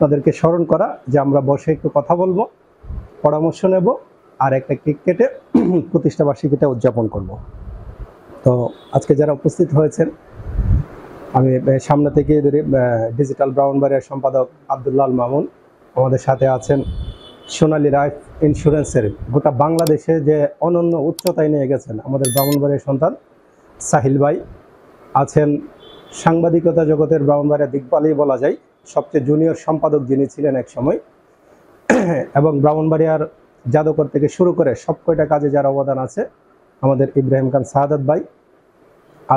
আপনাদেরকে স্মরণ করা যে আমরা বসে একটু কথা বলবো, পরামর্শ নেব আর একটা কেক কেটে প্রতিষ্ঠা বার্ষিকীটা উদযাপন করব। তো আজকে যারা উপস্থিত হয়েছেন, আমি সামনে থেকে ডিজিটাল ব্রাউনবাড়িয়ার সম্পাদক আব্দুল্লাহ আল মামুন, আমাদের সাথে আছেন সোনালী লাইফ ইন্স্যুরেন্সের গোটা বাংলাদেশে যে অনন্য উচ্চতায় নিয়ে গেছেন আমাদের ব্রাহ্মণবাড়িয়ার সন্তান সাহিল ভাই, আছেন সাংবাদিকতা জগতের ব্রাহ্মণবাড়িয়া দিকপালই বলা যায়, সবচেয়ে জুনিয়র সম্পাদক যিনি ছিলেন এক সময়, এবং ব্রাহ্মণবাড়িয়ার জাদুকর থেকে শুরু করে সব কয়টা কাজে যার অবদান আছে আমাদের ইব্রাহিম খান সাহাদাত ভাই,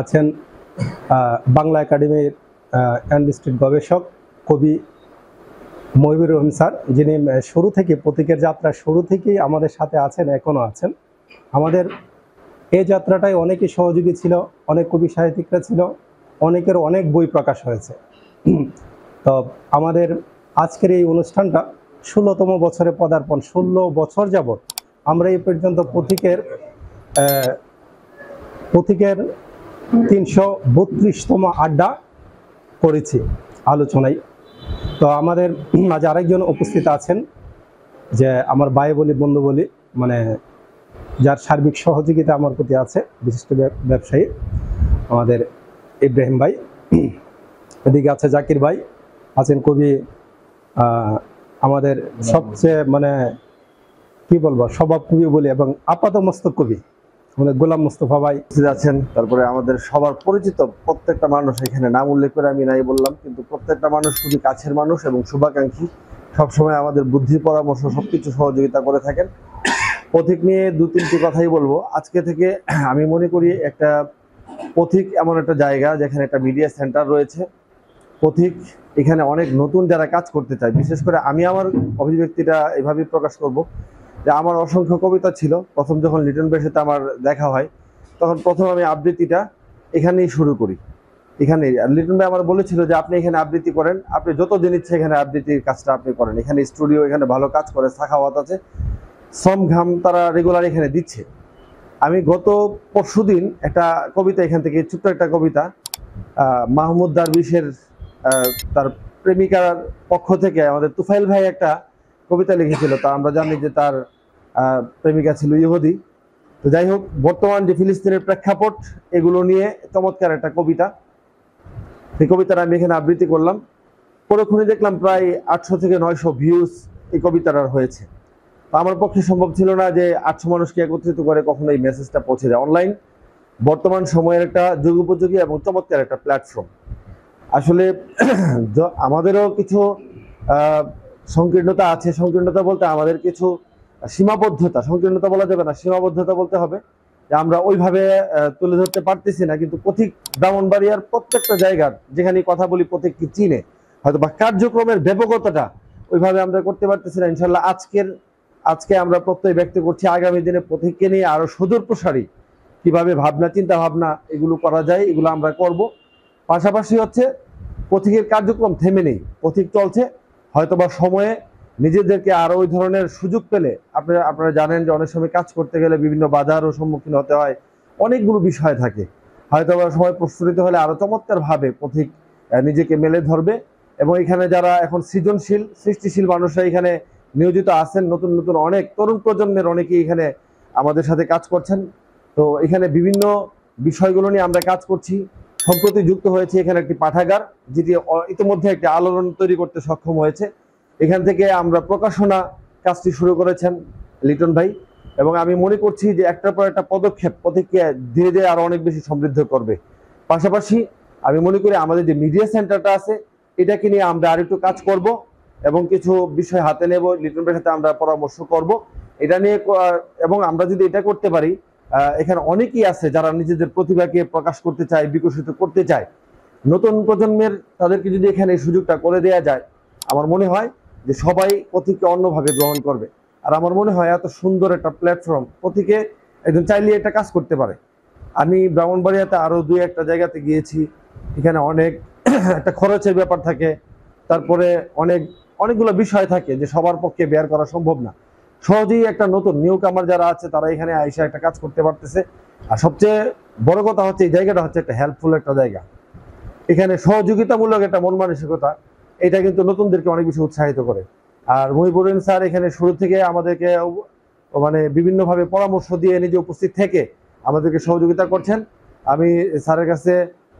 আছেন বাংলা একাডেমির অ্যানলিস্টেড গবেষক কবি মহিবুর রহিম স্যার, যিনি শুরু থেকে প্রতীকের যাত্রা শুরু থেকেই আমাদের সাথে আছেন, এখনও আছেন। আমাদের এই যাত্রাটায় অনেকেই সহযোগী ছিল, অনেক কবি সাহিত্যিকরা ছিল, অনেকের অনেক বই প্রকাশ হয়েছে। তো আমাদের আজকের এই অনুষ্ঠানটা 16তম বছরে পদার্পণ, 16 বছর যাবৎ আমরা এই পর্যন্ত প্রতীকের 332তম আড্ডা করেছি আলোচনায়। তো আমাদের মাঝে আরেকজন উপস্থিত আছেন, যে আমার ভাই বলি, বন্ধু বলি, মানে যার সার্বিক সহযোগিতা আমার প্রতি আছে, বিশিষ্ট ব্যবসায়ী আমাদের ইব্রাহিম ভাই। এদিকে আছে জাকির ভাই, আছেন কবি, আমাদের সবচেয়ে মানে কি বলবো স্বভাব কবি বলি এবং আপাত মস্তক কবি আমাদের গোলাম মোস্তফা ভাই আছেন। তারপরে আমাদের সবার পরিচিত প্রত্যেকটা মানুষ, এখানে নাম উল্লেখ করে আমি নাই বললাম, কিন্তু প্রত্যেকটা মানুষ খুবই কাছের মানুষ এবং শুভাকাঙ্ক্ষী, সবসময় আমাদের বুদ্ধি পরামর্শ সবকিছু সহযোগিতা করে থাকেন। পথিক নিয়ে 2-3টি কথাই বলবো আজকে থেকে। আমি মনে করি একটা পথিক এমন একটা জায়গা যেখানে একটা মিডিয়া সেন্টার রয়েছে। পথিক এখানে অনেক নতুন যারা কাজ করতে চায়, বিশেষ করে আমি আমার অভিব্যক্তিটা এভাবেই প্রকাশ করব যে আমার অসংখ্য কবিতা ছিল। প্রথম যখন লিটন ভাইয়ের সাথে আমার দেখা হয়, তখন প্রথম আমি আবৃত্তিটা এখানেই শুরু করি। এখানে লিটন ভাই আমার বলেছিল যে আপনি এখানে আবৃত্তি করেন, আপনি যতদিন ইচ্ছে এখানে আবৃত্তির কাজটা আপনি করেন, এখানে স্টুডিও, এখানে ভালো কাজ করে, সাখাওয়াত আছে, শ্রম ঘাম তারা রেগুলার এখানে দিচ্ছে। আমি গত পরশুদিন একটা কবিতা এখান থেকে, ছোট্ট একটা কবিতা, মাহমুদ দারবিশের তার প্রেমিকার পক্ষ থেকে আমাদের তুফাইল ভাই একটা কবিতা লিখেছিল। তা আমরা জানি যে তার প্রেমিকা ছিল ইহুদি। তো যাই হোক, বর্তমান যে ফিলিস্তিনের প্রেক্ষাপট, এগুলো নিয়ে চমৎকার একটা কবিতা, সেই কবিতাটা আমি এখানে আবৃত্তি করলাম। পরক্ষণে দেখলাম প্রায় 800 থেকে 900 ভিউজ এই কবিতাটার হয়েছে। তো আমার পক্ষে সম্ভব ছিল না যে 800 মানুষকে একত্রিত করে কখনো এই মেসেজটা পৌঁছে যায়। অনলাইন বর্তমান সময়ের একটা যুগোপযোগী এবং চমৎকার একটা প্ল্যাটফর্ম। আসলে আমাদেরও কিছু সংকীর্ণতা আছে। সংকীর্ণতা বলতে আমাদের কিছু সীমাবদ্ধতা, সংকীর্ণতা বলা যাবে না, সীমাবদ্ধতা বলতে হবে যে আমরা ওইভাবে তুলে ধরতে পারতেছি না। কিন্তু পথিক ব্রাহ্মণবাড়িয়ার প্রত্যেকটা জায়গার যেখানে কথা বলি পথিক কি চিনে, হয়তো বা কার্যক্রমের ব্যাপকতাটা ওইভাবে আমরা করতে পারতেছি না। ইনশাল্লাহ আজকে আমরা প্রত্যয় ব্যক্ত করছি আগামী দিনে পথিককে নিয়ে আরো সুদূর প্রসারী কিভাবে ভাবনা, চিন্তা ভাবনা এগুলো করা যায়, এগুলো আমরা করব। পাশাপাশি হচ্ছে পথিকের কার্যক্রম থেমে নেই, পথিক চলছে। হয়তোবা সময়ে নিজেদেরকে আরো ওই ধরনের সুযোগ পেলে, আপনারা জানেন যে অনেক সময় কাজ করতে গেলে বিভিন্ন বাধারও সম্মুখীন হতে হয়, অনেকগুলো বিষয় থাকে। হয়তোবা সময় প্রস্ফুটিত হলে আরো চমৎকার ভাবে পথিক নিজেকে মেলে ধরবে। এবং এখানে যারা এখন সৃজনশীল, সৃষ্টিশীল মানুষরা এখানে নিয়োজিত আছেন, নতুন নতুন অনেক তরুণ প্রজন্মের অনেকেই এখানে আমাদের সাথে কাজ করছেন। তো এখানে বিভিন্ন বিষয়গুলো নিয়ে আমরা কাজ করছি। সম্প্রতি যুক্ত হয়েছে এখানে একটি পাঠাগার, যেটি ইতিমধ্যে একটি আলোড়ন তৈরি করতে সক্ষম হয়েছে। এখান থেকে আমরা প্রকাশনা কাজটি শুরু করেছেন লিটন ভাই, এবং আমি মনে করছি যে একটার পর একটা পদক্ষেপ পথিককে ধীরে ধীরে আরো অনেক বেশি সমৃদ্ধ করবে। পাশাপাশি আমি মনে করি আমাদের যে মিডিয়া সেন্টারটা আছে, এটাকে নিয়ে আমরা আরেকটু কাজ করব এবং কিছু বিষয় হাতে নেব, লিটন ভাইয়ের সাথে আমরা পরামর্শ করব এটা নিয়ে। এবং আমরা যদি এটা করতে পারি, এখানে অনেকেই আছে যারা নিজেদের প্রতিভাকে প্রকাশ করতে চায়, বিকশিত করতে চায়। নতুন প্রজন্মের তাদেরকে যদি এখানে এই সুযোগটা করে দেওয়া যায়, আমার মনে হয় যে সবাই পথিককে অন্যভাবে গ্রহণ করবে। আর আমার মনে হয় এত সুন্দর একটা প্ল্যাটফর্ম, পথিকে একজন চাইলে এটা কাজ করতে পারে। আমি ব্রাহ্মণবাড়িয়াতে আরো 2-1টা জায়গাতে গিয়েছি, এখানে অনেক একটা খরচের ব্যাপার থাকে, তারপরে অনেকগুলো বিষয় থাকে যে সবার পক্ষে বের করা সম্ভব না। সহজেই একটা নতুন নিউ কামার যারা আছে তারা এখানে আইসা একটা কাজ করতে পারতেছে। আর সবচেয়ে বড় কথা হচ্ছে এই জায়গাটা হচ্ছে একটা হেল্পফুল একটা জায়গা। এখানে সহযোগিতামূলক একটা মন মানসিকতা এটা কিন্তু নতুনদেরকে অনেক বেশি উৎসাহিত করে। আর মহিবুদ্দিন স্যার এখানে শুরু থেকে আমাদেরকে মানে বিভিন্নভাবে পরামর্শ দিয়ে নিজে উপস্থিত থেকে আমাদেরকে সহযোগিতা করছেন। আমি স্যারের কাছে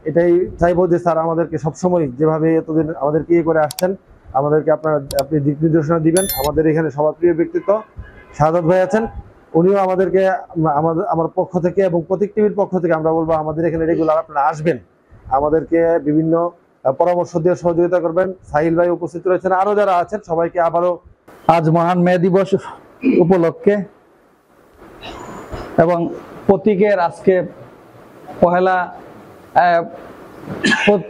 এটাই চাইবো যে স্যার আমাদেরকে সবসময় যেভাবে এতদিন আমাদেরকে ইয়ে করে আসছেন, আমাদেরকে আপনি দিক নির্দেশনা দিবেন। আমাদের এখানে সবার প্রিয় ব্যক্তিত্ব শাহাদাত ভাই আছেন, উনিও আমাদেরকে আমার পক্ষ থেকে এবং প্রতীক টিভির পক্ষ থেকে আমরা বলবো আমাদের এখানে রেগুলার আপনারা আসবেন, আমাদেরকে বিভিন্ন পরামর্শ দিয়ে সহযোগিতা করবেন। সাহিল ভাই উপস্থিত রয়েছেন, আরো যারা আছেন সবাইকে আবারও আজ মহান মে দিবস উপলক্ষে এবং প্রতীকের আজকে পহেলা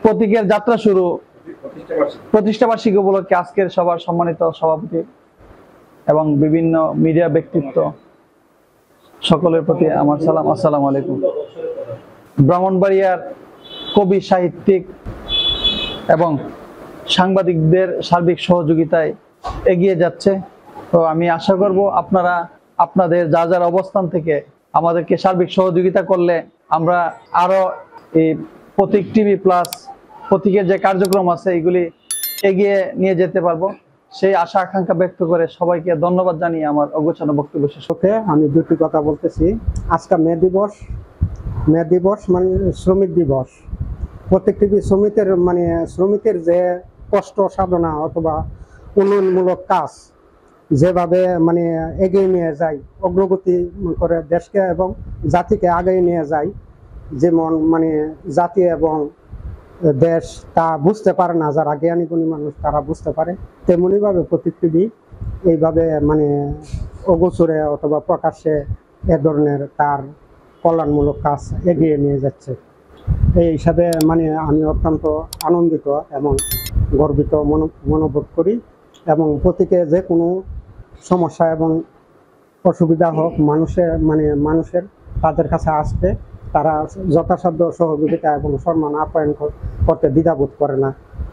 প্রতীকের যাত্রা শুরু প্রতিষ্ঠাবার্ষিকী উপলক্ষে আজকের সবার সম্মানিত সভাপতি এবং বিভিন্ন মিডিয়া ব্যক্তিত্ব সকলের প্রতি আমার সালাম, আসসালামু আলাইকুম। ব্রাহ্মণবাড়িয়ার কবি, সাহিত্যিক এবং সাংবাদিকদের সার্বিক সহযোগিতায় এগিয়ে যাচ্ছে। তো আমি আশা করব আপনারা আপনাদের যার অবস্থান থেকে আমাদেরকে সার্বিক সহযোগিতা করলে আমরা আরো এই প্রতীক টিভি প্লাস প্রতীকের যে কার্যক্রম আছে এগুলি এগিয়ে নিয়ে যেতে পারবো, সেই আশা আকাঙ্ক্ষা ব্যক্ত করে সবাইকে ধন্যবাদ জানিয়ে আমার অগোছালো বক্তব্য শেষ। ওকে, আমি দুটি কথা বলতেছি। আজকে মে দিবস মানে শ্রমিক দিবস। প্রত্যেকটি শ্রমিকের যে কষ্ট সাধনা অথবা উন্নয়নমূলক কাজ যেভাবে এগিয়ে নিয়ে যায়, অগ্রগতি করে দেশকে এবং জাতিকে আগে নিয়ে যায়, যেমন জাতি এবং দেশ তা বুঝতে পারে না, যারা জ্ঞানী গুণী মানুষ তারা বুঝতে পারে, তেমনিভাবে প্রতীক টিভি এইভাবে অগোচরে অথবা প্রকাশ্যে এ ধরনের তার কল্যাণমূলক কাজ এগিয়ে নিয়ে যাচ্ছে। এই হিসাবে আমি অত্যন্ত আনন্দিত এবং গর্বিত মনোবোধ করি। এবং প্রতীকে যে কোনো সমস্যা এবং অসুবিধা হোক মানুষের তাদের কাছে আসবে, তারা যথাসাধ্য সহযোগিতা এবং সম্মান আপ্যায়ন করতে দ্বিধাবোধ করে না।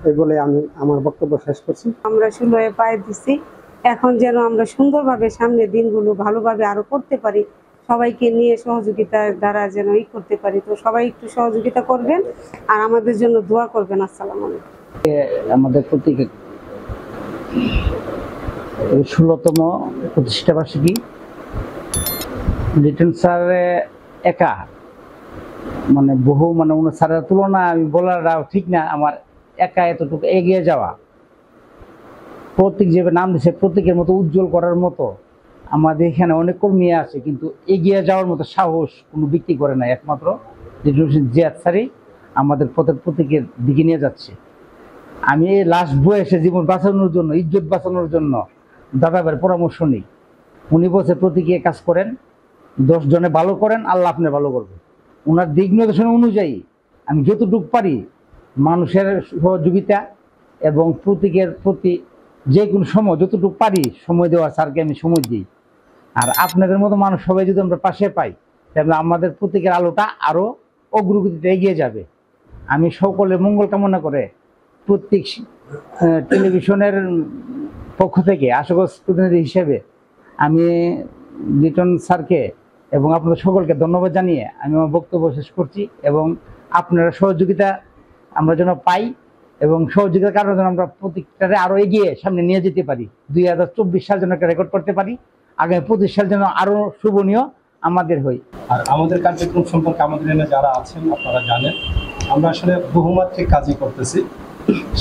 এই বলে আমি আমার বক্তব্য শেষ করছি। আমরা সুলয়ে পায়ে দিছি, এখন যেন আমরা সুন্দরভাবে সামনের দিনগুলো ভালোভাবে আরো করতে পারি, সবাইকে নিয়ে সহযোগিতার দ্বারা যেন করতে পারি। তো সবাই একটু সহযোগিতা করবেন আর আমাদের জন্য দোয়া করবেন। আসসালামু আলাইকুম। আমাদের প্রতীকের 16তম প্রতিষ্ঠাবার্ষিকী। লিটন স্যার একা বহু ওনার স্যারের তুলনা আমি বলার ঠিক না, আমার একা এতটুকু এগিয়ে যাওয়া, প্রতীক যেভাবে নাম দিচ্ছে প্রতীকের মতো উজ্জ্বল করার মতো আমাদের এখানে অনেক কর্মী আছে, কিন্তু এগিয়ে যাওয়ার মতো সাহস কোনো ব্যক্তি করে না। একমাত্র জিয়াদ স্যারই আমাদের প্রতীকের দিকে নিয়ে যাচ্ছে। আমি লাস্ট বয়সে জীবন বাঁচানোর জন্য, ইজ্জত বাঁচানোর জন্য দাদাভাইয়ের পরামর্শ নিই। উনি বলছে প্রতীকে কাজ করেন, 10 জনে ভালো করেন, আল্লাহ আপনার ভালো করবে। ওনার দিক নির্দেশনা অনুযায়ী আমি যতটুকু পারি মানুষের সহযোগিতা এবং প্রতীকের প্রতি যে কোনো সময় যতটুকু পারি সময় দেওয়া স্যারকে আমি সময় দিই। আর আপনাদের মতো মানুষ সবাই যদি আমরা পাশে পাই তাহলে আমাদের প্রতীকের আলোটা আরও অগ্রগতিতে এগিয়ে যাবে। আমি সকলের মঙ্গল কামনা করে প্রত্যেক টেলিভিশনের পক্ষ থেকে আশুগঞ্জ প্রতিনিধি হিসেবে আমি লিটন স্যারকে এবং আপনাদের সকলকে ধন্যবাদ জানিয়ে আমি আমার বক্তব্য শেষ করছি। এবং আপনারা সহযোগিতা আমরা যেন পাই এবং সহযোগিতার কারণে যেন আমরা প্রত্যেকটারে আরও এগিয়ে সামনে নিয়ে যেতে পারি। 2024 সাল যেন একটা রেকর্ড করতে পারি, আগামী 25 সাল যেন আরও শুভনীয় আমাদের হই। আর আমাদের কার্যক্রম সম্পর্কে আমাদের এখানে যারা আছেন আপনারা জানেন, আমরা আসলে বহুমাত্রিক কাজই করতেছি।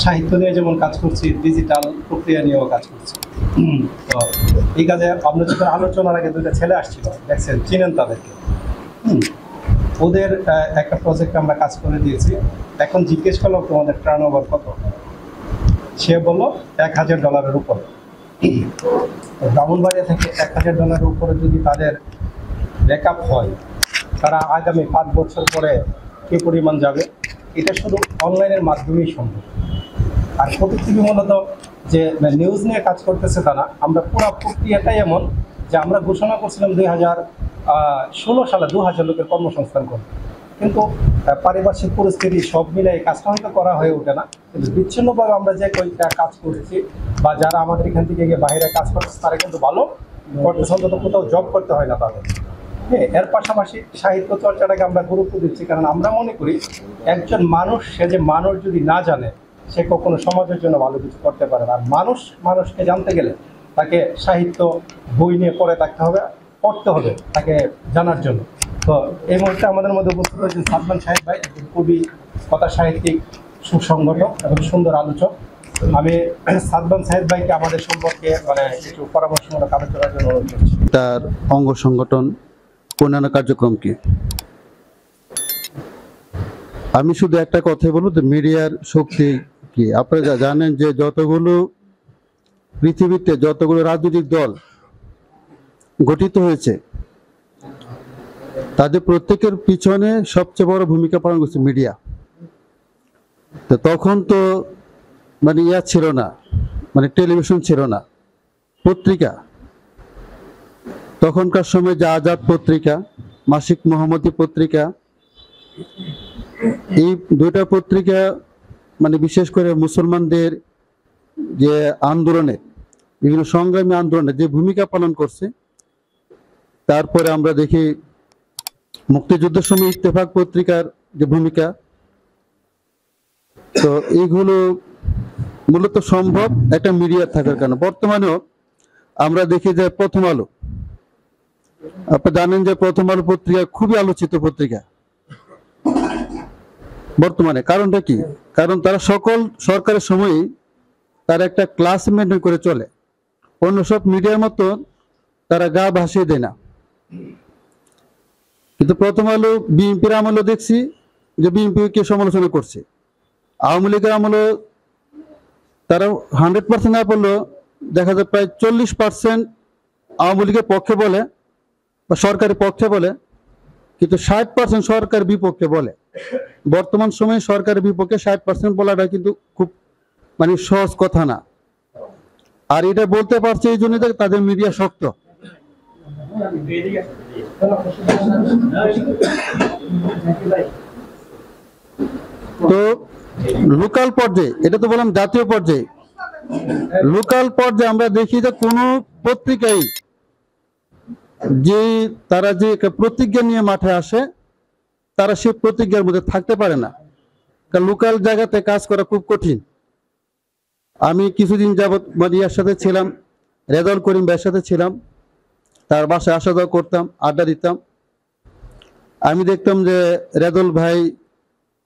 সাহিত্য নিয়ে যেমন কাজ করছি, ডিজিটাল প্রক্রিয়া নিয়েও কাজ করছি। তো এই কাজে আমরা যখন আলোচনার আগে 2টা ছেলে আসছিল, দেখছেন, চিনেন তাদেরকে। ওদের একটা প্রজেক্টে আমরা কাজ করে দিয়েছি। এখন জিজ্ঞেস করলাম তোমাদের টার্ন ওভার কত, সে বললো $1000 উপরে। ব্রাহ্মণবাড়িয়া থেকে $1000 উপরে যদি তাদের ব্যাকআপ হয়, তারা আগামী 5 বছর পরে কী পরিমাণ যাবে, এটা শুধু অনলাইনের মাধ্যমেই সম্ভব। আর প্রতীক টিভি মূলত যে নিউজ নিয়ে কাজ করতেছে তা না, আমরা পুরো প্রক্রিয়াটাই এমন যে আমরা ঘোষণা করছিলাম 2016 সালে 2000 লোকের কর্মসংস্থান করবে, কিন্তু পারিপার্শ্বিক পরিস্থিতি সব মিলে এই কাজটা হয়তো করা হয়ে ওঠে না। কিন্তু বিচ্ছিন্নভাবে আমরা যে কয়েকটা কাজ করছি বা যারা আমাদের এখান থেকে গিয়ে বাইরে কাজ করছে তারা কিন্তু ভালো করতেছে, অন্তত কোথাও জব করতে হয় না তাদের। হ্যাঁ, এর পাশাপাশি সাহিত্য চর্চাটাকে আমরা গুরুত্ব দিচ্ছি, কারণ আমরা মনে করি একজন মানুষ, সে যে মানুষ যদি না জানে সে কখনো সমাজের জন্য ভালো কিছু করতে পারে না। আর মানুষকে জানতে গেলে তাকে সাহিত্য বই নিয়ে পড়তে হবে তাকে জানার জন্য। তো এই মুহূর্তে আমাদের মধ্যে উপস্থিত হয়েছেন সাদমান সাহেব ভাই, একজন কবি, কথা সাহিত্যিক, সুসংগঠক এবং সুন্দর আলোচক। আমি সাদমান সাহেব ভাইকে আমাদের সম্পর্কে কিছু পরামর্শমূলক আলোচনার জন্য অনুরোধ করছি। তার অঙ্গ সংগঠন, অন্যান্য কার্যক্রম কি? আমি শুধু একটা কথাই বলবো, যে মিডিয়ার শক্তি কি। আপনারা জানেন যে পৃথিবীতে যতগুলো রাজনৈতিক দল গঠিত হয়েছে, তাদের প্রত্যেকের পিছনে সবচেয়ে বড় ভূমিকা পালন করছে মিডিয়া। তো তখন তো ছিল না, টেলিভিশন ছিল না, পত্রিকা। তখনকার সময় যে আজাদ পত্রিকা, মাসিক মোহাম্মদী পত্রিকা, এই দুইটা পত্রিকা বিশেষ করে মুসলমানদের যে আন্দোলনে, বিভিন্ন সংগ্রামী আন্দোলনে যে ভূমিকা পালন করছে। তারপরে আমরা দেখি মুক্তিযুদ্ধের সময় ইত্তেফাক পত্রিকার যে ভূমিকা। তো এইগুলো মূলত সম্ভব একটা মিডিয়া থাকার কারণে। বর্তমানেও আমরা দেখি যে প্রথম আলো, আপনি জানেন যে প্রথম আলো পত্রিকা খুবই আলোচিত পত্রিকা বর্তমানে। কারণটা কি? কারণ তারা সকল সরকারের সময়ই তারা একটা ক্লাস মেনটেন করে চলে। অন্য সব মিডিয়ার মতো তারা গা ভাসিয়ে দেয় না। কিন্তু প্রথম আলো বিএনপির আমলে দেখছি যে বিএনপিকে সমালোচনা করছে, আওয়ামী লীগের আমলে তারা 100% না বললেও দেখা যায় প্রায় 40% আওয়ামী লীগের পক্ষে বলে বা সরকারের পক্ষে বলে, কিন্তু 60% সরকার বিপক্ষে বলে। বর্তমান সময়ে সরকারের বিপক্ষে 60% বলাটা কিন্তু খুব সহজ কথা না। আর এটা বলতে পারছে এই জন্য তাদের মিডিয়া শক্ত। তো লোকাল পর্যায়ে, এটা তো বললাম জাতীয় পর্যায়ে, লোকাল পর্যায়ে আমরা দেখি যে কোনো পত্রিকায় তারা যে প্রতিজ্ঞা নিয়ে মাঠে আসে, তারা সেই প্রতিজ্ঞার মধ্যে থাকতে পারে না। কারণ লোকাল জায়গাতে কাজ করা খুব কঠিন। আমি কিছুদিন যাবৎ ইয়ার সাথে ছিলাম, রেজাউল করিম ভাইয়ের সাথে ছিলাম, তার বাসায় আসা যাওয়া করতাম, আড্ডা দিতাম। আমি দেখতাম যে রেজাউল ভাই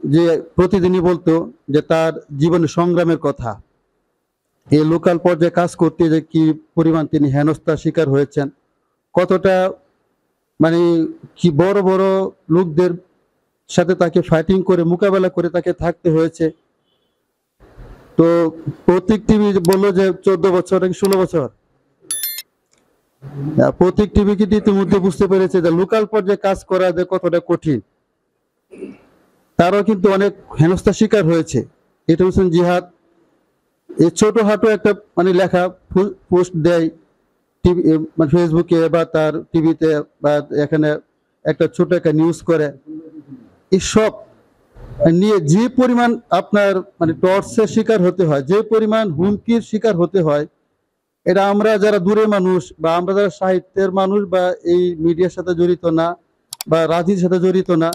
যে প্রতিদিনই বলতো যে তার জীবনের সংগ্রামের কথা, এই লোকাল পর্যায়ে কাজ করতে যে কি পরিমাণ তিনি হেনস্থার শিকার হয়েছেন, কতটা কি বড় বড় লোকদের সাথে তাকে ফাইটিং করে মোকাবেলা করে তাকে থাকতে হয়েছে। তো প্রতীক টিভি বললো যে 14 বছর নাকি 16 বছর। প্রতীক টিভি কিন্তু ইতিমধ্যে বুঝতে পেরেছে যে লোকাল পর্যায়ে কাজ করা যে কতটা কঠিন। তারও কিন্তু অনেক হেনস্থার শিকার হয়েছে। এটা হোসেন জিহাদ এই ছোটখাটো একটা লেখা পোস্ট দেয় টিভি, ফেসবুকে বা তার টিভিতে, বা এখানে একটা ছোট একটা নিউজ করে, এইসব নিয়ে যে পরিমাণ আপনার টর্চের শিকার হতে হয়, যে পরিমাণ হুমকির শিকার হতে হয়, এটা আমরা যারা দূরের মানুষ বা আমরা যারা সাহিত্যের মানুষ বা এই মিডিয়ার সাথে জড়িত না বা রাজনীতির সাথে জড়িত না,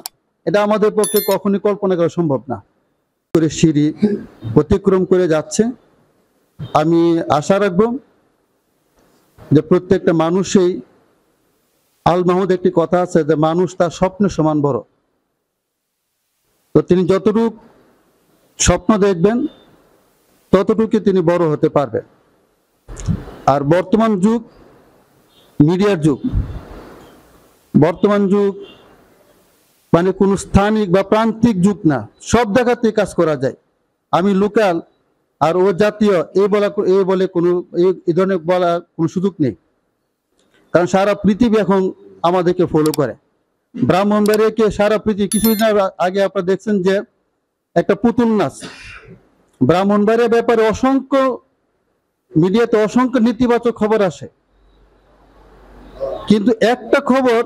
এটা আমাদের পক্ষে কখনই কল্পনা করা সম্ভব না। করে সিঁড়ি অতিক্রম করে যাচ্ছে। আমি আশা রাখবো যে প্রত্যেকটা মানুষই, আল মাহমুদ একটি কথা আছে যে মানুষ তার স্বপ্নের সমান বড়। তো তিনি যতটুকু স্বপ্ন দেখবেন ততটুকু তিনি বড় হতে পারবেন। আর বর্তমান যুগ মিডিয়ার যুগ। বর্তমান যুগ কোনো স্থানিক বা প্রান্তিক যুগ না, সব জায়গাতে কাজ করা যায়। আমি লোকাল আর ও জাতীয় এই বলে কোনো এই ধরনের বলার কোনো সুযোগ নেই। কারণ সারা পৃথিবী এখন আমাদেরকে ফলো করে। ব্রাহ্মণবাড়িয়াকে সারা পৃথিবী, কিছুদিন আগে আপনারা দেখছেন যে একটা পুতুল নাচ, ব্রাহ্মণবাড়িয়ার ব্যাপারে অসংখ্য মিডিয়াতে অসংখ্য নেতিবাচক খবর আসে, কিন্তু একটা খবর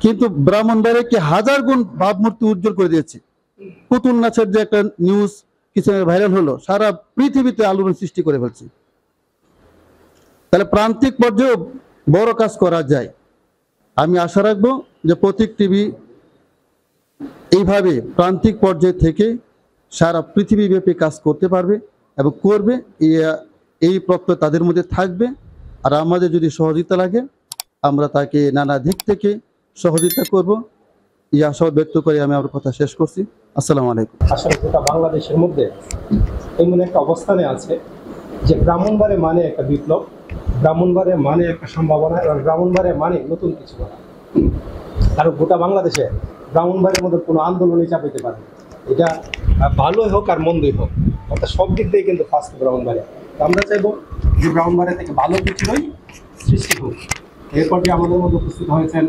কিন্তু ব্রাহ্মণবাড়িয়াকে 1000 গুণ ভাবমূর্তি উজ্জ্বল করে দিয়েছে। পুতুল নাচের যে একটা নিউজ কিছু ভাইরাল হলো, সারা পৃথিবীতে আলোড়ন সৃষ্টি করে ফেলছে। তাহলে প্রান্তিক পর্যায়েও বড় কাজ করা যায়। আমি আশা রাখবো যে প্রতীক টিভি এইভাবে প্রান্তিক পর্যায়ে থেকে সারা পৃথিবীব্যাপী কাজ করতে পারবে এবং করবে, এই প্রত্যয় তাদের মধ্যে থাকবে। আর আমাদের যদি সহযোগিতা লাগে আমরা তাকে নানা দিক থেকে সহযোগিতা করব। এই আশাবাদ ব্যক্ত করে আমি আমার কথা শেষ করছি। আসসালামু আলাইকুম। আসলে গোটা বাংলাদেশের মধ্যে এমন একটা অবস্থানে আছে যে ব্রাহ্মণবাড়ে মানে একটা বিপ্লব, ব্রাহ্মণবাড়ে মানে একটা সম্ভাবনা, এবং ব্রাহ্মণবাড়ে মানে নতুন কিছু করা। কারণ গোটা বাংলাদেশে ব্রাহ্মণবাড়ির মধ্যে কোনো আন্দোলনই চাপাইতে পারে না। এটা ভালোই হোক আর মন্দই হোক, অর্থাৎ সব দিক দিয়ে কিন্তু ফার্স্ট ব্রাহ্মণবাড়ি। আমরা চাইবো যে ব্রাহ্মণবাড়ি থেকে ভালো কিছুই সৃষ্টি হোক। এরপর যে আমাদের মধ্যে উপস্থিত হয়েছেন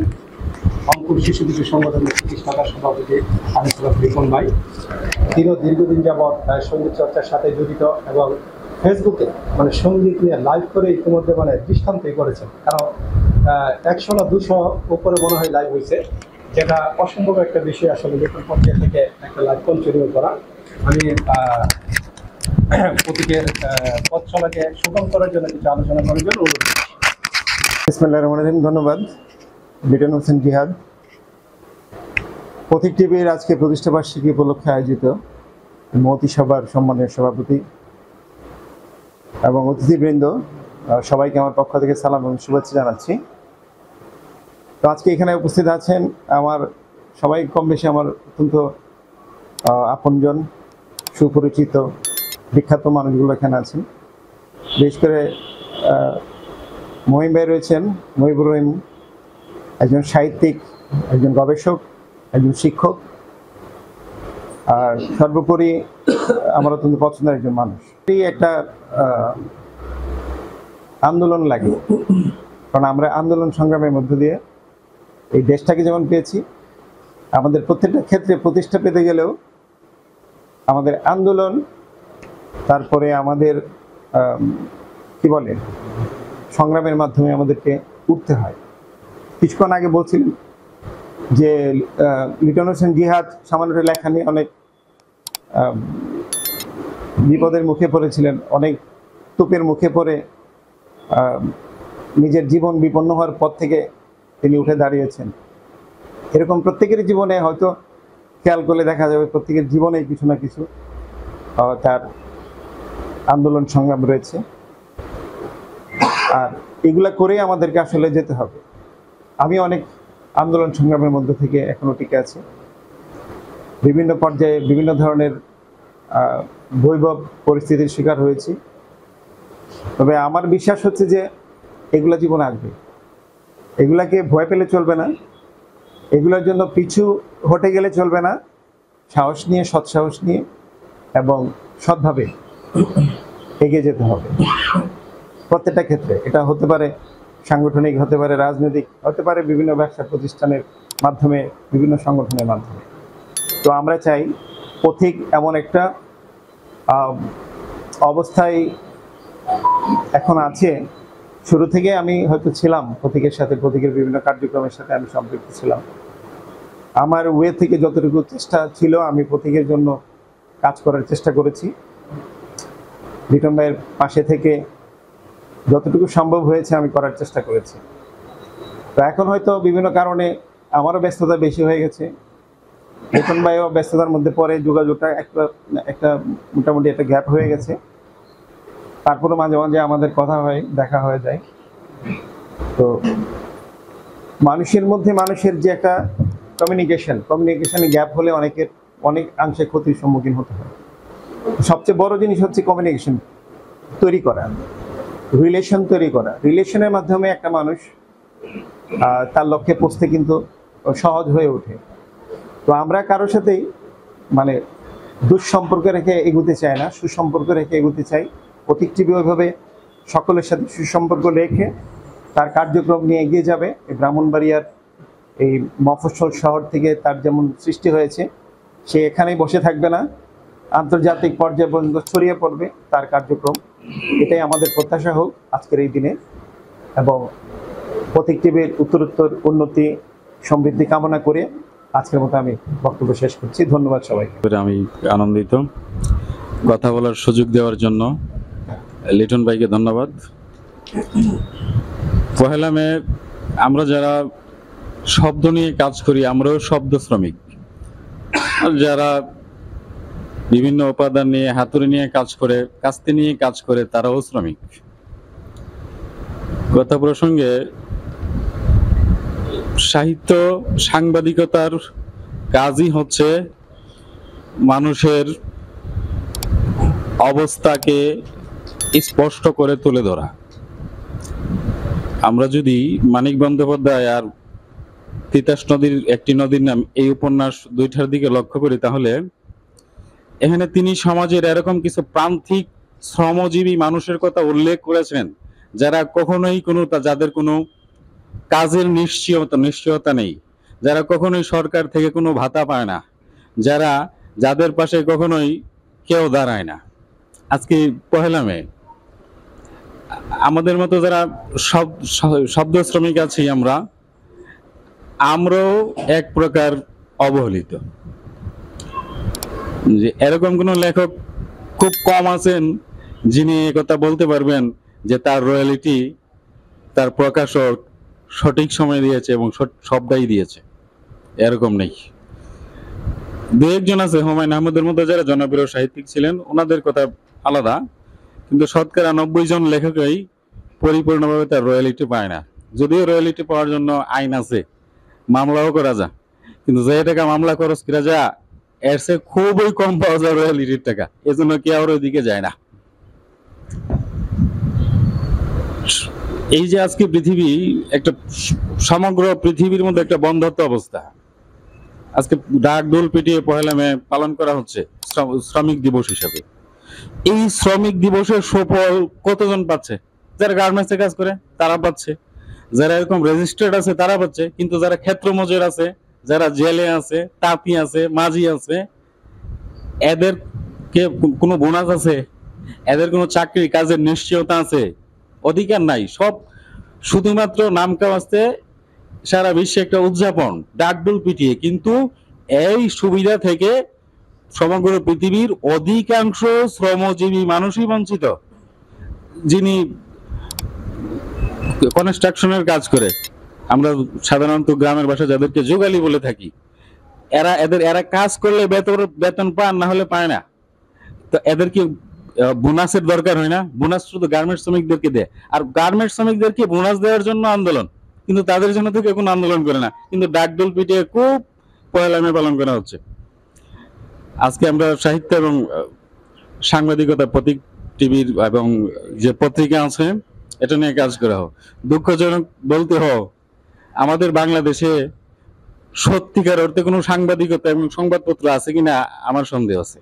অঙ্কুর শিশু কিছু সংগঠনের প্রতিষ্ঠাতা সভাপতি আনিসুল রিপন ভাই। তিনিও দীর্ঘদিন যাবৎ সঙ্গীত চর্চার সাথে জড়িত এবং ফেসবুকে মানে সঙ্গীত নিয়ে লাইভ করে ইতিমধ্যে মানে দৃষ্টান্তই করেছেন। কারণ 100 না 200 উপরে মনে হয় লাইভ হয়েছে, যেটা অসম্ভব একটা বিষয় আসলে লোকাল পর্যায়ে থেকে একটা লাইভ কন্টিনিউ করা। আমি প্রতীকের পথ চলাকে সুগম করার জন্য কিছু আলোচনা করবেন অনুরোধ। বিসমিল্লাহির রহমানির রহিম। ধন্যবাদ লিটন হোসেন জিহাদ। প্রতীক টিভির আজকে প্রতিষ্ঠা বার্ষিকী উপলক্ষে আয়োজিত মহতী সভার সম্মানীয় সভাপতি এবং অতিথিবৃন্দ সবাইকে আমার পক্ষ থেকে সালাম এবং শুভেচ্ছা জানাচ্ছি। তো আজকে এখানে উপস্থিত আছেন আমার সবাই কম বেশি আমার অত্যন্ত আপনজন, সুপরিচিত, বিখ্যাত মানুষগুলো এখানে আছেন। বিশেষ করে মহিম ভাই রয়েছেন, মহিবুর রহিম, একজন সাহিত্যিক, একজন গবেষক, একজন শিক্ষক, আর সর্বোপরি আমার অত্যন্ত পছন্দের একজন মানুষ। এই একটা আন্দোলন লাগে, কারণ আমরা আন্দোলন সংগ্রামের মধ্য দিয়ে এই দেশটাকে যেমন পেয়েছি, আমাদের প্রত্যেকটা ক্ষেত্রে প্রতিষ্ঠা পেতে গেলেও আমাদের আন্দোলন, তারপরে আমাদের কি বলে সংগ্রামের মাধ্যমে আমাদেরকে উঠতে হয়। কিছুক্ষণ আগে বলছিলেন যে লিটন হোসেন জিহাদ সামান্য লেখা নিয়ে অনেক বিপদের মুখে পড়েছিলেন, অনেক তোপের মুখে পড়ে নিজের জীবন বিপন্ন হওয়ার পর থেকে তিনি উঠে দাঁড়িয়েছেন। এরকম প্রত্যেকের জীবনে হয়তো খেয়াল করলে দেখা যাবে প্রত্যেকের জীবনে কিছু না কিছু তার আন্দোলন সংগ্রাম রয়েছে, আর এগুলা করেই আমাদেরকে আসলে যেতে হবে। আমি অনেক আন্দোলন সংগ্রামের মধ্যে থেকে এখনো টিকে আছি, বিভিন্ন পর্যায়ে বিভিন্ন ধরনের বৈভব পরিস্থিতির শিকার হয়েছি। তবে আমার বিশ্বাস হচ্ছে যে এগুলা জীবনে আসবে, এগুলাকে ভয় পেলে চলবে না, এগুলোর জন্য পিছু হটে গেলে চলবে না। সাহস নিয়ে, সৎসাহস নিয়ে এবং সৎভাবে এগিয়ে যেতে হবে প্রত্যেকটা ক্ষেত্রে। এটা হতে পারে সাংগঠনিক, হতে পারে রাজনৈতিক, হতে পারে বিভিন্ন ব্যবসা প্রতিষ্ঠানের মাধ্যমে, বিভিন্ন সংগঠনের মাধ্যমে। তো আমরা চাই পথিক এমন একটা অবস্থায় এখন আছে, শুরু থেকে আমি হয়তো ছিলাম পথিকের সাথে, পথিকের বিভিন্ন কার্যক্রমের সাথে আমি সম্পৃক্ত ছিলাম। আমার ওয়ে থেকে যতটুকু চেষ্টা ছিল আমি পথিকের জন্য কাজ করার চেষ্টা করেছি। লিটন ভাইয়ের পাশে থেকে যতটুকু সম্ভব হয়েছে আমি করার চেষ্টা করেছি। তো এখন হয়তো বিভিন্ন কারণে আমারও ব্যস্ততা বেশি হয়ে গেছে, লিটন ভাইও ব্যস্ততার মধ্যে পড়ে, যোগাযোগটা একটা মোটামুটি একটা গ্যাপ হয়ে গেছে। তারপরে মাঝে মাঝে আমাদের কথা হয়, দেখা হয়ে যায়। তো মানুষের মধ্যে মানুষের যে একটা কমিউনিকেশনে গ্যাপ হলে অনেকাংশে ক্ষতির সম্মুখীন হতে হয়। সবচেয়ে বড় জিনিস হচ্ছে কমিউনিকেশন তৈরি করা, রিলেশন তৈরি করা। রিলেশনের মাধ্যমে একটা মানুষ তার লক্ষ্যে পৌঁছতে কিন্তু সহজ হয়ে ওঠে। তো আমরা কারোর সাথেই মানে দুঃসম্পর্ক রেখে এগোতে চাই না, সুসম্পর্ক রেখে এগোতে চাই। প্রতীক টিভি ওইভাবে সকলের সাথে সুসম্পর্ক রেখে তার কার্যক্রম নিয়ে এগিয়ে যাবে। এই ব্রাহ্মণবাড়িয়ার এই মফস্বল শহর থেকে তার যেমন সৃষ্টি হয়েছে, সে এখানেই বসে থাকবে না, আন্তর্জাতিক পর্যায়ে পর্যন্ত ছড়িয়ে পড়বে তার কার্যক্রম। এটাই আমাদের প্রত্যাশা হোক আজকের এই দিনে, এবং প্রতীক টিভির উত্তরোত্তর উন্নতি সমৃদ্ধি কামনা করে আজকের মতো আমি বক্তব্য শেষ করছি। ধন্যবাদ সবাইকে। আমি আনন্দিত কথা বলার সুযোগ দেওয়ার জন্য লিটন ভাইকে ধন্যবাদ। পহেলা মে আমরা যারা শব্দ নিয়ে কাজ করি আমরাও শব্দ শ্রমিক, আর যারা বিভিন্ন উপাদান নিয়ে, হাতুড়ি নিয়ে কাজ করে, কাস্তে নিয়ে কাজ করে, তারাও শ্রমিক। কথা প্রসঙ্গে সাহিত্য সাংবাদিকতার কাজই হচ্ছে মানুষের অবস্থাকে স্পষ্ট করে তুলে ধরা। আমরা যদি মানিক বন্দ্যোপাধ্যায় আর তিতাস নদীর একটি নদীর নাম এই উপন্যাস দুইটার দিকে লক্ষ্য করি, তাহলে এখানে তিনি সমাজের এরকম কিছু প্রান্তিক শ্রমজীবী মানুষের কথা উল্লেখ করেছেন যারা কখনোই যাদের কোনো কাজের নিশ্চয়তা নেই, যারা কখনোই সরকার থেকে কোনো ভাতা পায় না, যাদের পাশে কখনোই কেউ দাঁড়ায় না। আজকে 1 মে আমাদের মতো যারা শব্দ শ্রমিক আছি, আমরাও এক প্রকার অবহেলিত। যে এরকম কোন লেখক খুব কম আছেন যিনি একথা বলতে পারবেন যে তার রয়্যালিটি তার প্রকাশক সঠিক সময় দিয়েছে এবং সবটাই দিয়েছে, এরকম নেই। দু একজন আছে, হুমায়ুন আহমেদের মতো যারা জনপ্রিয় সাহিত্যিক ছিলেন, ওনাদের কথা আলাদা, কিন্তু শতকরা 90 জন লেখকই পরিপূর্ণভাবে তার রয়্যালিটি পায় না। যদিও রয়্যালিটি পাওয়ার জন্য আইন আছে, মামলাও করা যায়, কিন্তু যে টাকা মামলা খরচ করা যায় এর চেয়ে খুবই কম পাওয়া যায় রয়্যালিটির টাকা, এজন্য কি আর ওইদিকে যায় না। এই যে আজকে পৃথিবী একটা সমগ্র পৃথিবীর মধ্যে একটা বন্ধ্যাত্ব অবস্থা। আজকে ডাক ডোল পিটিয়ে 1 মে পালন করা হচ্ছে শ্রমিক দিবস হিসাবে। এই শ্রমিক দিবসের সুফল কতজন পাচ্ছে? যারা গার্মেন্টসে কাজ করে তারা পাচ্ছে, যারা এরকম রেজিস্টার্ড আছে তারা পাচ্ছে, কিন্তু যারা ক্ষেত্র মজুর আছে, যারা জেলে আছে, তাঁতি আছে, মাঝি আছে, এদের কে কোনো বোনাস আছে? এদের কোনো চাকরি কাজের নিশ্চয়তা আছে? অধিকার নাই। সব শুধুমাত্র নাম কাওয়াজতে সারা বিশ্বে একটা উদযাপন, ডাকডোল পিটিয়ে, কিন্তু এই সুবিধা থেকে সমগ্র পৃথিবীর অধিকাংশ শ্রমজীবী মানুষই বঞ্চিত। যিনি কনস্ট্রাকশনের কাজ করে, আমরা সাধারণত গ্রামের ভাষায় যাদেরকে যোগালি বলে থাকি, এরা কাজ করলে বেতন পান, না হলে পায় না। তো এদের কি বোনাসের দরকার হয় না? বোনাস শুধু গার্মেন্টস শ্রমিকদেরকে দেয়, আর গার্মেন্টস শ্রমিকদেরকে বোনাস দেওয়ার জন্য আন্দোলন, কিন্তু তাদের জন্য তো কেউ কোনো আন্দোলন করে না। কিন্তু ডাকডোল পিটিয়ে খুব 1 মে পালন করা হচ্ছে। আজকে আমরা সাহিত্য এবং সাংবাদিকতা, প্রতীক টিভির এবং যে পত্রিকা আছে, এটা নিয়ে কাজ করা হোক। দুঃখজনক বলতে হোক, আমাদের বাংলাদেশে সত্যিকার অর্থে কোনো সাংবাদিকতা এবং সংবাদপত্র আছে কিনা আমার সন্দেহ আছে।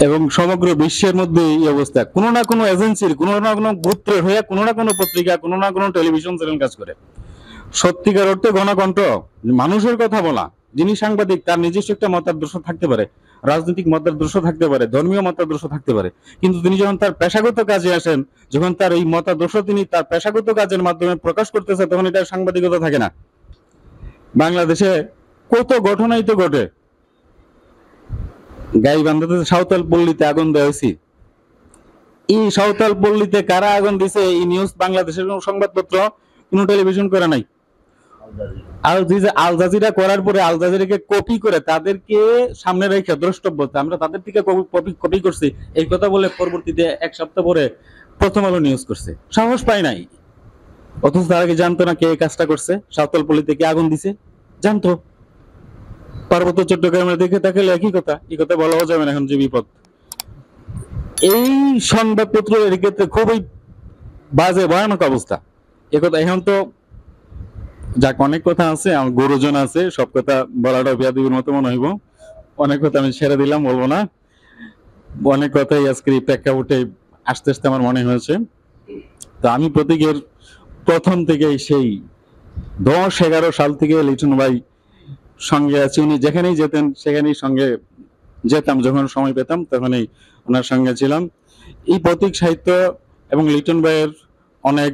এবং সমগ্র বিশ্বের মধ্যে এই অবস্থা। কোনো না কোনো এজেন্সির, কোনো না কোনো গোত্রের হয়ে কোনো না কোনো পত্রিকা, কোনো না কোনো টেলিভিশন চ্যানেল কাজ করে। সত্যিকার অর্থে গণকণ্ঠ, মানুষের কথা বলা। যিনি সাংবাদিক তার নিজস্ব একটা মতাদর্শ থাকতে পারে, রাজনৈতিক মতাদর্শ থাকতে পারে, ধর্মীয় মতাদর্শ থাকতে পারে, কিন্তু তিনি যখন তার পেশাগত কাজে আসেন, যখন তার এই মতাদর্শ তিনি তার পেশাগত কাজের মাধ্যমে প্রকাশ করতেছে, তখন এটা সাংবাদিকতা থাকে না। বাংলাদেশে কত ঘটনাই তো ঘটে। গাইবান্ধাতে সাঁওতাল পল্লীতে আগুন দেওয়া হয়েছে। এই সাঁওতাল পল্লীতে কারা আগুন দিছে এই নিউজ বাংলাদেশের কোন সংবাদপত্র, কোন টেলিভিশন করে নাই। আল জাজিরা করার পরে আল জাজিরাকে কপি করে তাদেরকে সামনে রেখে দ্রষ্টব্যতা আমরা তাদের থেকে কপি করছি এই কথা বলে পরবর্তীতে 1 সপ্তাহ পরে প্রথম আলো নিউজ করছে। সাহস পায় নাই। অথচ তারা কি জানতো না কে এই কাজটা করছে? সাঁওতাল পল্লীতে কে আগুন দিছে জানতো। পার্বত্য চট্টগ্রামের দিকে তাকালে একই কথা, এই কথা বলাও যাবে না এখন যে বিপদ। এই সংবাদপত্র এর ক্ষেত্রে খুবই বাজে, ভয়ানক অবস্থা। এ কথা এখন তো যাক, অনেক কথা আছে, আমার গুরুজন আছে, সব কথা বলাটা বেয়াদবির মতো মনে হইব। অনেক কথা আমি ছেড়ে দিলাম, বলবো না। অনেক কথাই আজকে প্রেক্ষাপটে আস্তে আস্তে আমার মনে হয়েছে। তো আমি প্রতীকের প্রথম থেকে সেই 10-11 সাল থেকে লিটন ভাই সঙ্গে আছি। উনি যেখানেই যেতেন সেখানেই সঙ্গে যেতাম, যখন সময় পেতাম তখনই ওনার সঙ্গে ছিলাম। এই প্রতীক সাহিত্য এবং লিটন ভাইয়ের অনেক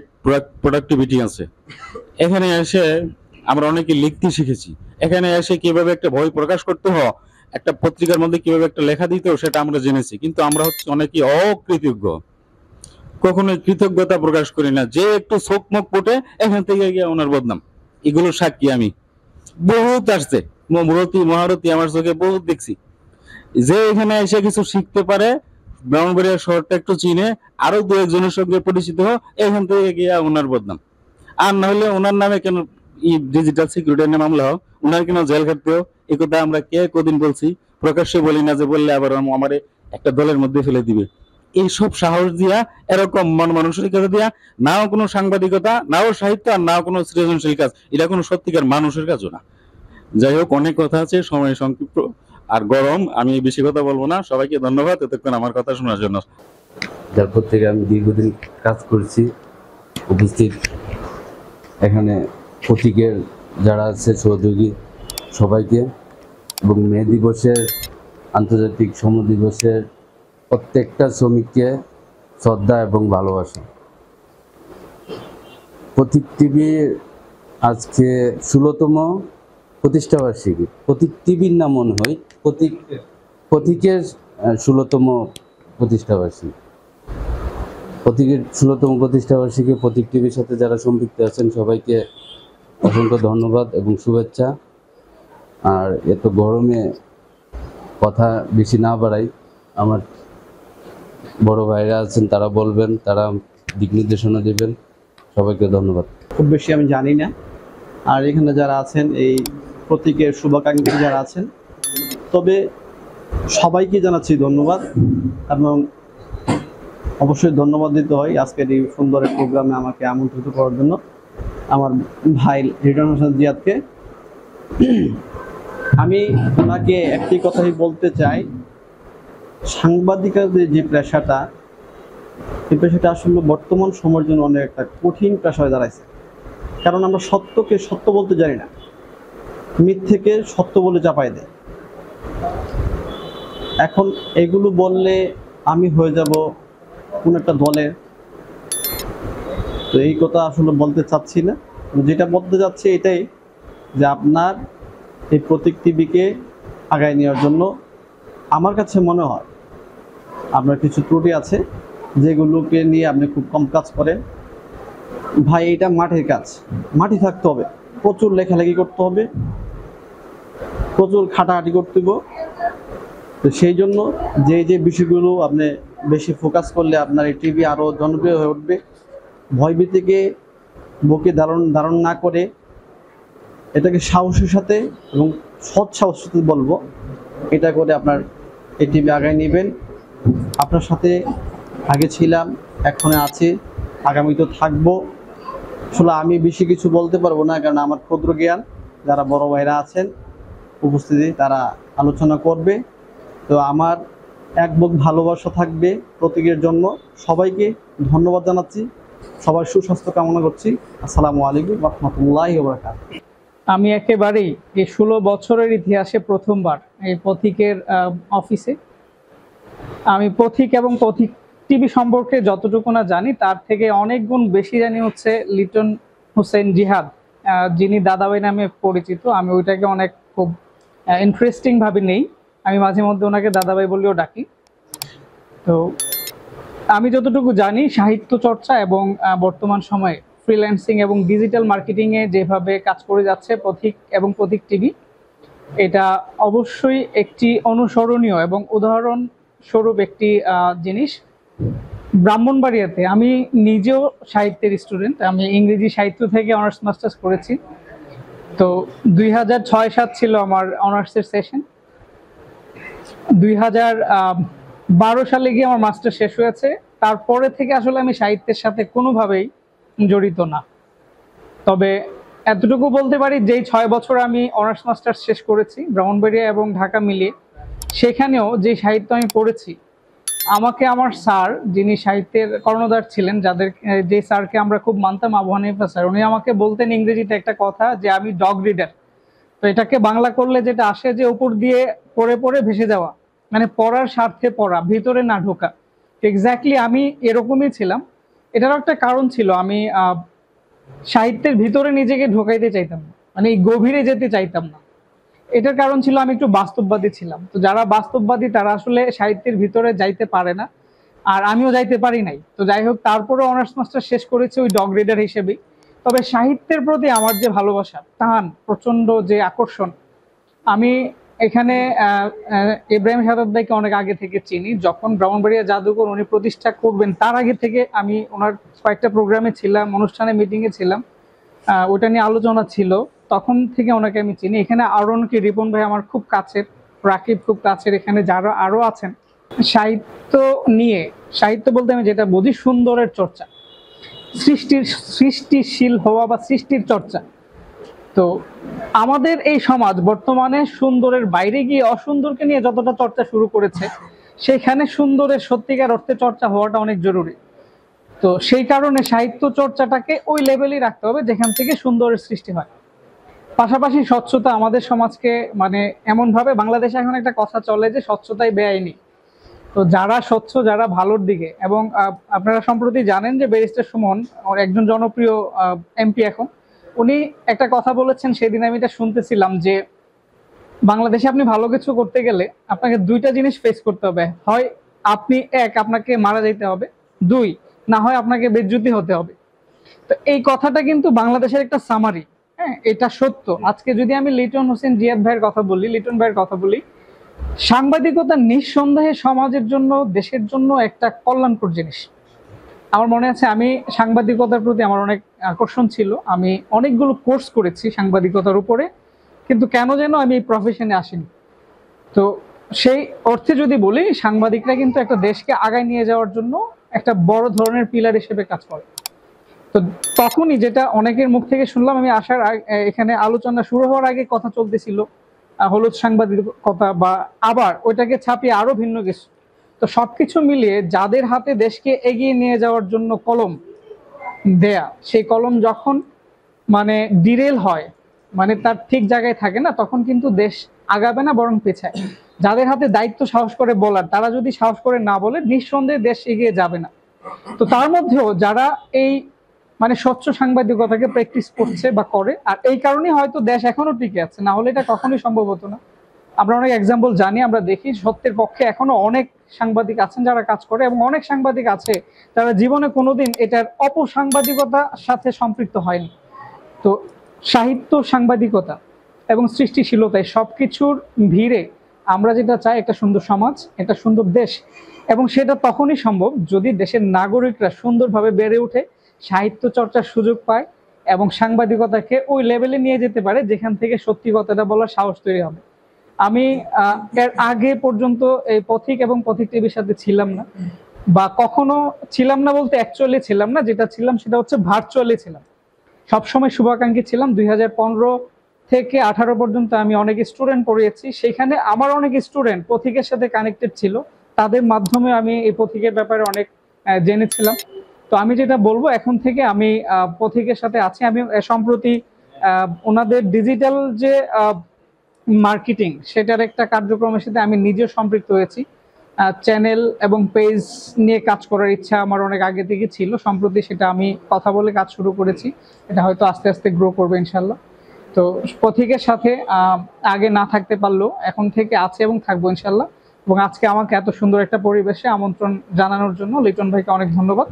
প্রোডাক্টিভিটি আছে। এখানে এসে আমরা অনেকে লিখতে শিখেছি। এখানে এসে কিভাবে একটা বই প্রকাশ করতে হয়, একটা পত্রিকার মধ্যে কিভাবে একটা লেখা দিতে হয়, সেটা আমরা জেনেছি। কিন্তু আমরা হচ্ছে অনেকে অকৃতজ্ঞ, কখনোই কৃতজ্ঞতা প্রকাশ করি না। যে একটু চোখ মুখ ফুটে এখান থেকে গিয়ে ওনার বদনাম, এগুলো সাক্ষী আমি। বহুত আসছে মহারতী আমার চোখে বহুত দেখছি। যে এখানে এসে কিছু শিখতে পারে, ব্রাহ্মণবাড়িয়া শহরটা একটু চিনে, আরো দু একজনের সঙ্গে পরিচিত হোক, এখান থেকে গিয়ে ওনার বদনাম। আর না হলে ওনার নামে কেন ডিজিটাল সিকিউরিটি নিয়ে মামলা হোক, ওনার কেন জেল খাটতে হোক, এই কথা আমরা কে কদিন বলছি, প্রকাশ্যে বলি না, যে বললে আবার আমার একটা দলের মধ্যে ফেলে দিবে। এইসব সাহস দিয়া, এরকম মন মানসিকতা দিয়া, নাও কোনো সাংবাদিকতা, নাও সাহিত্য, আর নাও কোনো সৃজনশীল কাজ, এটা কোনো সত্যিকার মানুষের কাজও না। যাই হোক, অনেক কথা আছে, সময় সংক্ষিপ্ত আর গরম, আমি বেশি কথা বলবো না। সবাইকে ধন্যবাদ এতক্ষণ আমার কথা শোনার জন্য। যার থেকে আমি দীর্ঘদিন কাজ করছি। উপস্থিত এখানে প্রতীকের যারা আছে সহযোগী সবাইকে, এবং মে দিবসের, আন্তর্জাতিক শ্রম দিবসের প্রত্যেকটা শ্রমিককে শ্রদ্ধা এবং ভালোবাসা। প্রতীক টিভি আজকে 16তম প্রতিষ্ঠাবার্ষিকী। প্রতীক টিভির নাম মনে হয় প্রতীকের 16তম প্রতিষ্ঠাবার্ষিকী। প্রতীকের 16তম প্রতিষ্ঠাবার্ষিকী প্রতীক টিভির সাথে যারা সম্পৃক্ত আছেন সবাইকে অসংখ্য ধন্যবাদ এবং শুভেচ্ছা। আর এত গরমে কথা বেশি না বাড়াই, আমার বড় ভাইরা আছেন, তারা বলবেন, তারা দিক নির্দেশনা দেবেন। সবাইকে ধন্যবাদ। খুব বেশি আমি জানি না। আর এখানে যারা আছেন, এই প্রতীকের শুভাকাঙ্ক্ষী যারা আছেন, তবে সবাইকে জানাচ্ছি ধন্যবাদ। এবং অবশ্যই ধন্যবাদ দিতে হয় আজকের এই সুন্দর প্রোগ্রামে আমাকে আমন্ত্রিত করার জন্য আমার ভাই রিটন হোসেন জিয়াদকে। আমি ওনাকে একটি কথাই বলতে চাই, সাংবাদিকদের যে পেশাটা, এই পেশাটা আসলে বর্তমান সময়ের জন্য অনেক একটা কঠিন পেশা হয়ে দাঁড়াইছে। কারণ আমরা সত্যকে সত্য বলতে জানি না, মিথ্যেকে সত্য বলে চাপাই দেয়। এখন এগুলো বললে আমি হয়ে যাব কোন একটা দলের, তো এই কথা আসলে বলতে চাচ্ছি না। যেটা বলতে যাচ্ছি এটাই, যে আপনার এই প্রতীক টিভিকে আগায় নেওয়ার জন্য আমার কাছে মনে হয় আপনার কিছু ত্রুটি আছে, যেগুলোকে নিয়ে আপনি খুব কম কাজ করেন। ভাই, এটা মাঠের কাজ, মাঠে থাকতে হবে, প্রচুর লেখালেখি করতে হবে, প্রচুর খাটাখাটি করতে হবে। তো সেই জন্য যে বিষয়গুলো আপনি বেশি ফোকাস করলে আপনার এই টিভি আরও জনপ্রিয় হয়ে উঠবে। ভয়ভীতিকে বুকে ধারণ না করে এটাকে সাহসের সাথে এবং সৎ সাহসের সাথে বলবো, এটা করে আপনার এই টিভি আগায় নেবেন। আপনার সাথে আগে ছিলাম, এখন আছি, আগামীতে থাকবো। আসলে আমি বেশি কিছু বলতে পারবো না, কারণ আমার ক্ষুদ্র জ্ঞান, যারা বড় ভাইরা আছেন উপস্থিতি, তারা আলোচনা করবে। তো আমার এক বুক ভালোবাসা থাকবে প্রতীকের জন্য। সবাইকে ধন্যবাদ জানাচ্ছি, সবার সুস্বাস্থ্য কামনা করছি। আসসালামু আলাইকুম রহমতুল্লাহি ওয়া বারাকাতুহু। আমি একেবারেই এই 16 বছরের ইতিহাসে প্রথমবার এই প্রতীকের অফিসে। আমি প্রতীক এবং প্রতীক টিভি সম্পর্কে যতটুকু না জানি, তার থেকে অনেক গুণ বেশি জানি হচ্ছে লিটন হোসেন জিহাদ, যিনি দাদাভাই নামে পরিচিত। আমি ওইটাকে অনেক খুব ইন্টারেস্টিং ভাবে নেই, আমি মাঝে মধ্যে ওনাকে দাদাভাই বলেও ডাকি। তো আমি যতটুকু জানি, সাহিত্য চর্চা এবং বর্তমান সময়ে ফ্রিল্যান্সিং এবং ডিজিটাল মার্কেটিংয়ে যেভাবে কাজ করে যাচ্ছে প্রতীক এবং প্রতীক টিভি, এটা অবশ্যই একটি অনুসরণীয় এবং উদাহরণস্বরূপ একটি জিনিস। ব্রাহ্মণবাড়িয়াতে আমি নিজেও সাহিত্যের স্টুডেন্ট, আমি ইংরেজি সাহিত্য থেকে অনার্স মাস্টার্স করেছি। তো 2006-07 ছিল আমার অনার্সের সেশন। 2012 সালে গিয়ে আমার মাস্টার শেষ হয়েছে। তারপরে থেকে আসলে আমি সাহিত্যের সাথে কোনোভাবেই জড়িত না। তবে এতটুকু বলতে পারি, যেই 6 বছর আমি অনার্স মাস্টার্স শেষ করেছি ব্রাহ্মণবাড়িয়া এবং ঢাকা মিলিয়ে, সেখানেও যে সাহিত্য আমি পড়েছি, আমাকে আমার স্যার, যিনি সাহিত্যের কর্ণধার ছিলেন, যে স্যারকে আমরা খুব মানতাম, আবু হানিফা স্যার, উনি আমাকে বলতেন ইংরেজিতে একটা কথা, যে আমি ডগ রিডার। তো এটাকে বাংলা করলে যেটা আসে, যে উপর দিয়ে পড়ে পড়ে ভেসে যাওয়া, মানে পড়ার স্বার্থে পড়া, ভিতরে না ঢোকা। এক্স্যাক্টলি আমি এরকমই ছিলাম। এটারও একটা কারণ ছিল, আমি সাহিত্যের ভিতরে নিজেকে ঢোকাইতে চাইতাম না, মানে এই গভীরে যেতে চাইতাম না। এটার কারণ ছিল আমি একটু বাস্তববাদী ছিলাম। তো যারা বাস্তববাদী তারা আসলে সাহিত্যের ভিতরে যাইতে পারে না, আর আমিও যাইতে পারি নাই। তো যাই হোক, তারপরে অনার্স মাস্টার শেষ করেছি ওই ডগ রিডার হিসেবেই। তবে সাহিত্যের প্রতি আমার যে ভালোবাসা, টান, প্রচন্ড যে আকর্ষণ, আমি এখানে ইব্রাহিম সাদাত ভাইকে অনেক আগে থেকে চিনি। যখন ব্রাহ্মণবাড়িয়া জাদুঘর উনি প্রতিষ্ঠা করবেন তার আগে থেকে আমি ওনার কয়েকটা প্রোগ্রামে ছিলাম, অনুষ্ঠানে মিটিংয়ে ছিলাম, ওটা নিয়ে আলোচনা ছিল, তখন থেকে ওনাকে আমি চিনি। এখানে আরো অনেকে, রিপন ভাই আমার খুব কাছের, রাকিব খুব কাছের, এখানে যারা আরো আছেন। সাহিত্য নিয়ে, সাহিত্য বলতে আমি যেটা বুঝি সুন্দরের চর্চা, সৃষ্টিশীল হওয়া বা সৃষ্টির চর্চা। তো আমাদের এই সমাজ বর্তমানে সুন্দরের বাইরে গিয়ে অসুন্দরকে নিয়ে যতটা চর্চা শুরু করেছে, সেখানে সুন্দরের সত্যিকার অর্থে চর্চা হওয়াটা অনেক জরুরি। তো সেই কারণে সাহিত্য চর্চাটাকে ওই লেভেলই রাখতে হবে যেখান থেকে সুন্দরের সৃষ্টি হয়। পাশাপাশি স্বচ্ছতা আমাদের সমাজকে, মানে এমনভাবে বাংলাদেশে এখন একটা কথা চলে যে স্বচ্ছতাই বেআইনি। তো যারা স্বচ্ছ, যারা ভালোর দিকে, এবং আপনারা সম্প্রতি জানেন যে ব্যারিস্টার সুমন একজন জনপ্রিয় এমপি এখন, উনি একটা কথা বলেছেন, সেদিন আমি এটা শুনতেছিলাম, যে বাংলাদেশে আপনি ভালো কিছু করতে গেলে আপনাকে দুইটা জিনিস ফেস করতে হবে। হয় আপনি আপনাকে মারা যেতে হবে, দুই না হয় আপনাকে বেজ্জতি হতে হবে। তো এই কথাটা কিন্তু বাংলাদেশের একটা সামারি, হ্যাঁ, এটা সত্য। আজকে যদি আমি লিটন হোসেন জিয়াদ ভাইয়ের কথা বলি, লিটন ভাইয়ের কথা বলি, সাংবাদিকতা নিঃসন্দেহে সমাজের জন্য, দেশের জন্য একটা কল্যাণকর জিনিস। আমার মনে আছে আমি সাংবাদিকতার প্রতি আমার অনেক আকর্ষণ ছিল, আমি অনেকগুলো কোর্স করেছি সাংবাদিকতার উপরে, কিন্তু কেন যেন আমি এই প্রফেশনে আসিনি। তো সেই অর্থে যদি বলি, সাংবাদিকরা কিন্তু একটা দেশকে আগায় নিয়ে যাওয়ার জন্য একটা বড় ধরনের পিলার হিসেবে কাজ করে। তো তখনই যেটা অনেকের মুখ থেকে শুনলাম, আমি আসার এখানে আলোচনা শুরু হওয়ার আগে কথা চলতেছিল হলুদ সাংবাদিকতা, বা আবার ওইটাকে ছাপিয়ে আরো ভিন্ন কিছু। তো সবকিছু মিলিয়ে যাদের হাতে দেশকে এগিয়ে নিয়ে যাওয়ার জন্য কলম দেয়া, সেই কলম যখন মানে ডিরেল হয়, মানে তার ঠিক জায়গায় থাকে না, তখন কিন্তু দেশ আগাবে না, বরং পেছায়। যাদের হাতে দায়িত্ব সাহস করে বলার, তারা যদি সাহস করে না বলে, নিঃসন্দেহে দেশ এগিয়ে যাবে না। তো তার মধ্যেও যারা এই মানে স্বচ্ছ সাংবাদিকতাকে প্র্যাকটিস করছে বা করে, আর এই কারণেই হয়তো দেশ এখনো টিকে আছে, না হলে এটা কখনোই সম্ভব হতো না। আমরা অনেক এক্সাম্পল জানি, আমরা দেখি সত্যের পক্ষে এখনো অনেক সাংবাদিক আছেন যারা কাজ করে, এবং অনেক সাংবাদিক আছে যারা জীবনে কোনোদিন এটার অপসাংবাদিকতার সাথে সম্পৃক্ত হয়নি। তো সাহিত্য, সাংবাদিকতা এবং সৃষ্টিশীলতায় সবকিছুর ভিড়ে আমরা যেটা চাই, একটা সুন্দর সমাজ, একটা সুন্দর দেশ, এবং সেটা তখনই সম্ভব যদি দেশের নাগরিকরা সুন্দরভাবে বেড়ে ওঠে, সাহিত্য চর্চার সুযোগ পায়, এবং সাংবাদিকতাকে ওই লেভেলে নিয়ে যেতে পারে যেখান থেকে সত্যি কথাটা বলার সাহস তৈরি হবে। আমি এর আগে পর্যন্ত এই পথিক এবং পথিক টিভির সাথে ছিলাম না, বা কখনো ছিলাম না বলতে অ্যাকচুয়ালি ছিলাম না, যেটা ছিলাম সেটা হচ্ছে ভার্চুয়ালি ছিলাম। সবসময় শুভাকাঙ্ক্ষী ছিলাম। 2015 থেকে 18 পর্যন্ত আমি অনেক স্টুডেন্ট পড়িয়েছি, সেখানে আমার অনেক স্টুডেন্ট পথিকের সাথে কানেক্টেড ছিল, তাদের মাধ্যমে আমি এই পথিকের ব্যাপারে অনেক জেনেছিলাম। তো আমি যেটা বলবো, এখন থেকে আমি পথিকের সাথে আছি। আমি সম্প্রতি ওনাদের ডিজিটাল যে মার্কেটিং, সেটার একটা কার্যক্রমের সাথে আমি নিজেও সম্পৃক্ত হয়েছি। চ্যানেল এবং পেজ নিয়ে কাজ করার ইচ্ছা আমার অনেক আগে থেকে ছিল, সম্প্রতি সেটা আমি কথা বলে কাজ শুরু করেছি। এটা হয়তো আস্তে আস্তে গ্রো করবে ইনশাল্লাহ। তো পথিকের সাথে আগে না থাকতে পারলেও এখন থেকে আছে এবং থাকবো ইনশাল্লাহ। এবং আজকে আমাকে এত সুন্দর একটা পরিবেশে আমন্ত্রণ জানানোর জন্য লিটন ভাইকে অনেক ধন্যবাদ।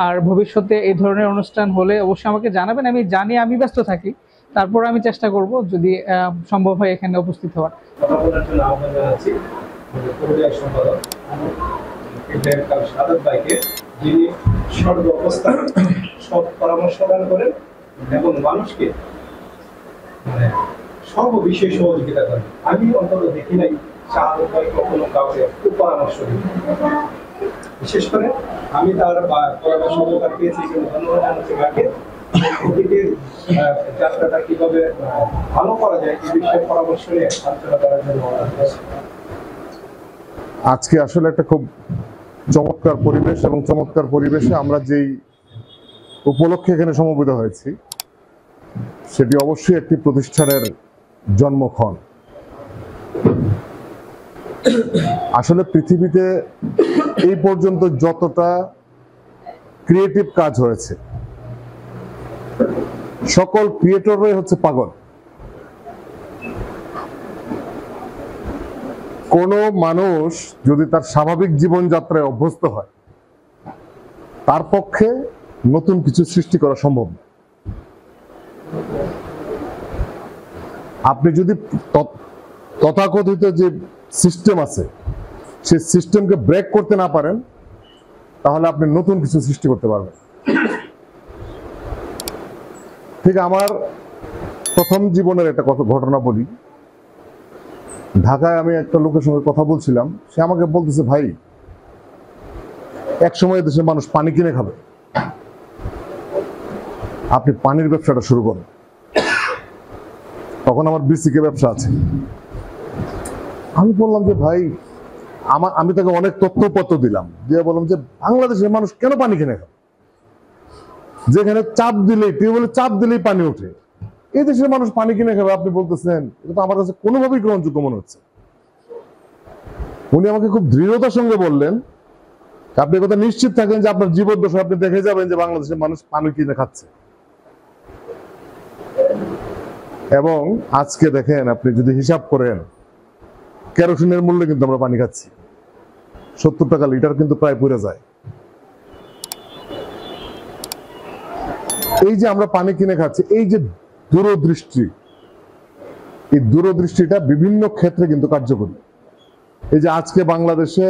আর ভবিষ্যতে এই ধরনের অনুষ্ঠান হলে অবশ্যই আমাকে জানাবেন। আমি জানি আমি ব্যস্ত থাকি, তারপর আমি চেষ্টা করব যদি সম্ভব হয় এখানে উপস্থিত হওয়ার। কথা বলার জন্য আহ্বান জানাচ্ছি পুরুলিয়ার সম্পাদক ইব্রাহিম সাদাত ভাইকে, যিনি সর্ব অবস্থায় সব পরামর্শ দান করেন এবং মানুষকে মানে সর্ব বিষয়ে সহযোগিতা করেন। আমি অন্তত দেখি নাই সাদাত ভাই কখনো কাউকে খুব পরামর্শ দিন। বিশেষ করে আমি তার পরামর্শ দরকার পেয়েছি, কিন্তু ধন্যবাদ জানাচ্ছি ভাইকে। যাত্রাটা কিভাবে ভালো করা যায় এই বিষয়ে পরামর্শ নিয়ে আলোচনা করার জন্য আজকে আসলে একটা খুব চমৎকার পরিবেশ, এবং চমৎকার পরিবেশে আমরা যেই উপলক্ষে এখানে সমবেত হয়েছি, সেটি অবশ্যই একটি প্রতিষ্ঠানের জন্মক্ষণ। আসলে পৃথিবীতে এই পর্যন্ত যতটা ক্রিয়েটিভ কাজ হয়েছে, সকল ক্রিয়েটররাই হচ্ছে পাগল। কোনো মানুষ যদি তার স্বাভাবিক জীবনযাত্রায় অভ্যস্ত হয়, তার পক্ষে নতুন কিছু সৃষ্টি করা সম্ভব না। আপনি যদি তথাকথিত যে সিস্টেম আছে সেই সিস্টেমকে ব্রেক করতে না পারেন, তাহলে আপনি নতুন কিছু সৃষ্টি করতে পারবেন। ঠিক আমার প্রথম জীবনের একটা ঘটনা বলি। ঢাকায় আমি একটা লোকের সঙ্গে কথা বলছিলাম, সে আমাকে বলতেছে, ভাই এক সময় দেশের মানুষ পানি কিনে খাবে, আপনি পানির ব্যবসাটা শুরু করেন। তখন আমার বিসিকে ব্যবসা আছে। আমি বললাম যে ভাই, আমি তাকে অনেক তথ্যপত্র দিলাম, দিয়ে বললাম যে বাংলাদেশের মানুষ কেন পানি কিনে খাবে, যেখানে চাপ দিলেই, টিউবওয়েলে চাপ দিলেই পানি ওঠে, এই দেশের মানুষ পানি কিনে খাবে আপনি বলতেছেন, এটা তো আমার কাছে কোনোভাবেই গ্রহণযোগ্য মনে হচ্ছে। উনি আমাকে খুব দৃঢ়তার সঙ্গে বললেন, আপনি কথা নিশ্চিত থাকেন যে আপনার জীবদ্দশায় আপনি দেখে যাবেন যে বাংলাদেশের মানুষ পানি কিনে খাচ্ছে। এবং আজকে দেখেন, আপনি যদি হিসাব করেন, কেরোসিনের মূল্যে কিন্তু আমরা পানি খাচ্ছি, 70 টাকা লিটার কিন্তু প্রায় পড়ে যায়। এই যে আমরা পানি কিনে খাচ্ছি, এই যে দূরদৃষ্টি, এই দূরদৃষ্টিটা বিভিন্ন ক্ষেত্রে কিন্তু কার্যকরী। এই যে আজকে বাংলাদেশে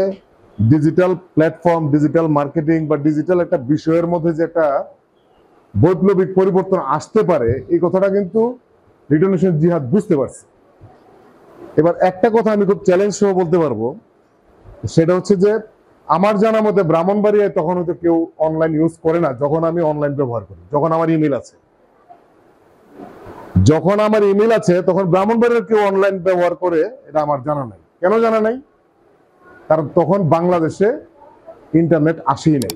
ডিজিটাল প্ল্যাটফর্ম, ডিজিটাল মার্কেটিং বা ডিজিটাল একটা বিষয়ের মধ্যে যে একটা বৈপ্লবিক পরিবর্তন আসতে পারে, এই কথাটা কিন্তু লিটন হোসেন জিহাদ বুঝতে পারছে। এবার একটা কথা আমি খুব চ্যালেঞ্জ সহ বলতে পারবো, সেটা হচ্ছে যে আমার জানা মতে ব্রাহ্মণবাড়িয়ায় তখন হয়তো কেউ অনলাইন ইউজ করে না, যখন আমি অনলাইন ব্যবহার করি, যখন আমার ইমেল আছে। যখন আমার ইমেল আছে তখন ব্রাহ্মণবাড়িয়ার কেউ অনলাইন ব্যবহার করে এটা আমার জানা নাই। কেন জানা নাই? কারণ তখন বাংলাদেশে ইন্টারনেট আসেই নাই।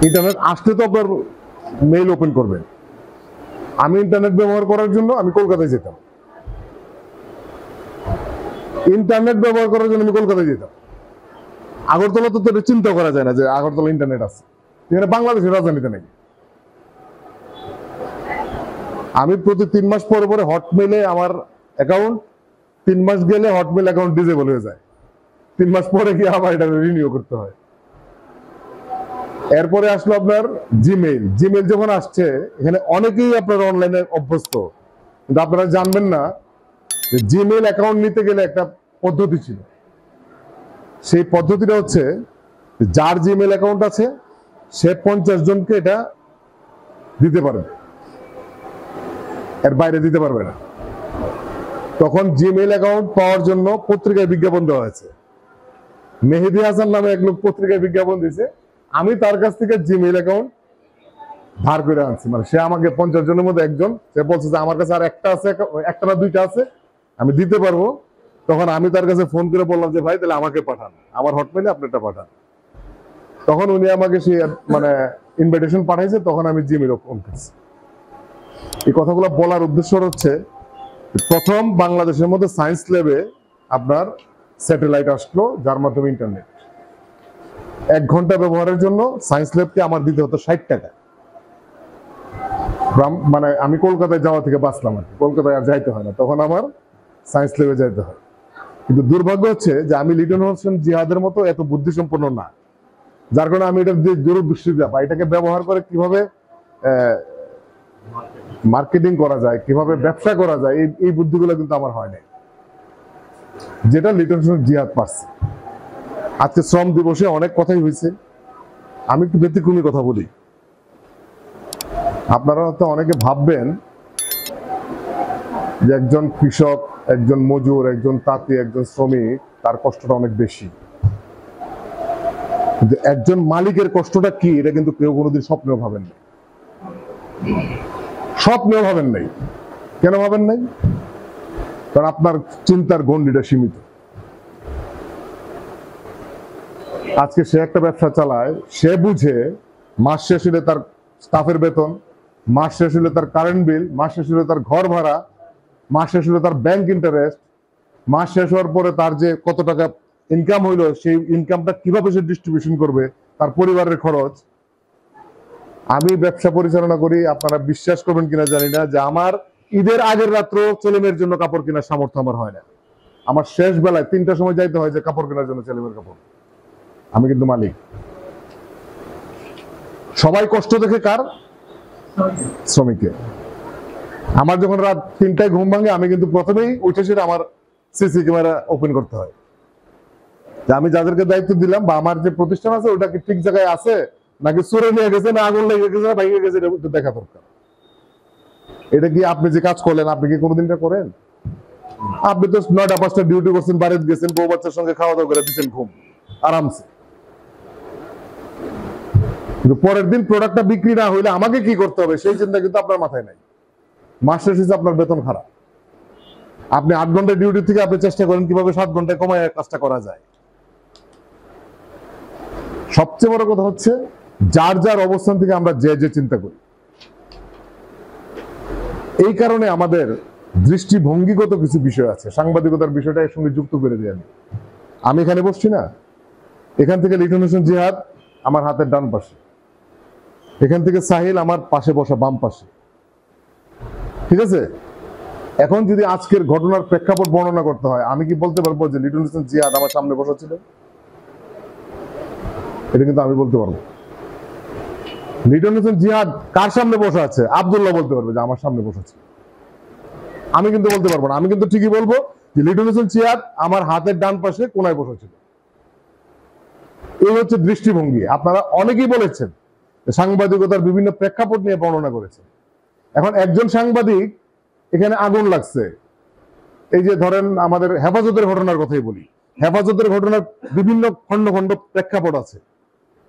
ইন্টারনেট আসলে তো আপনার মেইল ওপেন করবেন। আমি ইন্টারনেট ব্যবহার করার জন্য আমি কলকাতায় যেতাম, ইন্টারনেট ব্যবহার করার জন্য আমি কলকাতায় যেতাম। আগরতলা তো এটা চিন্তা করা যায় না যে আগরতলা ইন্টারনেট আছে, এখানে বাংলাদেশের রাজধানীতে নেই। আমি প্রতি 3 মাস পরে পরে হটমেলে আমার অ্যাকাউন্ট, 3 মাস গেলে হটমেল অ্যাকাউন্ট ডিসেবল হয়ে যায়, 3 মাস পরে গিয়ে আবার এটা রিনিউ করতে হয়। এরপরে আসলো আপনার জিমেইল। জিমেইল যখন আসছে, এখানে অনেকেই আপনার অনলাইনে অভ্যস্ত, কিন্তু আপনারা জানবেন না যে জিমেইল অ্যাকাউন্ট নিতে গেলে একটা পদ্ধতি ছিল। সেই পদ্ধতিটা হচ্ছে, যার জিমেইল অ্যাকাউন্ট আছে সে 50 জনকে এটা দিতে পারবে, এর বাইরে দিতে পারবে না। তখন জিমেইল অ্যাকাউন্ট পাওয়ার জন্য পত্রিকায় বিজ্ঞাপন দেওয়া হয়েছে। মেহেদি হাসান নামে এক লোক পত্রিকায় বিজ্ঞাপন দিয়েছে, আমি তার কাছ থেকে জিমেইল অ্যাকাউন্ট ধার করে আনছি। মানে সে আমাকে 50 জনের মধ্যে একজন, সে বলছে যে আমার কাছে আর একটা আছে, একটা না দুইটা আছে, আমি দিতে পারবো। তখন আমি তার কাছে ফোন করে বললাম যে ভাই তাহলে আমাকে পাঠান, আমার হটমেলে আপনারটা পাঠান। তখন উনি আমাকে সেই মানে ইনভাইটেশন পাঠাইছে, তখন আমি জিমেইল ওপেন করছি। এই কথাগুলো বলার উদ্দেশ্য হচ্ছে, প্রথম বাংলাদেশের মধ্যে সায়েন্স ল্যাবে আপনার স্যাটেলাইট আসলো, যার মাধ্যমে ইন্টারনেট। 1 ঘন্টা ব্যবহারের জন্য সায়েন্স ল্যাবকে আমার দিতে হতো 60 টাকা। মানে আমি কলকাতায় যাওয়া থেকে বাঁচলাম আর কি, কলকাতায় আর যাইতে হয় না, তখন আমার সায়েন্স ল্যাবে যাইতে হয়। কিন্তু দুর্ভাগ্য হচ্ছে যে আমি লিটন হোসেন জিহাদের মতো এত বুদ্ধিসম্পন্ন না, যার কারণে আমি এটা দূরদৃষ্টিতা পাই, এটাকে ব্যবহার করে কিভাবে মার্কেটিং করা যায়, কিভাবে ব্যবসা করা যায়, এই বুদ্ধিগুলো কিন্তু আমার হয় নাই, যেটা লিটন হোসেন জিহাদ পারছে। আজকে শ্রম দিবসে অনেক কথাই হয়েছে, আমি একটু ব্যতিক্রমী কথা বলি। আপনারা হয়তো অনেকে ভাববেন যে একজন কৃষক, একজন মজুর, একজন তাঁতি, একজন শ্রমিক, তার কষ্টটা অনেক বেশি। কিন্তু একজন মালিকের কষ্টটা কি, এটা কিন্তু কেউ কোনোদিন স্বপ্নেও ভাবেন নাই, স্বপ্নেও ভাবেন নাই। কেন ভাবেন নাই? কারণ আপনার চিন্তার গণ্ডিটা সীমিত। আজকে সে একটা ব্যবসা চালায়, সে বুঝে মাস শেষ হলে তার স্টাফের বেতন, মাস শেষ হলে তার কারেন্ট বিল, মাস শেষ হলে তার ঘর ভাড়া, মাস শেষ হলে তার ব্যাংক ইন্টারেস্ট, মাস শেষ হওয়ার পরে তার যে কত টাকা ইনকাম হইলো, সেই ইনকামটা কিভাবে সে ডিস্ট্রিবিউশন করবে, তার পরিবারের খরচ। আমি ব্যবসা পরিচালনা করি, আপনারা বিশ্বাস করবেন কিনা জানি না, যে আমার ঈদের আগের রাত্র ছেলেমেয়ের জন্য কাপড় কেনার সামর্থ্য আমার হয় না। আমার শেষ বেলায় 3টার সময় যাইতে হয় যে কাপড় কেনার জন্য, ছেলেমেয়ের কাপড়। আমি কিন্তু মালিক। সবাই কষ্ট দেখে কার? শ্রমিকের। আমার যখন রাত 3টায় ঘুম ভাঙে আমি কিন্তু প্রথমেই উঠে সেটা আমার সিসি ক্যামেরা ওপেন করতে হয়, যে আমি যাদেরকে দায়িত্ব দিলাম বা আমার যে প্রতিষ্ঠান আছে ওটা কি ঠিক জায়গায় আছে নাকি চুরে নিয়ে গেছে না আগুন লেগে গেছে না ভেঙে গেছে, এটা একটু দেখা দরকার। এটা কি আপনি যে কাজ করলেন আপনি কি কোনোদিন এটা করেন? আপনি তো 9টা 5টা ডিউটি করছেন, বাড়িতে গেছেন, বউ বাচ্চার সঙ্গে খাওয়া দাওয়া করে দিচ্ছেন ঘুম আরামসে, কিন্তু পরের দিন প্রোডাক্টটা বিক্রি না হইলে আমাকে কি করতে হবে সেই চিন্তা কিন্তু আপনার মাথায় নাই। মাস শেষে আপনার বেতন খারাপ, আপনি 8 ঘন্টা ডিউটি থেকে আপনি চেষ্টা করেন কিভাবে 7 ঘন্টায় কমায় কাজটা করা যায়। সবচেয়ে বড় কথা হচ্ছে যার যার অবস্থান থেকে আমরা যে যে চিন্তা করি, এই কারণে আমাদের দৃষ্টিভঙ্গিগত কিছু বিষয় আছে। সাংবাদিকতার বিষয়টা এর সঙ্গে যুক্ত করে দিই। আমি এখানে বসছি না, এখান থেকে লিটন হোসেন জিহাদ আমার হাতের ডান পাশে, এখান থেকে সাহিল আমার পাশে বসা বাম পাশে, ঠিক আছে? এখন যদি আজকের ঘটনার প্রেক্ষাপট বর্ণনা করতে হয়, আমি কি বলতে পারবো যে লিটন হোসেন জিহাদ আমার সামনে বসা ছিল? এটা কিন্তু আমি বলতে পারবো। লিটন হোসেন জিহাদ কার সামনে বসা আছে? আব্দুল্লাহ বলতে পারবে যে আমার সামনে বসা ছিল। আমি কিন্তু বলতে পারবো না। আমি কিন্তু ঠিকই বলবো যে লিটন হোসেন জিহাদ আমার হাতের ডান পাশে কোনায় বসা ছিল। এই হচ্ছে দৃষ্টিভঙ্গি। আপনারা অনেকেই বলেছেন সাংবাদিকতার বিভিন্ন প্রেক্ষাপট নিয়ে বর্ণনা করেছেন। এখন একজন সাংবাদিক এখানে আগুন লাগছে, এই যে ধরেন আমাদের হেফাজতের ঘটনার কথাই বলি, হেফাজতের ঘটনার বিভিন্ন খন্ড খন্ড প্রেক্ষাপট আছে।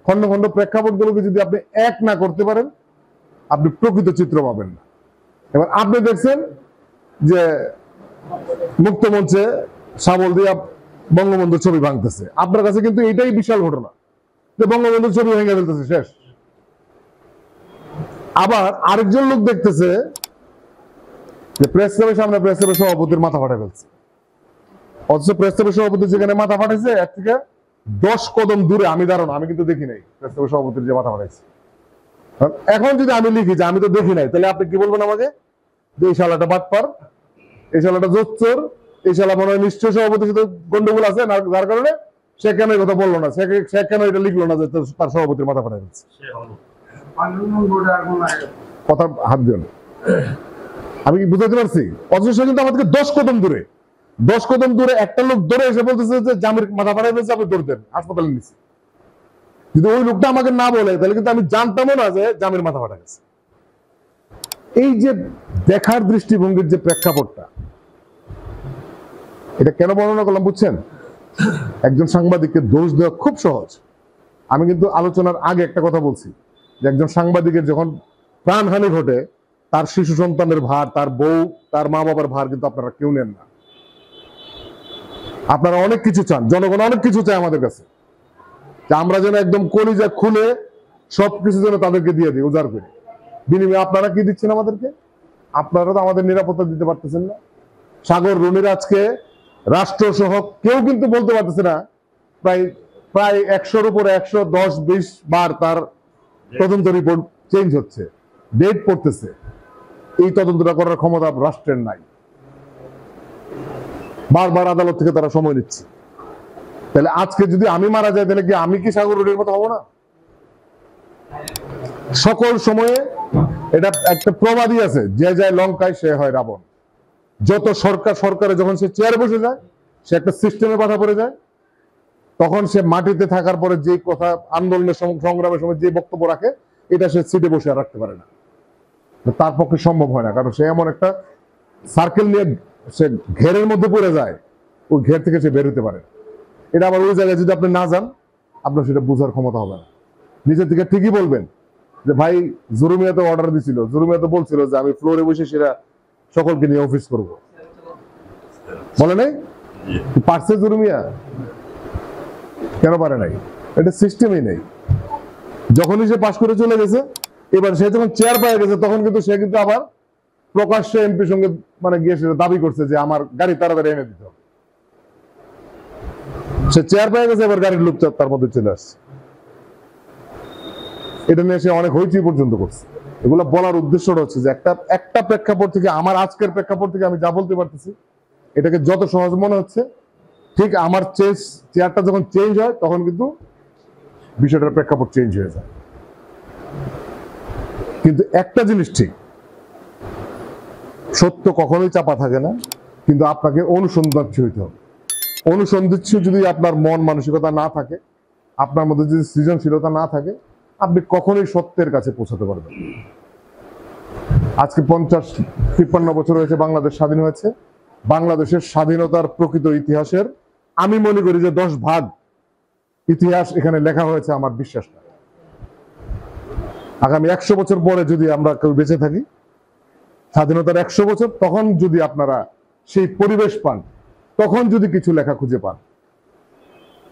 খন্ড খন্ড প্রেক্ষাপট গুলোকে যদি আপনি এক না করতে পারেন আপনি প্রকৃত চিত্র পাবেন না। এবার আপনি দেখছেন যে মুক্ত মঞ্চে শাবল দিয়া বঙ্গবন্ধুর ছবি ভাঙতেছে, আপনার কাছে কিন্তু এটাই বিশাল ঘটনা যে বঙ্গবন্ধুর ছবি ভেঙে ফেলতেছে, শেষ। আবার আরেকজন লোক দেখতেছে যে প্রেস ক্লাবের সামনে প্রেস ক্লাবের সভাপতির মাথা ফাটা ফেলছে, অথচ প্রেস ক্লাবের সভাপতি যেখানে মাথা ফাটাইছে এর থেকে 10 কদম দূরে আমি দাঁড়ানো, আমি কিন্তু দেখি নাই প্রেস ক্লাবের সভাপতির যে মাথা ফাটাইছে। এখন যদি আমি লিখি যে আমি তো দেখি নাই, তাহলে আপনি কি বলবেন আমাকে? যে এই শালাটা বাটপার, এই শালাটা জোচ্চোর, এই শালা মনে হয় নিশ্চয় সভাপতির সাথে গন্ডগোল আছে, যার কারণে সে কেন এই কথা বললো না, সে কেন এটা লিখলো না যে তার সভাপতির মাথা ফাটাই ফেলছে। কথা হাত দিও না, আমি কি বুঝাতে পারছি? অথচ সে কিন্তু আমার থেকে 10 কদম দূরে, 10 কদম দূরে একটা লোক দৌড়ে এসে বলতেছে যে জামির মাথা ফাটাই ফেলছে, আপনি দৌড় দেন, হাসপাতালে নিচ্ছি। যদি ওই লোকটা আমাকে না বলে তাহলে কিন্তু আমি জানতামও না যে জামির মাথা ফাটা গেছে। এই যে দেখার দৃষ্টিভঙ্গির যে প্রেক্ষাপটটা, এটা কেন বর্ণনা করলাম বুঝছেন? একজন সাংবাদিককে দোষ দেওয়া খুব সহজ। আমি কিন্তু আলোচনার আগে একটা কথা বলছি যে একজন সাংবাদিকের যখন প্রাণহানি ঘটে তার শিশু সন্তানের ভার, তার বউ, তার মা বাবার ভার কিন্তু আপনারা কেউ নেন না। আপনারা অনেক কিছু চান, জনগণ অনেক কিছু চায় আমাদের কাছে, আমরা যেন একদম কলিজা খুলে সবকিছু যেন তাদেরকে দিয়ে দিই উজাড় করে। বিনিময়ে আপনারা কি দিচ্ছেন আমাদেরকে? আপনারা তো আমাদের নিরাপত্তা দিতে পারতেছেন না। সাগর রুনির আজকে রাষ্ট্র সহ কেউ কিন্তু বলতে পারতেছে না, প্রায় 100-র উপরে 110-20 বার তার তদন্ত রিপোর্ট চেঞ্জ হচ্ছে, ডেট পড়তেছে। এই তদন্তটা করার ক্ষমতা রাষ্ট্রের নাই, বারবার আদালত থেকে তারা সময় নিচ্ছে। তাহলে আজকে যদি আমি মারা যাই তাহলে কি আমি কি সাগর রুনির মতো হবো না? সকল সময়ে এটা একটা প্রবাদই আছে, যে যায় লঙ্কায় সে হয় রাবণ। যত সরকারে যখন সে চেয়ারে বসে যায়, সে একটা সিস্টেমে বাধা পড়ে যায়, তখন সে মাটিতে থাকার পরে যে কথা আন্দোলনের সংগ্রামের সময় যে বক্তব্য রাখে এটা সে সিটে বসে আর রাখতে পারে না, তার পক্ষে সম্ভব হয় না। কারণ সে এমন একটা সার্কেল নিয়ে সে ঘেরের মধ্যে পড়ে যায়, ওই ঘের থেকে সে বের হতে পারে। এটা আবার ওই জায়গায় যদি আপনি না যান আপনার সেটা বোঝার ক্ষমতা হবে না। নিজের থেকে ঠিকই বলবেন যে ভাই জুরুমিয়া তো অর্ডার দিছিল, জুরুমিয়া তো বলছিল যে আমি ফ্লোরে বসে সেটা সকলকে নিয়ে অফিস করব, বলে নাই? পারছে জুরুমিয়া? কেন পারে নাই? এটা সিস্টেমই নেই। যখনই সে পাশ করে চলে গেছে, এবার সে যখন চেয়ার পেয়ে গেছে তখন কিন্তু সে কিন্তু আবার প্রকাশ্যে এমপির সঙ্গে মানে গিয়ে সেটা দাবি করছে যে আমার গাড়ি তাড়াতাড়ি এনে দিতে হবে। সে চেয়ার পেয়ে গেছে, এবার গাড়ির লোক তার মধ্যে চলে আসছে। এটা নিয়ে সে অনেক হইচই পর্যন্ত করছে। এগুলো বলার উদ্দেশ্যটা হচ্ছে যে একটা প্রেক্ষাপট থেকে, আমার আজকের প্রেক্ষাপট থেকে আমি যা বলতে পারতেছি এটাকে যত সহজ মনে হচ্ছে, ঠিক আমার চেয়ারটা যখন চেঞ্জ হয় তখন কিন্তু বিষয়টার প্রেক্ষাপট চেঞ্জ হয়ে যায়। কিন্তু একটা জিনিস ঠিক, সত্য কখনোই চাপা থাকে না, কিন্তু আপনাকে অনুসন্ধানশীল হইতে হবে। অনুসন্ধানশীল যদি আপনার মন মানসিকতা না থাকে, আপনার মধ্যে যদি সৃজনশীলতা না থাকে, আপনি কখনোই সত্যের কাছে পৌঁছাতে পারবেন। আজকে 50-53 বছর হয়েছে বাংলাদেশ স্বাধীন হয়েছে। বাংলাদেশের স্বাধীনতার প্রকৃত ইতিহাসের আমি মনে করি যে 10 ভাগ ইতিহাস এখানে লেখা হয়েছে, আমার বিশ্বাস না। আগামী 100 বছর পরে যদি আমরা কেউ বেঁচে থাকি, স্বাধীনতার 100 বছর, তখন যদি আপনারা সেই পরিবেশ পান, তখন যদি কিছু লেখা খুঁজে পান,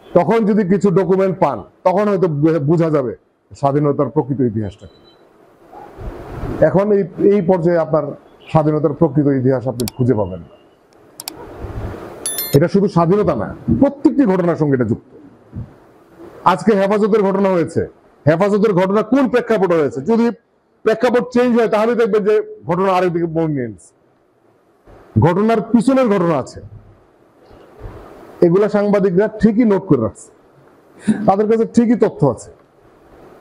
তখন যদি কিছু ডকুমেন্ট পান, তখন হয়তো বোঝা যাবে স্বাধীনতার প্রকৃত ইতিহাসটা। এখন এই পর্যায়ে আপনার স্বাধীনতার প্রকৃত ইতিহাস আপনি খুঁজে পাবেন না। এটা শুধু স্বাধীনতা না, প্রত্যেকটি ঘটনার সঙ্গে এটা যুক্ত। আজকে হেফাজতের ঘটনা হয়েছে, হেফাজতের ঘটনা কোন প্রেক্ষাপটে হয়েছে? যদি প্রেক্ষাপট চেঞ্জ হয় তাহলে দেখবেন যে ঘটনা আরেকদিকে মোড় নিয়ে নিচ্ছে। ঘটনার পিছনের ঘটনা আছে, এগুলা সাংবাদিকরা ঠিকই নোট করে রাখছে, তাদের কাছে ঠিকই তথ্য আছে,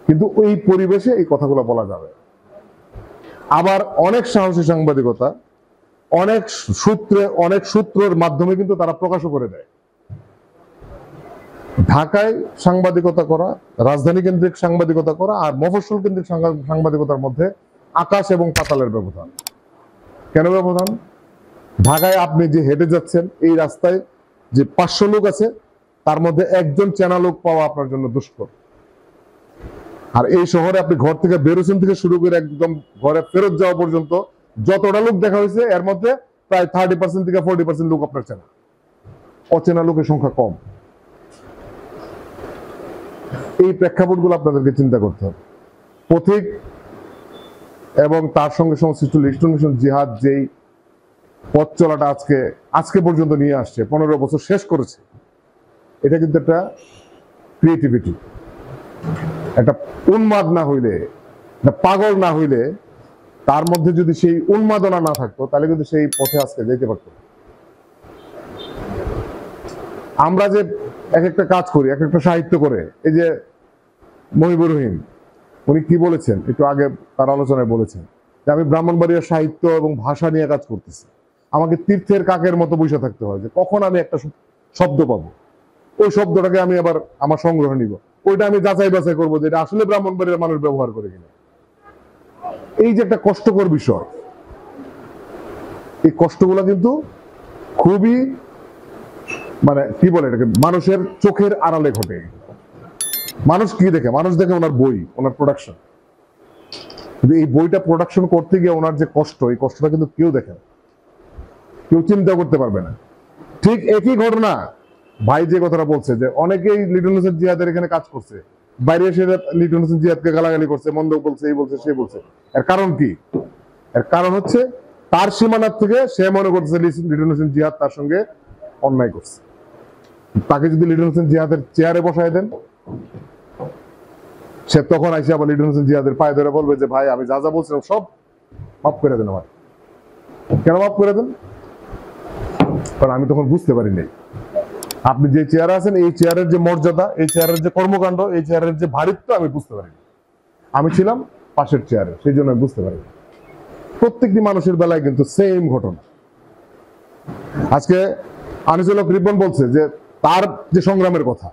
কিন্তু ওই পরিবেশে এই কথাগুলো বলা যাবে। আবার অনেক সাহসী সাংবাদিকতা অনেক সূত্রের মাধ্যমে কিন্তু তারা প্রকাশও করে দেয়। ঢাকায় সাংবাদিকতা করা, রাজধানী কেন্দ্রিক সাংবাদিকতা করা আর মফস্বল কেন্দ্রিক সাংবাদিকতার মধ্যে আকাশ এবং পাতালের ব্যবধান। কেন ব্যবধান? ঢাকায় আপনি যে হেঁটে যাচ্ছেন, এই রাস্তায় যে 500 লোক আছে, তার মধ্যে একজন চেনা লোক পাওয়া আপনার জন্য দুষ্কর। আর এই শহরে আপনি ঘর থেকে বেরোছেন থেকে শুরু করে একদম ঘরে ফেরত যাওয়া পর্যন্ত যতটা লোক দেখা হয়েছে, এর মধ্যে প্রায় 30% থেকে 40% লোক আপনার চেনা। অচেনা লোকের সংখ্যা কম। এই প্রেক্ষাপটগুলো আপনাদেরকে চিন্তা করতে হবে। পথিক এবং তার সঙ্গে সংশ্লিষ্ট লিস্টনেশন জিহাদ যেই পথ চলাটা আজকে পর্যন্ত নিয়ে আসছে, 15 বছর শেষ করেছে, এটা কিন্তু একটা ক্রিয়েটিভিটি। একটা উন্মাদ না হইলে, একটা পাগল না হইলে, তার মধ্যে যদি সেই উন্মাদনা না থাকতো, তাহলে কিন্তু সেই পথে আজকে যেতে পারত। আমরা যে এক একটা কাজ করি, এক একটা সাহিত্য করে, এই যে মহিবুর রহিম উনি কি বলেছেন একটু আগে তার আলোচনায় বলেছেন যে আমি ব্রাহ্মণবাড়িয়ার সাহিত্য এবং ভাষা নিয়ে কাজ করতেছি, আমাকে তীর্থের কাকের মতো বসে থাকতে হয় যে কখন আমি একটা শব্দ পাবো, ওই শব্দটাকে আমি আবার আমার সংগ্রহ নিব, ওইটা আমি যাচাই বাছাই করবো যে এটা আসলে ব্রাহ্মণবাড়িয়ার মানুষ ব্যবহার করে কিনা। এই যে একটা কষ্টকর বিষয়, এই কষ্টগুলো কিন্তু খুবই কি বলে এটাকে, মানুষের চোখের আড়ালে ঘটে। মানুষ কি দেখে? মানুষ দেখে ওনার বই, ওনার প্রোডাকশন, কিন্তু এই বইটা প্রোডাকশন করতে গিয়ে ওনার যে কষ্ট, এই কষ্টটা কিন্তু কেউ দেখে না, কেউ চিন্তা করতে পারবে না। ঠিক একই ঘটনা ভাই যে কথাটা বলছে যে অনেকেই লিটন হোসেন জিহাদের এখানে কাজ করছে, বাইরে এসে লিটন হোসেন জিহাদকে গালাগালি করছে, মন্দ বলছে, এই বলছে, সে বলছে। এর কারণ কি? এর কারণ হচ্ছে তার সীমানার থেকে সে মনে করছে লিটন হোসেন জিহাদ তার সঙ্গে অন্যায় করছে। তাকে যদি লিটন হোসেন জিহাদের চেয়ারে বসায় দেন, সে তখন আইসে আবার লিটন হোসেন জিহাদের পায়ে ধরে বলবে যে ভাই আমি যা যা বলছিলাম সব মাফ করে দেন আমার। কেন মাফ করে দেন? কারণ আমি তখন বুঝতে পারিনি আপনি যে চেয়ারে আছেন, এই চেয়ারের যে মর্যাদা, এই চেয়ারের যে কর্মকাণ্ড, এই চেয়ারের যে ভারিত্ব আমি বুঝতে পারিনি। আমি ছিলাম পাশের চেয়ারে, সেই জন্য আমি বুঝতে পারিনি। প্রত্যেকটি মানুষের বেলায় কিন্তু সেম ঘটনা। আজকে আনিসুল হক রিপন বলছে যে তার যে সংগ্রামের কথা,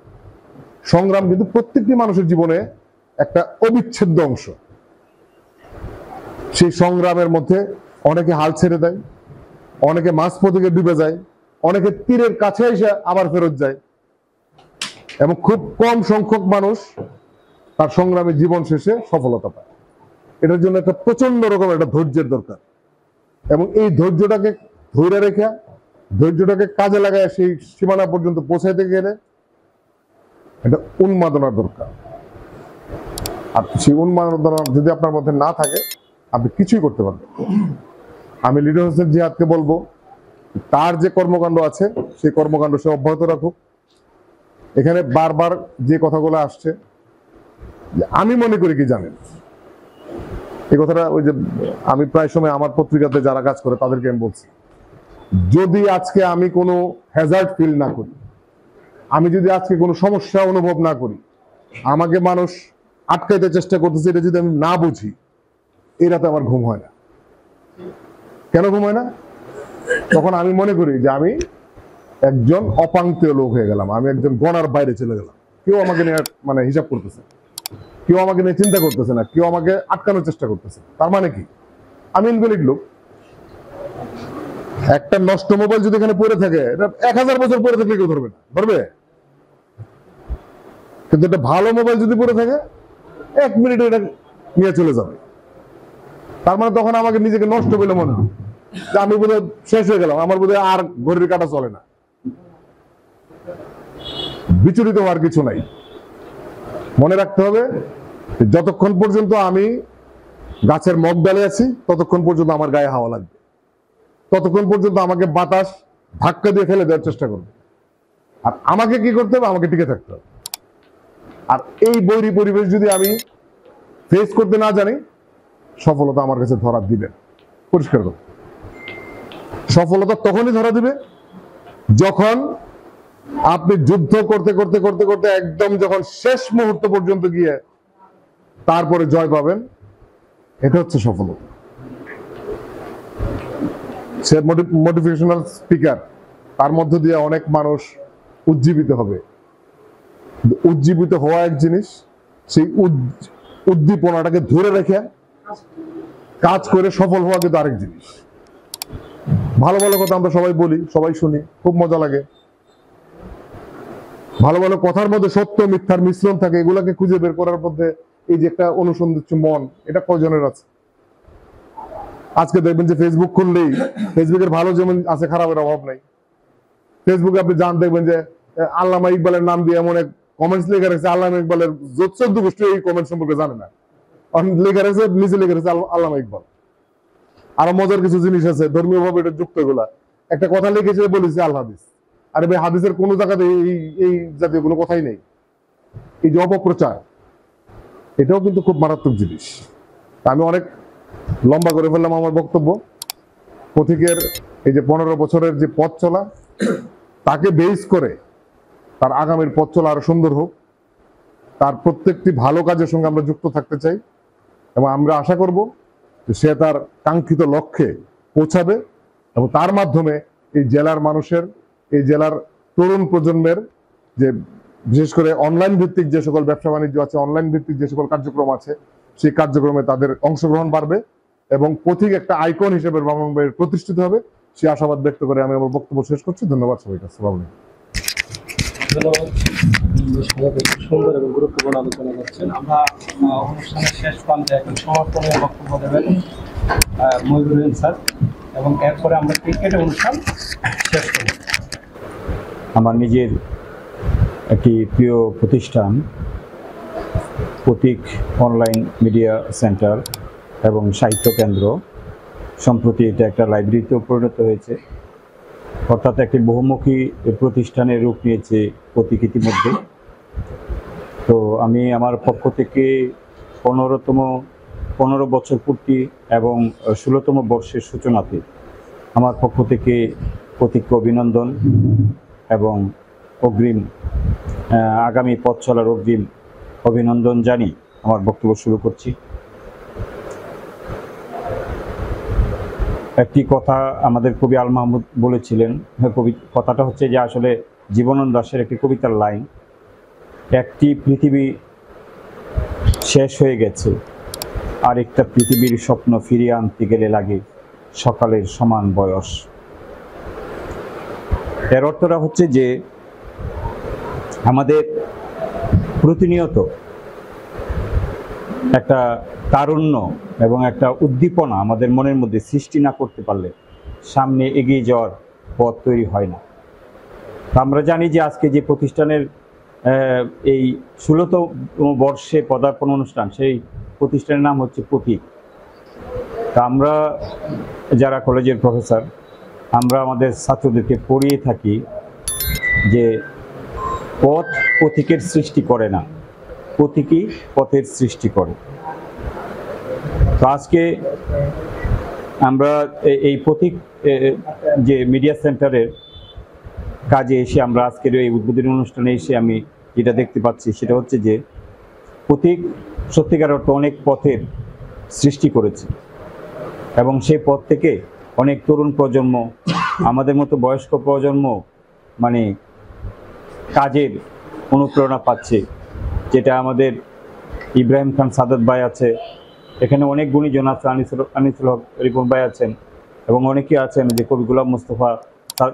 সংগ্রাম কিন্তু প্রত্যেকটি মানুষের জীবনে একটা অবিচ্ছেদ্য অংশ। সেই সংগ্রামের মধ্যে অনেকে হাল ছেড়ে দেয়, অনেকে মাঝপথে ডুবে যায়, অনেকে তীরের কাছে এসে আবার ফেরত যায়, এবং খুব কম সংখ্যক মানুষ তার সংগ্রামী জীবন শেষে সফলতা পায়। এটার জন্য একটা প্রচন্ড রকমের একটা ধৈর্যের দরকার, এবং এই ধৈর্যটাকে ধরে রেখে, ধৈর্যটাকে কাজে লাগায় সেই সীমানা পর্যন্ত পৌঁছাইতে গেলে একটা উন্মাদনার দরকার। আর সেই উন্মাদনা যদি আপনার মধ্যে না থাকে, আপনি কিছুই করতে পারবেন। আমি লিটন হোসেন জিহাদকে বলবো তার যে কর্মকাণ্ড আছে, সেই কর্মকাণ্ড সে অব্যাহত রাখুক। এখানে বারবার যে কথাগুলো আসছে, আমি মনে করি কি জানেন, এই কথাটা ওই যে আমি প্রায় সময় আমার পত্রিকাতে যারা কাজ করে তাদেরকে আমি বলছি, যদি আজকে আমি কোনো হ্যাজার্ড ফিল না করি, আমি যদি আজকে কোনো সমস্যা অনুভব না করি, আমাকে মানুষ আটকাইতে চেষ্টা করতেছে, এটা যদি আমি না বুঝি, এই রাতে আমার ঘুম হয় না। কেন ঘুমায় না? তখন আমি মনে করি যে আমি একজন অপাঙ্ক্তীয় লোক হয়ে গেলাম, আমি একজন গণার বাইরে চলে গেলাম। কেউ আমাকে নিয়ে মানে হিসাব করতেছে, কেউ আমাকে নিয়ে চিন্তা করতেছে না, কেউ আমাকে আটকানোর চেষ্টা করতেছে। তার মানে কি? আমি ইনভ্যালিড লোক। একটা নষ্ট মোবাইল যদি এখানে পড়ে থাকে, এটা 1000 বছর পরে থাকলে কেউ ধরবে না, ধরবে? কিন্তু একটা ভালো মোবাইল যদি পড়ে থাকে 1 মিনিটে এটা নিয়ে চলে যাবে। তার মানে তখন আমাকে নিজেকে নষ্ট বলে মনে হয় যে আমি বোধহয় শেষ হয়ে গেলাম, আমার বোধহয় আর ঘড়ির কাঁটা চলে না। বিচলিত হওয়ার কিছু নাই। মনে রাখতে হবে যতক্ষণ পর্যন্ত আমি গাছের মগ ডালে আছি ততক্ষণ পর্যন্ত আমার গায়ে হাওয়া লাগবে, ততক্ষণ পর্যন্ত আমাকে বাতাস ধাক্কা দিয়ে ফেলে দেওয়ার চেষ্টা করবে। আর আমাকে কি করতে হবে? আমাকে টিকে থাকতে হবে। আর এই বৈরী পরিবেশ যদি আমি ফেস করতে না জানি, সফলতা আমার কাছে ধরা দিবে। পরিষ্কার কথা, সফলতা তখনই ধরা দিবে যখন আপনি যুদ্ধ করতে করতে করতে করতে একদম যখন শেষ মুহূর্ত পর্যন্ত গিয়ে তারপরে জয় পাবেন। এটা হচ্ছে সফলতা। সে মোটিভেশনাল স্পিকার, তার মধ্য দিয়ে অনেক মানুষ উজ্জীবিত হবে। উজ্জীবিত হওয়া এক জিনিস, সেই উদ্দীপনাটাকে ধরে রেখে কাজ করে সফল হওয়া কিন্তু আরেক জিনিস। ভালো ভালো কথা আমরা সবাই বলি, সবাই শুনি, খুব মজা লাগে। ভালো ভালো কথার মধ্যে সত্য মিথ্যার মিশ্রণ থাকে, এগুলাকে খুঁজে বের করার মধ্যে এই যে একটা অনুসন্ধিৎসু মন, এটা কয়জনের আছে? আজকে দেখবেন যে ফেসবুক খুললেই ফেসবুকের ভালো যেমন আছে, খারাপের অভাব নাই। ফেসবুকে আপনি জান দেখবেন যে আল্লামা ইকবালের নাম দিয়ে এমন এক কমেন্টস লেখা রেখেছে, আল্লামা ইকবালের 14 গোষ্ঠী এই কমেন্ট সম্পর্কে জানে না, লেখা রেখেছে নিচে লেখা রেখেছে আল্লামা ইকবাল। আরো মজার কিছু জিনিস আছে ধর্মীয় ভাবে এটা যুক্ত। এগুলা একটা কথা লিখেছে, বলেছে আল হাদিস। আরে ভাই, হাদিসের কোন জায়গাতে এই জাতীয় কোনো কথাই নেই। এই যে অপপ্রচার, এটাও কিন্তু খুব মারাত্মক জিনিস। আমি অনেক লম্বা করে ফেললাম আমার বক্তব্য। পথিকের এই যে 15 বছরের যে পথ চলা, তাকে বেস করে তার আগামীর পথ চলা আরো সুন্দর হোক। তার প্রত্যেকটি ভালো কাজের সঙ্গে আমরা যুক্ত থাকতে চাই এবং আমরা আশা করব যে সে তার কাঙ্ক্ষিত লক্ষ্যে পৌঁছাবে এবং তার মাধ্যমে এই জেলার মানুষের, এই জেলার তরুণ প্রজন্মের যে বিশেষ করে অনলাইন ভিত্তিক যে সকল ব্যবসা বাণিজ্য আছে, অনলাইন ভিত্তিক যে সকল কার্যক্রম আছে, সেই কার্যক্রমে তাদের অংশগ্রহণ বাড়বে এবং পথিক একটা আইকন হিসেবে ব্রাহ্মণবাড়িয়ায় প্রতিষ্ঠিত হবে। সে আশাবাদ ব্যক্ত করে আমি আমার বক্তব্য শেষ করছি। ধন্যবাদ সবাইকে। আসসালামু আলাইকুম। সুন্দর এবং গুরুত্বপূর্ণ আলোচনা করছেন। আমরা অনুষ্ঠানের শেষ প্রান্তে এখন সমাপনী বক্তব্য দেবেন মহিবুর রহিম স্যার, এবং এরপরে আমরা ক্রিকেটের অনুষ্ঠান শেষ করব। আমার নিজের একটি প্রিয় প্রতিষ্ঠান প্রতীক অনলাইন মিডিয়া সেন্টার এবং সাহিত্য কেন্দ্র, সম্প্রতি এটা একটা লাইব্রেরিতেও পরিণত হয়েছে। অর্থাৎ একটি বহুমুখী প্রতিষ্ঠানের রূপ নিয়েছে প্রতীক ইতিমধ্যে। তো আমি আমার পক্ষ থেকে 15 বছর পূর্তি এবং 16তম বর্ষের সূচনাতে আমার পক্ষ থেকে প্রতীককে অভিনন্দন এবং অগ্রিম আগামী পথ চলার অগ্রিম অভিনন্দন জানিয়ে আমার বক্তব্য শুরু করছি। একটি কথা আমাদের কবি আল মাহমুদ বলেছিলেন, কথাটা হচ্ছে যে আসলে জীবনানন্দ দাশের একটি কবিতার লাইন, একটি পৃথিবী শেষ হয়ে গেছে, আরেকটা পৃথিবীর স্বপ্ন ফিরিয়ে আনতে গেলে লাগে সকালের সমান বয়স। এর অর্থটা হচ্ছে যে আমাদের প্রতিনিয়ত একটা তারুণ্য এবং একটা উদ্দীপনা আমাদের মনের মধ্যে সৃষ্টি না করতে পারলে সামনে এগিয়ে যাওয়ার পথ তৈরি হয় না। আমরা জানি যে আজকে যে প্রতিষ্ঠানের এই 16তম বর্ষে পদার্পণ অনুষ্ঠান, সেই প্রতিষ্ঠানের নাম হচ্ছে প্রতীক। তা আমরা যারা কলেজের প্রফেসর, আমরা আমাদের ছাত্রদেরকে পড়িয়ে থাকি যে পথ প্রতীকের সৃষ্টি করে না, প্রতীকই পথের সৃষ্টি করে। তো আজকে আমরা এই প্রতীক যে মিডিয়া সেন্টারের কাজে এসে, আমরা আজকের এই উদ্বোধনী অনুষ্ঠানে এসে আমি যেটা দেখতে পাচ্ছি সেটা হচ্ছে যে প্রতীক সত্যিকার অর্থে অনেক পথের সৃষ্টি করেছে এবং সেই পথ থেকে অনেক তরুণ প্রজন্ম, আমাদের মতো বয়স্ক প্রজন্ম মানে কাজের অনুপ্রেরণা পাচ্ছে, যেটা আমাদের ইব্রাহিম খান সাদাত ভাই আছে, এখানে অনেক গুণীজন আছে, আনিসুল হক রিপন ভাই আছেন, এবং অনেকে আছেন যে কবি গোলাম মুস্তফা,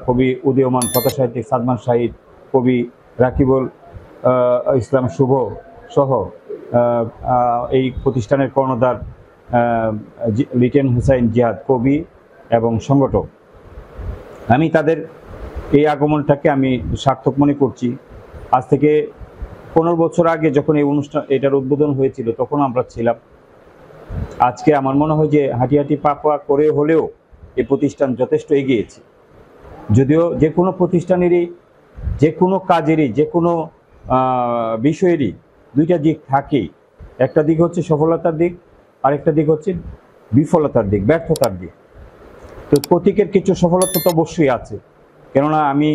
কবি উদীয়মান কথা সাহিত্যিক সাদমান শাহিদ, কবি রাকিবুল ইসলাম শুভ সহ এই প্রতিষ্ঠানের কর্ণধার লিটন হুসাইন জিহাদ কবি এবং সংগঠক। আমি তাদের এই আগমনটাকে আমি সার্থক মনে করছি। আজ থেকে 15 বছর আগে যখন এই এটার উদ্বোধন হয়েছিল তখন আমরা ছিলাম। আজকে আমার মনে হয় যে হাঁটি হাঁটি পা পা করে হলেও এই প্রতিষ্ঠান যথেষ্ট এগিয়েছে। যদিও যে কোনো প্রতিষ্ঠানেরই, যে কোনো কাজেরই, যে কোনো বিষয়েরই দুইটা দিক থাকেই। একটা দিক হচ্ছে সফলতার দিক, আরেকটা দিক হচ্ছে বিফলতার দিক, ব্যর্থতার দিক। তো প্রতীকের কিছু সফলতা তো অবশ্যই আছে, কেননা আমি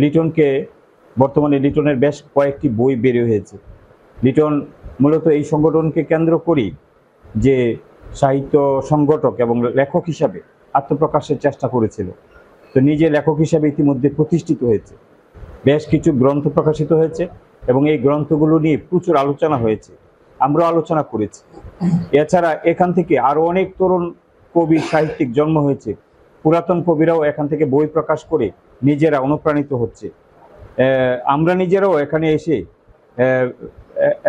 লিটনকে বর্তমানে লিটনের বেশ কয়েকটি বই বের হয়েছে। লিটন মূলত এই সংগঠনকে কেন্দ্র করি যে সাহিত্য সংগঠক এবং লেখক হিসাবে আত্মপ্রকাশের চেষ্টা করেছিল। তো নিজে লেখক হিসাবে ইতিমধ্যে প্রতিষ্ঠিত হয়েছে, বেশ কিছু গ্রন্থ প্রকাশিত হয়েছে এবং এই গ্রন্থগুলো নিয়ে প্রচুর আলোচনা হয়েছে, আমরাও আলোচনা করেছি। এছাড়া এখান থেকে আরও অনেক তরুণ কবি সাহিত্যিক জন্ম হয়েছে, পুরাতন কবিরাও এখান থেকে বই প্রকাশ করে নিজেরা অনুপ্রাণিত হচ্ছে। আমরা নিজেরাও এখানে এসে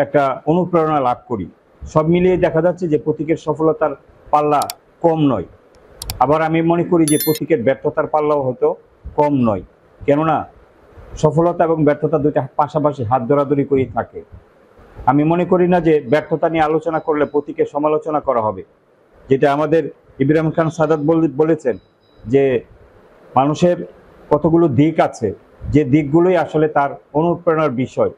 একটা অনুপ্রেরণা লাভ করি। সব মিলিয়ে দেখা যাচ্ছে যে প্রতীকের সফলতার পাল্লা কম নয়, আবার আমি মনে করি যে প্রতীকের ব্যর্থতার পাল্লাও হয়তো কম নয়, কেননা সফলতা এবং ব্যর্থতা দুইটা পাশাপাশি হাত ধরাধরি করেই থাকে। আমি মনে করি না যে ব্যর্থতা নিয়ে আলোচনা করলে প্রতীকের সমালোচনা করা হবে, যেটা আমাদের ইব্রাহিম খান সাদাত বলেছেন যে মানুষের কতগুলো দিক আছে, যে দিকগুলোই আসলে তার অনুপ্রেরণার বিষয়।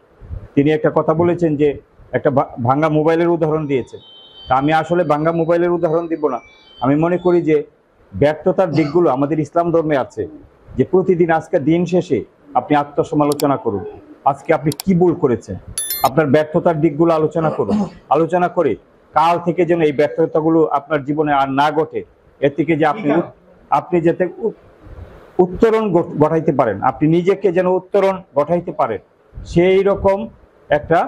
তিনি একটা কথা বলেছেন যে একটা ভাঙ্গা মোবাইলের উদাহরণ দিয়েছেন। তা আমি আসলে ভাঙ্গা মোবাইলের উদাহরণ দিব না। আমি মনে করি যে ব্যর্থতার দিকগুলো আমাদের ইসলাম ধর্মে আছে, যে প্রতিদিন আজকে দিন শেষে আপনি আত্মসমালোচনা করুন, আজকে আপনি কি ভুল করেছেন, আপনার ব্যর্থতার দিকগুলো আলোচনা করুন। আলোচনা করে কাল থেকে যেন এই ব্যর্থতাগুলো আপনার জীবনে আর না ঘটে, এর থেকে যে আপনি যাতে উত্তরণ ঘটাইতে পারেন, আপনি নিজেকে যেন উত্তরণ ঘটাইতে পারেন, সেই রকম একটা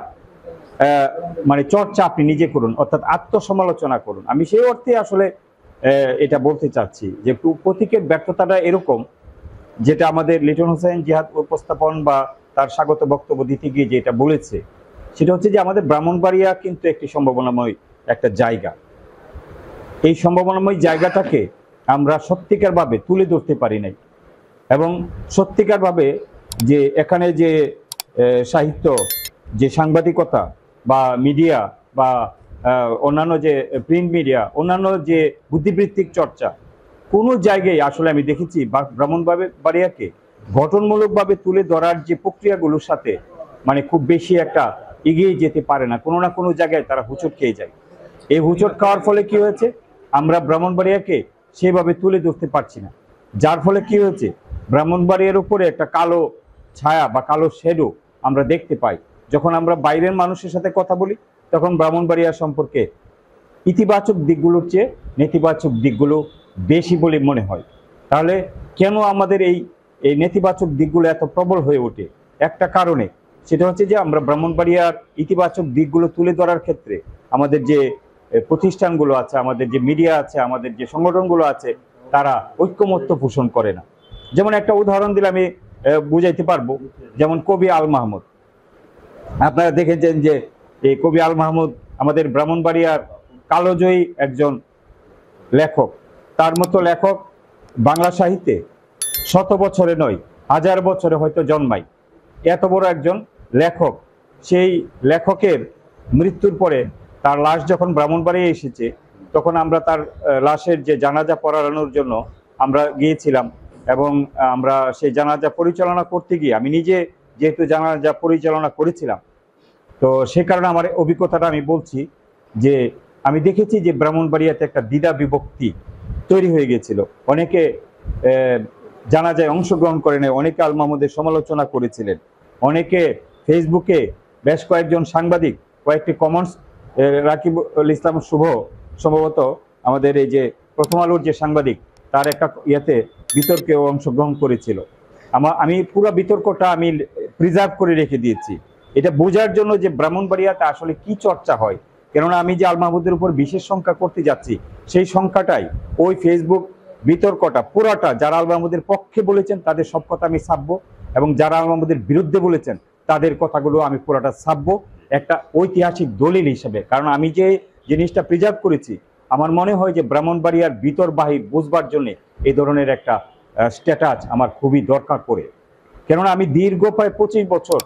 মানে চর্চা আপনি নিজে করুন, অর্থাৎ আত্মসমালোচনা করুন। আমি সেই অর্থে আসলে এটা বলতে চাচ্ছি যে প্রতীকের ব্যর্থতাটা এরকম, যেটা আমাদের লিটন হুসাইন জিহাদ উপস্থাপন বা তার স্বাগত বক্তব্য দিতে গিয়ে যেটা বলেছে, সেটা হচ্ছে যে আমাদের ব্রাহ্মণবাড়িয়া কিন্তু একটি সম্ভাবনাময় একটা জায়গা। এই সম্ভাবনাময় জায়গাটাকে আমরা সত্যিকারভাবে তুলে ধরতে পারি নাই, এবং সত্যিকারভাবে যে এখানে যে সাহিত্য, যে সাংবাদিকতা বা মিডিয়া বা অন্যান্য যে প্রিন্ট মিডিয়া, অন্যান্য যে বুদ্ধিবৃত্তিক চর্চা, কোনো জায়গায় আসলে আমি দেখেছি ব্রাহ্মণবাড়িয়াকে গঠনমূলকভাবে তুলে ধরার যে প্রক্রিয়াগুলোর সাথে মানে খুব বেশি একটা এগিয়ে যেতে পারে না, কোনো না কোনো জায়গায় তারা হুচট খেয়ে যায়। এই হুচট খাওয়ার ফলে কি হয়েছে, আমরা ব্রাহ্মণবাড়িয়াকে সেভাবে তুলে ধরতে পারছি না, যার ফলে কি হয়েছে ব্রাহ্মণবাড়িয়ার উপরে একটা কালো ছায়া বা কালো শ্যাডো আমরা দেখতে পাই। যখন আমরা বাইরের মানুষের সাথে কথা বলি তখন ব্রাহ্মণবাড়িয়া সম্পর্কে ইতিবাচক দিকগুলোর চেয়ে নেতিবাচক দিকগুলো বেশি বলে মনে হয়। তাহলে কেন আমাদের এই নেতিবাচক দিকগুলো এত প্রবল হয়ে ওঠে? একটা কারণে, সেটা হচ্ছে যে আমরা ব্রাহ্মণবাড়িয়ার ইতিবাচক দিকগুলো তুলে ধরার ক্ষেত্রে আমাদের যে প্রতিষ্ঠানগুলো আছে, আমাদের যে মিডিয়া আছে, আমাদের যে সংগঠনগুলো আছে, তারা ঐক্যমত্য পোষণ করে না। যেমন একটা উদাহরণ দিলে আমি বুঝাইতে পারবো, যেমন কবি আল মাহমুদ। আপনারা দেখেছেন যে এই কবি আল মাহমুদ আমাদের ব্রাহ্মণবাড়িয়ার কালোজয়ী একজন লেখক। তার মতো লেখক বাংলা সাহিত্যে শত বছরে নয়, 1000 বছরে হয়তো জন্মায়। এত বড় একজন লেখক, সেই লেখকের মৃত্যুর পরে তার লাশ যখন ব্রাহ্মণবাড়িয়া এসেছে, তখন আমরা তার লাশের যে জানাজা পড়ানোর জন্য আমরা গিয়েছিলাম, এবং আমরা সেই জানাজা পরিচালনা করতে গিয়ে আমি নিজে যেহেতু জানাজা পরিচালনা করেছিলাম, তো সে কারণে আমার অভিজ্ঞতাটা আমি বলছি যে আমি দেখেছি যে ব্রাহ্মণবাড়িয়াতে একটা দ্বিধা বিভক্তি তৈরি হয়ে গেছিল। অনেকে জানাজায় অংশগ্রহণ করে নেয়, অনেকে আল মাহমুদের সমালোচনা করেছিলেন, অনেকে ফেসবুকে বেশ কয়েকজন সাংবাদিক কয়েকটি কমেন্টস, রাকিবুল ইসলাম শুভ সম্ভবত আমাদের এই যে প্রথম আলোর যে সাংবাদিক, তার একটা ইয়েতে বিতর্কে অংশগ্রহণ করেছিল। আমি পুরো বিতর্কটা আমি প্রিজার্ভ করে রেখে দিয়েছি, এটা বোঝার জন্য যে ব্রাহ্মণবাড়িয়াতে আসলে কি চর্চা হয়। কেননা আমি যে আল মাহমুদের উপর বিশেষ সংখ্যা করতে যাচ্ছি, সেই সংখ্যাটাই ওই ফেসবুক বিতর্কটা পুরাটা যারা আল মাহমুদের পক্ষে বলেছেন তাদের সব কথা আমি ছাপবো, এবং যারা আল মাহমুদের বিরুদ্ধে বলেছেন তাদের কথাগুলো আমি পুরাটা ছাপবো একটা ঐতিহাসিক দলিল হিসেবে। কারণ আমি যে জিনিসটা প্রিজার্ভ করেছি, আমার মনে হয় যে ব্রাহ্মণবাড়িয়ার ভিতর বাহির বুঝবার জন্য এই ধরনের একটা স্ট্যাটাস আমার খুবই দরকার পড়ে। কেননা আমি দীর্ঘ প্রায় 25 বছর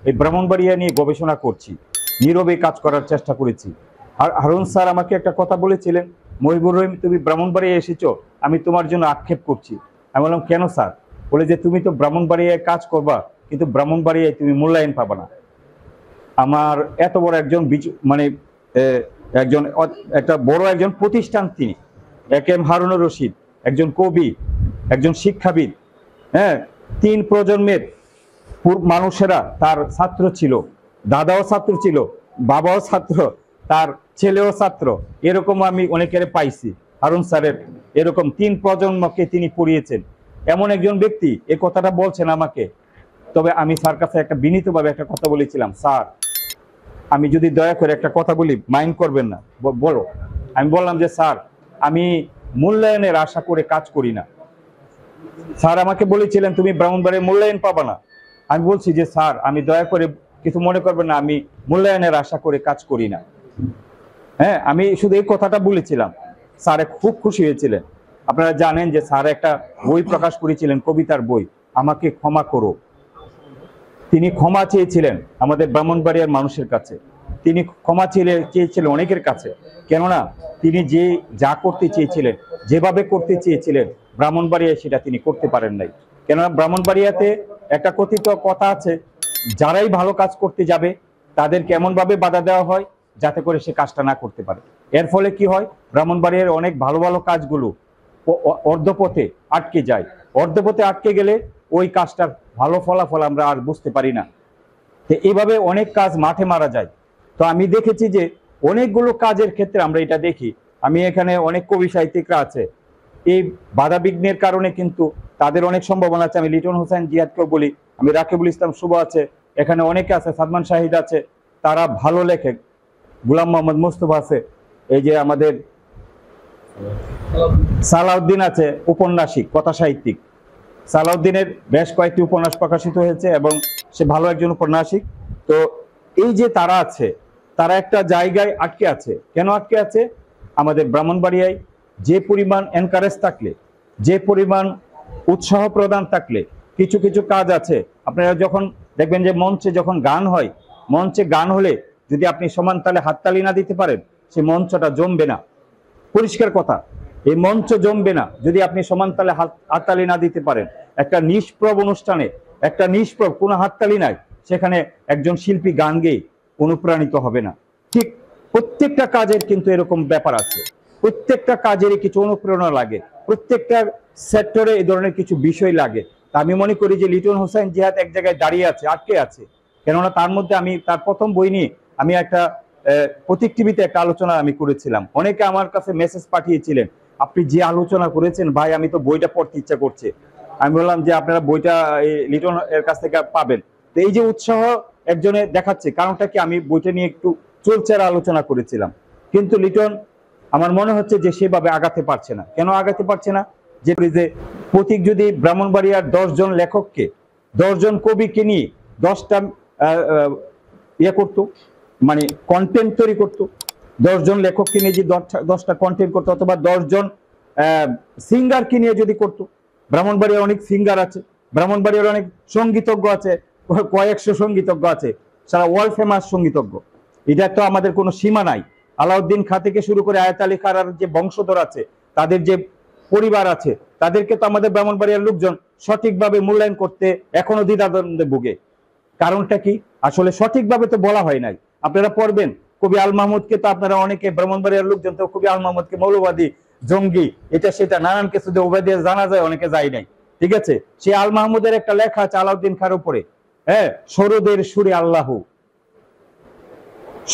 এই ব্রাহ্মণবাড়িয়া নিয়ে গবেষণা করছি, নীরবে কাজ করার চেষ্টা করেছি। আর হারুন স্যার আমাকে একটা কথা বলেছিলেন, মহিবুর রহিম তুমি ব্রাহ্মণবাড়িয়া এসেছো, আমি তোমার জন্য আক্ষেপ করছি। আমি বললাম কেন স্যার? বলে যে তুমি তো ব্রাহ্মণবাড়িয়ায় কাজ করবা, কিন্তু ব্রাহ্মণবাড়িয়ায় তুমি মূল্যায়ন পাবা না। আমার এত বড় একজন মানে একটা বড় একজন প্রতিষ্ঠান, তিনি একেএম হারুনুর রশিদ, একজন কবি, একজন শিক্ষাবিদ, হ্যাঁ, 3 প্রজন্মের মানুষেরা তার ছাত্র ছিল, দাদাও ছাত্র ছিল, বাবাও ছাত্র, তার ছেলেও ছাত্র, এরকম আমি অনেকের পাইছি। হারুন স্যারের এরকম 3 প্রজন্মকে তিনি পড়িয়েছেন, এমন একজন ব্যক্তি এই কথাটা বলছেন আমাকে। তবে আমি স্যার কাছে একটা বিনীতভাবে একটা কথা বলেছিলাম, স্যার আমি যদি দয়া করে একটা কথা বলি মাইন্ড করবেন না, বলো। আমি বললাম যে স্যার আমি মূল্যায়নের আশা করে কাজ করি না। স্যার আমাকে বলেছিলেন তুমি ব্রাহ্মণবাড়িয়ায় মূল্যায়ন পাবা না। আমি বলছি যে স্যার আমি দয়া করে কিছু মনে করবেন না, আমি মূল্যায়নের আশা করে কাজ করি না। হ্যাঁ, আমি শুধু এই কথাটা বলেছিলাম, স্যারে খুব খুশি হয়েছিলেন। আপনারা জানেন যে স্যার একটা বই প্রকাশ করেছিলেন, কবিতার বই, আমাকে ক্ষমা করো। তিনি ক্ষমা চেয়েছিলেন আমাদের ব্রাহ্মণবাড়িয়ার মানুষের কাছে, তিনি ক্ষমা চেয়েছিলেন অনেকের কাছে। কেননা তিনি যা করতে চেয়েছিলেন, যেভাবে করতে চেয়েছিলেন, ব্রাহ্মণবাড়িয়ায় সেটা তিনি করতে পারেন নাই। কেননা ব্রাহ্মণবাড়িয়াতে একটা কথিত কথা আছে, যারাই ভালো কাজ করতে যাবে তাদেরকে এমনভাবে বাধা দেওয়া হয় যাতে করে সে কাজটা না করতে পারে। এর ফলে কি হয়, ব্রাহ্মণবাড়িয়ার অনেক ভালো ভালো কাজগুলো অর্ধপথে আটকে যায়। অর্ধপথে আটকে গেলে ওই কাজটার ভালো ফলাফল আমরা আর বুঝতে পারি না। তো এইভাবে অনেক কাজ মাঠে মারা যায়। তো আমি দেখেছি যে অনেকগুলো কাজের ক্ষেত্রে আমরা এটা দেখি। আমি এখানে অনেক কবি সাহিত্যিকরা আছে, এই বাধা বিঘ্নের কারণে কিন্তু তাদের অনেক সম্ভাবনা আছে। আমি লিটন হোসেন জিহাদকেও বলি, আমি রাকিবুল ইসলাম শুভ আছে, এখানে অনেকে আছে, সাদমান শাহিদ আছে, তারা ভালো লেখে, গুলাম মোহাম্মদ মুস্তফা আছে, এই যে আমাদের সালাউদ্দিন আছে, উপন্যাসিক, কথা সাহিত্যিক। সালাউদ্দিনের বেশ কয়েকটি উপন্যাস প্রকাশিত হয়েছে এবং সে ভালো একজন উপন্যাসিক। তো এই যে তারা আছে, তারা একটা জায়গায় আটকে আছে। কেন আটকে আছে? আমাদের ব্রাহ্মণবাড়িয়ায় যে পরিমাণ এনকারেজ থাকলে, যে পরিমাণ উৎসাহ প্রদান থাকলে কিছু কিছু কাজ আছে। আপনারা যখন দেখবেন যে মঞ্চে যখন গান হয়, মঞ্চে গান হলে যদি আপনি সমান তালে হাততালি না দিতে পারেন, সে মঞ্চটা জমবে না। পরিষ্কার কথা, এই মঞ্চ জমবে না যদি আপনি সমান তালে হাততালি না দিতে পারেন। একটা নিষ্প্রভ অনুষ্ঠানে, একটা নিষ্প্রভ কোনো হাততালি নাই, সেখানে একজন শিল্পী গান গেয়ে অনুপ্রাণিত হবে না। ঠিক প্রত্যেকটা কাজের কিন্তু এরকম ব্যাপার আছে, প্রত্যেকটা কাজেরই কিছু অনুপ্রেরণা লাগে, প্রত্যেকটা সেক্টরে এই ধরনের কিছু বিষয় লাগে। তা আমি মনে করি যে লিটন হোসেন জিহাদ এক জায়গায় দাঁড়িয়ে আছে, আটকে আছে। কেননা তার মধ্যে আমি তার প্রথম বই নিয়ে আমি একটা প্রতীক টিভিতে একটা আলোচনা আমি করেছিলাম। অনেকে আমার কাছে মেসেজ পাঠিয়েছিলেন, আপনি যে আলোচনা করেছেন ভাই, আমি তো বইটা পড়তে ইচ্ছা করছে। আমি বললাম যে আপনারা বইটা লিটন এর কাছ থেকে পাবেন। তো এই যে উৎসাহ একজনে দেখাচ্ছে, কারণটা কি, আমি বইটা নিয়ে একটু চুলচেরা আলোচনা করেছিলাম, কিন্তু লিটন আমার মনে হচ্ছে যে সেভাবে আগাতে পারছে না। কেন আগাতে পারছে না? যে প্রতীক যদি ব্রাহ্মণবাড়িয়ার 10 জন লেখককে, 10 জন কবিকে নিয়ে 10টা করতো, মানে কন্টেন্ট তৈরি করতো, 10 জন লেখককে নিয়ে যে 10টা কন্টেন্ট করতো, অথবা 10 জন সিঙ্গারকে নিয়ে যদি করতো। ব্রাহ্মণবাড়িয়ার অনেক সিঙ্গার আছে, ব্রাহ্মণবাড়িয়ার অনেক সঙ্গীতজ্ঞ আছে, কয়েকশো সঙ্গীতজ্ঞ আছে, সারা ওয়ার্ল্ড ফেমাস সঙ্গীতজ্ঞ। এটা তো আমাদের কোনো সীমা নাই। আলাউদ্দিন খাঁ থেকে শুরু করে আয়াত আলী খাঁর যে বংশধর আছে, তাদের যে পরিবার আছে, তাদেরকে তো আমাদের ব্রাহ্মণবাড়িয়ার লোকজন সঠিকভাবে মূল্যায়ন করতে এখনো দ্বিধাদ্বন্দ্বে ভুগে। কারণটা কি? আসলে সঠিকভাবে তো বলা হয় নাই। আপনারা পড়বেন, কবি আল মাহমুদকে তো আপনারা অনেকে, ব্রাহ্মণবাড়িয়ার লোকজন তো কবি আল মাহমুদকে মৌলবাদী, জঙ্গি, এটা সেটা নানান কিছু দিয়ে জানা যায়, অনেকে যায় নাই। ঠিক আছে, সে আল মাহমুদের একটা লেখা আছে আলাউদ্দিন খাঁর উপরে, হ্যাঁ, সরোদের সুরে আল্লাহ।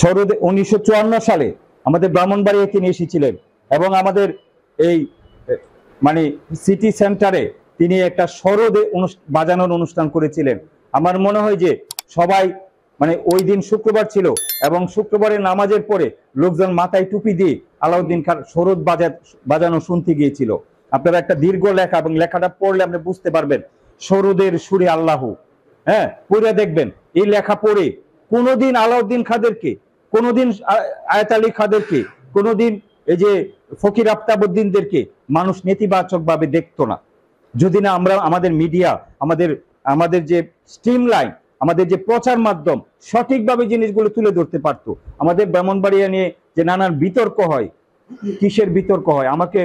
সরোদে 1954 সালে আমাদের ব্রাহ্মণবাড়িয়ায় তিনি এসেছিলেন এবং আমাদের এই মানে সিটি সেন্টারে তিনি একটা সরোদে বাজানোর অনুষ্ঠান করেছিলেন। আমার মনে হয় যে সবাই মানে ওই দিন শুক্রবার ছিল এবং শুক্রবারের নামাজের পরে লোকজন মাথায় টুপি দিয়ে আলাউদ্দিন খান সরোদ বাজানো শুনতে গিয়েছিল। আপনারা একটা দীর্ঘ লেখা, এবং লেখাটা পড়লে আপনি বুঝতে পারবেন সরোদের সুরে আল্লাহ, হ্যাঁ পড়ে দেখবেন। এই লেখা পড়ে কোনোদিন আলাউদ্দিন খাদেরকে, কোনোদিন আয়াত আলী খাদেরকে, কোনোদিন এই যে ফকির আফতাবউদ্দিনদেরকে মানুষ নেতিবাচক ভাবে দেখতো না, যদি না আমরা আমাদের মিডিয়া, আমাদের যে স্ট্রিম লাইন, আমাদের যে প্রচার মাধ্যম সঠিকভাবে জিনিসগুলো তুলে ধরতে পারতো। আমাদের ব্রাহ্মণবাড়িয়া নিয়ে যে নানান বিতর্ক হয়, কিসের বিতর্ক হয়, আমাকে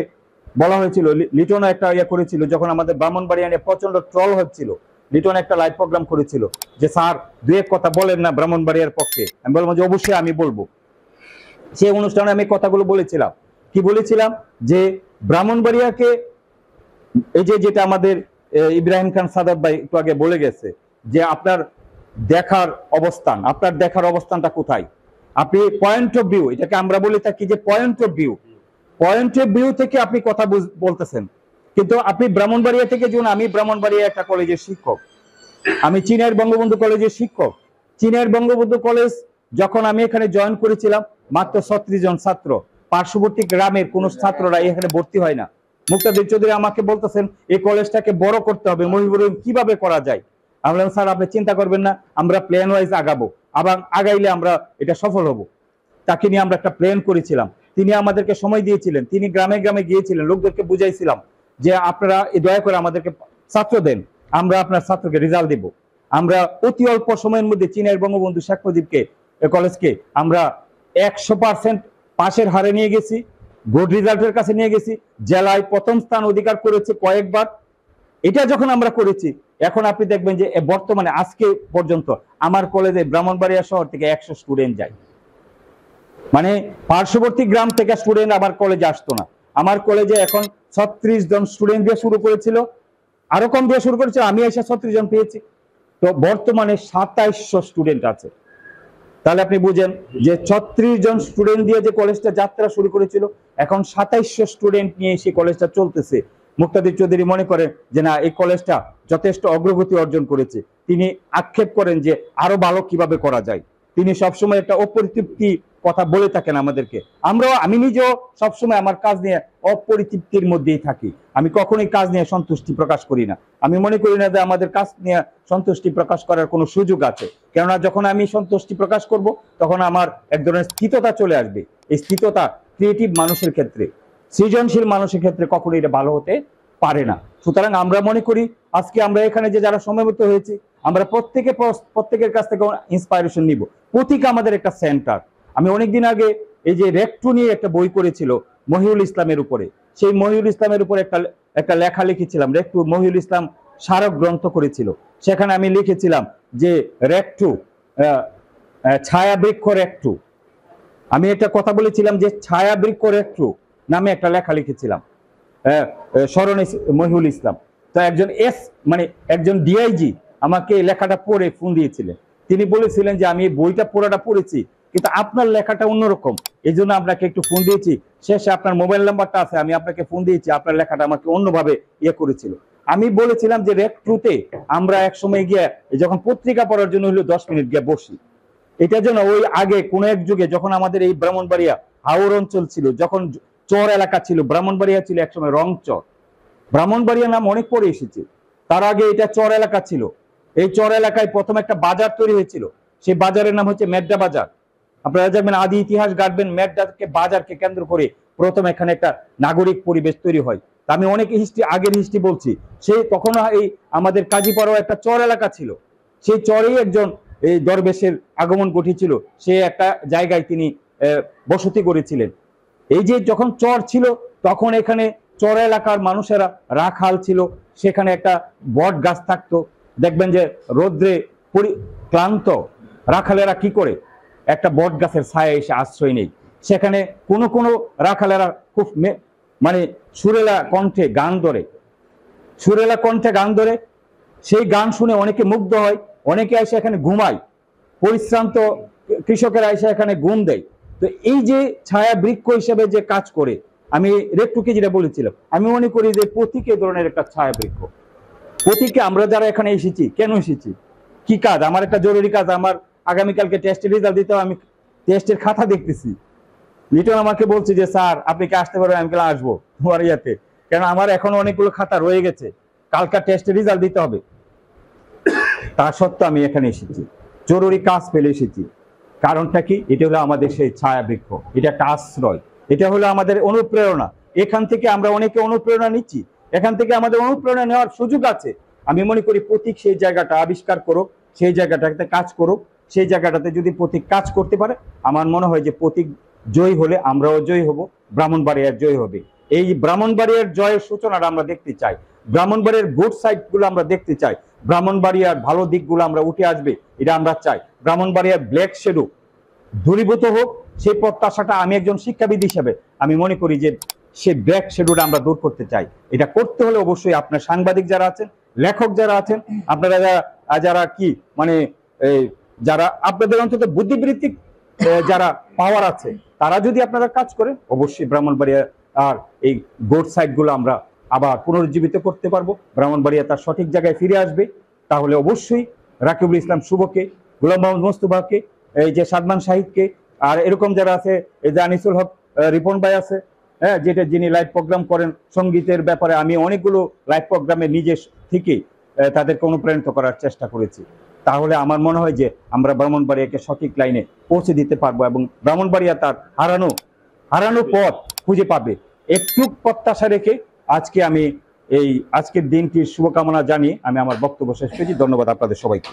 বলা হয়েছিল, লিটনও একটা ইয়ে করেছিল যখন আমাদের ব্রাহ্মণবাড়িয়া নিয়ে প্রচন্ড ট্রল হচ্ছিল, লিটন একটা লাইভ প্রোগ্রাম করেছিল যে স্যার দু এক কথা বলেন না ব্রাহ্মণবাড়িয়ার পক্ষে। আমি বললাম যে অবশ্যই আমি বলবো। সেই অনুষ্ঠানে আমি কথাগুলো বলেছিলাম, কি বলেছিলাম যে ব্রাহ্মণবাড়িয়াকে এই যেটা আমাদের ইব্রাহিম খান সাদাত ভাই একটু আগে বলে গেছে যে আপনার দেখার অবস্থানটা কোথায়, আপনি পয়েন্ট অফ ভিউ, এটাকে আমরা বলে থাকি যে পয়েন্ট অফ ভিউ থেকে আপনি কথা বলতেছেন। কিন্তু আপনি ব্রাহ্মণবাড়িয়া থেকে, যেমন আমি ব্রাহ্মণবাড়িয়া একটা কলেজের শিক্ষক, আমি চীনের বঙ্গবন্ধু কলেজের শিক্ষক। চীনের বঙ্গবন্ধু কলেজ যখন আমি এখানে জয়েন করেছিলাম মাত্র 36 জন ছাত্র, পার্শ্ববর্তী গ্রামের কোন ছাত্ররা এখানে ভর্তি হয় না। মুক্তাদির চৌধুরী আমাকে বলতেছেন এই কলেজটাকে বড় করতে হবে, মহিবুর রহিম কিভাবে করা যায়। আমি বললাম স্যার আপনি চিন্তা করবেন না, আমরা প্ল্যান ওয়াইজ আগাবো, আবার আগাইলে আমরা এটা সফল হব। তাকে নিয়ে আমরা একটা প্ল্যান করেছিলাম, তিনি আমাদেরকে সময় দিয়েছিলেন, তিনি গ্রামে গ্রামে গিয়েছিলেন, লোকদেরকে বুঝাইছিলাম যে আপনারা দয়া করে আমাদেরকে ছাত্র দেন, আমরা আপনার ছাত্রকে রেজাল্ট দেব। আমরা অতি অল্প সময়ের মধ্যে চীনের বঙ্গবন্ধু শেখ মুজিবকে কলেজকে আমরা 100% পাশের হারে নিয়ে গেছি, গুড রেজাল্টের কাছে নিয়ে গেছি, জেলায় প্রথম স্থান অধিকার করেছে কয়েকবার। এটা যখন আমরা করেছি, এখন আপনি দেখবেন যে বর্তমানে আজকে পর্যন্ত আমার কলেজে ব্রাহ্মণবাড়িয়া শহর থেকে 100 স্টুডেন্ট যায়। মানে পার্শ্ববর্তী গ্রাম থেকে স্টুডেন্ট আমার কলেজে আসতো না। আমার কলেজে এখন 36 জন স্টুডেন্ট দিয়ে শুরু করেছিল, আরো কম দিয়ে শুরু করেছিল, আমি এসে 36 জন পেয়েছি। তো বর্তমানে 2700 স্টুডেন্ট আছে। তাহলে আপনি বুঝেন যে 36 জন স্টুডেন্ট দিয়ে যে কলেজটা যাত্রা শুরু করেছিল, এখন 2700 স্টুডেন্ট নিয়ে সেই কলেজটা চলতেছে। মুক্তাদির চৌধুরী মনে করেন যে না এই কলেজটা যথেষ্ট অগ্রগতি অর্জন করেছে। তিনি আক্ষেপ করেন যে আরো ভালো কিভাবে করা যায়। তিনি সবসময় একটা অপরিতৃপ্তি কথা বলে থাকেন আমাদেরকে। আমি নিজেও সবসময় আমার কাজ নিয়ে অপরিতৃপ্তির মধ্যেই থাকি, আমি কখনোই কাজ নিয়ে সন্তুষ্টি প্রকাশ করি না। আমি মনে করি না যে আমাদের কাজ নিয়ে সন্তুষ্টি প্রকাশ করার কোনো সুযোগ আছে, কেননা যখন আমি সন্তুষ্টি প্রকাশ করব তখন আমার এক ধরনের স্থিততা চলে আসবে। এই স্থিততা ক্রিয়েটিভ মানুষের ক্ষেত্রে, সৃজনশীল মানুষের ক্ষেত্রে কখনোই এটা ভালো হতে পারে না। সুতরাং আমরা মনে করি আজকে আমরা এখানে যে যারা সমবেত হয়েছি, আমরা প্রত্যেকের কাছ থেকে ইন্সপায়ারেশন নিব। প্রতীক আমাদের একটা সেন্টার। আমি অনেকদিন আগে এই যে রেক্টু নিয়ে একটা বই করেছিল মহিউল ইসলামের উপরে, সেই মহিউল ইসলামের উপরে একটা লেখা লিখেছিলাম। রেক্টু মহিউল ইসলাম স্মারক গ্রন্থ করেছিল, সেখানে আমি লিখেছিলাম যে রেক্টু ছায়া বৃক্ষ রেক্টু। আমি একটা কথা বলেছিলাম যে ছায়া বৃক্ষ রেক্টু নামে একটা লেখা লিখেছিলাম, স্মরণে মহিউল ইসলাম। তো একজন ডিআইজি আমাকে লেখাটা পড়ে ফোন দিয়েছিলেন। তিনি বলেছিলেন যে আমি এই বইটা পুরোটা পড়েছি, কিন্তু আপনার লেখাটা অন্যরকম, এই জন্য আপনাকে একটু ফোন দিয়েছি। শেষে আপনার মোবাইল নাম্বারটা আছে, আমি আপনাকে ফোন দিয়েছি, আপনার লেখাটা আমাকে অন্যভাবে করেছিল। আমি বলেছিলাম যে রেক্টুতে আমরা এক সময় গিয়ে যখন পত্রিকা পড়ার জন্য হলো 10 মিনিট গিয়ে বসি। এটার জন্য ওই আগে কোন এক যুগে যখন আমাদের এই ব্রাহ্মণবাড়িয়া হাওর অঞ্চল ছিল, যখন চর এলাকা ছিল, ব্রাহ্মণবাড়িয়া ছিল একসময় রংচর। ব্রাহ্মণবাড়িয়া নাম অনেক পরে এসেছে, তার আগে এটা চর এলাকা ছিল। এই চর এলাকায় প্রথম একটা বাজার তৈরি হয়েছিল, সেই বাজারের নাম হচ্ছে মেড্ডা বাজার। আপনারা দেখবেন আদি ইতিহাস গাঁটবেন, মেড্ডাকে বাজারকে কেন্দ্র করে প্রথম এখানে একটা নাগরিক পরিবেশ তৈরি হয়। আমি অনেক আগের হিস্ট্রি বলছি। সেই তখন এই আমাদের কাজীপাড়াও একটা চর এলাকা ছিল, সেই চরেই একজন এই দরবেশের আগমন ঘটেছিল, সে একটা জায়গায় তিনি বসতি করেছিলেন। এই যে যখন চর ছিল তখন এখানে চর এলাকার মানুষেরা রাখাল ছিল, সেখানে একটা বট গাছ থাকতো। দেখবেন যে রৌদ্রে ক্লান্ত রাখালেরা কি করে, একটা বট গাছের ছায়া এসে আশ্রয় নেই। সেখানে কোনো রাখালেরা খুব সুরেলা কণ্ঠে গান ধরে, সেই গান শুনে অনেকে মুগ্ধ হয়, অনেকে এসে এখানে ঘুমায়, পরিশ্রান্ত কৃষকেরা এসে এখানে ঘুম দেয়। তো এই যে ছায়া বৃক্ষ হিসেবে যে কাজ করে, আমি রেটুকে যেটা বলেছিলাম, আমি মনে করি যে প্রতীক এ ধরনের একটা ছায়াবৃক্ষ। প্রতীকে আমরা যারা এখানে এসেছি, কেন এসেছি, কি কাজ? আমার একটা জরুরি কাজ, আমার আগামীকালকে টেস্টের রেজাল্ট দিতে হবে, আমি টেস্টের খাতা দেখতেছি। লিটন আমাকে বলছে যে স্যার আপনি কি আসতে পারবেন? আমি বললাম আসবো তোমার ইয়াতে, কারণ আমার এখন অনেকগুলো খাতা রয়ে গেছে, কালকার টেস্টের রেজাল্ট দিতে হবে। তা সত্ত্বেও আমি এখানে এসেছি, জরুরি কাজ পেলে এসেছি। কারণটা কি? এটা হলো আমাদের সেই ছায়াবৃক্ষ, এটা একটা আশ্রয়, এটা হলো আমাদের অনুপ্রেরণা। এখান থেকে আমরা অনেকে অনুপ্রেরণা নিচ্ছি, এখান থেকে আমাদের অনুপ্রেরণা নেওয়ার সুযোগ আছে। আমি মনে করি প্রতীক সেই জায়গাটা আবিষ্কার করুক, সেই জায়গাটাতে কাজ করুক, সেই জায়গাটাতে যদি প্রতীক কাজ করতে পারে, আমার মনে হয় যে প্রতীক জয়ী হলে আমরাও জয়ী হব, ব্রাহ্মণবাড়িয়ার জয় হবে। এই ব্রাহ্মণবাড়িয়ার জয়ের সূচনাটা আমরা দেখতে চাই, ব্রাহ্মণবাড়িয়ার গুড সাইডগুলো আমরা দেখতে চাই, ব্রাহ্মণবাড়িয়ার ভালো দিকগুলো আমরা উঠে আসবে, এটা আমরা চাই। ব্রাহ্মণবাড়িয়ার ব্ল্যাক শেডো দূরীভূত হোক, সেই প্রত্যাশাটা আমি একজন শিক্ষাবিদ হিসেবে আমি মনে করি যে সেই ব্ল্যাক শেডোটা আমরা দূর করতে চাই। এটা করতে হলে অবশ্যই আপনার সাংবাদিক যারা আছেন, লেখক যারা আছেন, আপনারা যারা কি মানে যারা আপনাদের অন্তত বুদ্ধিবৃত্তিক যারা পাওয়ার আছে, তারা যদি আপনারা কাজ করেন, অবশ্যই ব্রাহ্মণবাড়িয়া আর এই গোড সাইটগুলো আমরা আবার পুনরুজ্জীবিত করতে পারবো, ব্রাহ্মণবাড়িয়া তার সঠিক জায়গায় ফিরে আসবে। তাহলে অবশ্যই রাকিবুল ইসলাম শুভকে, গোলাম মোহাম্মদ মোস্তফাকে, এই যে সাদমান শাহিদকে, আর এরকম যারা আছে, এই যে আনিসুল হক রিপন ভাই আছে, হ্যাঁ, যেটা যিনি লাইভ প্রোগ্রাম করেন সঙ্গীতের ব্যাপারে, আমি অনেকগুলো লাইভ প্রোগ্রামে নিজে থেকে তাদেরকে অনুপ্রাণিত করার চেষ্টা করেছি। তাহলে আমার মনে হয় যে আমরা ব্রাহ্মণবাড়িয়াকে সঠিক লাইনে পৌঁছে দিতে পারবো এবং ব্রাহ্মণবাড়িয়া তার হারানো পথ খুঁজে পাবে। একটু প্রত্যাশা রেখে আজকে আমি এই আজকের দিনটির শুভকামনা জানিয়ে আমি আমার বক্তব্য শেষ করছি। ধন্যবাদ আপনাদের সবাইকে।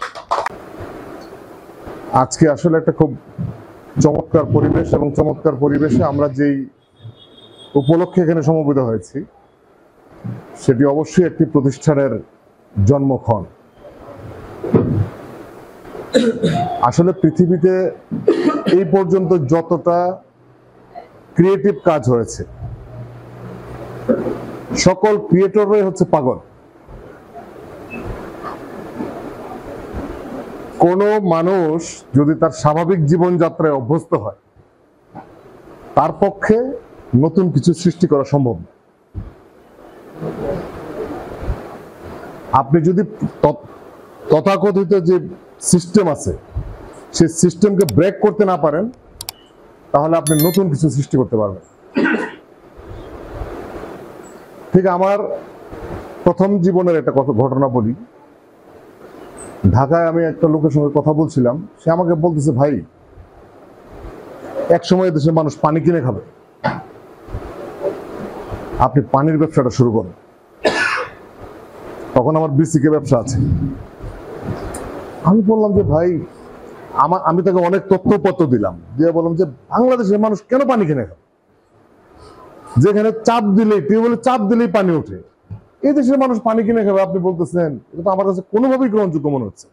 আজকে আসলে একটা খুব চমৎকার পরিবেশ, এবং চমৎকার পরিবেশে আমরা যেই উপলক্ষে এখানে সমবেত হয়েছি, সেটি অবশ্যই একটি প্রতিষ্ঠানের জন্মক্ষণ। আসলে পৃথিবীতে এই পর্যন্ত যতটা ক্রিয়েটিভ কাজ হয়েছে, সকল ক্রিয়েটররাই হচ্ছে পাগল। কোনো মানুষ যদি তার স্বাভাবিক জীবনযাত্রায় অভ্যস্ত হয়, তার পক্ষে নতুন কিছু সৃষ্টি করা সম্ভব না। আপনি যদি তথাকথিত যে সিস্টেম আছে, সেই সিস্টেমকে ব্রেক করতে না পারেন, তাহলে আপনি নতুন কিছু সৃষ্টি করতে পারবেন। ঠিক আমার প্রথম জীবনের একটা ঘটনা বলি। ঢাকায় আমি একটা লোকের সঙ্গে কথা বলছিলাম, সে আমাকে বলতেছে, ভাই এক সময় দেশের মানুষ পানি কিনে খাবে, আপনি পানির ব্যবসাটা শুরু করেন। তখন আমার বিসিকে ব্যবসা আছে। আমি বললাম যে ভাই, আমি তাকে অনেক তথ্যপত্র দিলাম, দিয়ে বললাম যে বাংলাদেশের মানুষ কেন পানি কিনে খাবে, যেখানে চাপ দিলেই, টিউবওয়েলে চাপ দিলেই পানি ওঠে, এই দেশের মানুষ পানি কিনে খাবে আপনি বলতেছেন? এটা তো আমার কাছে কোনোভাবেই গ্রহণযোগ্য মনে হচ্ছে।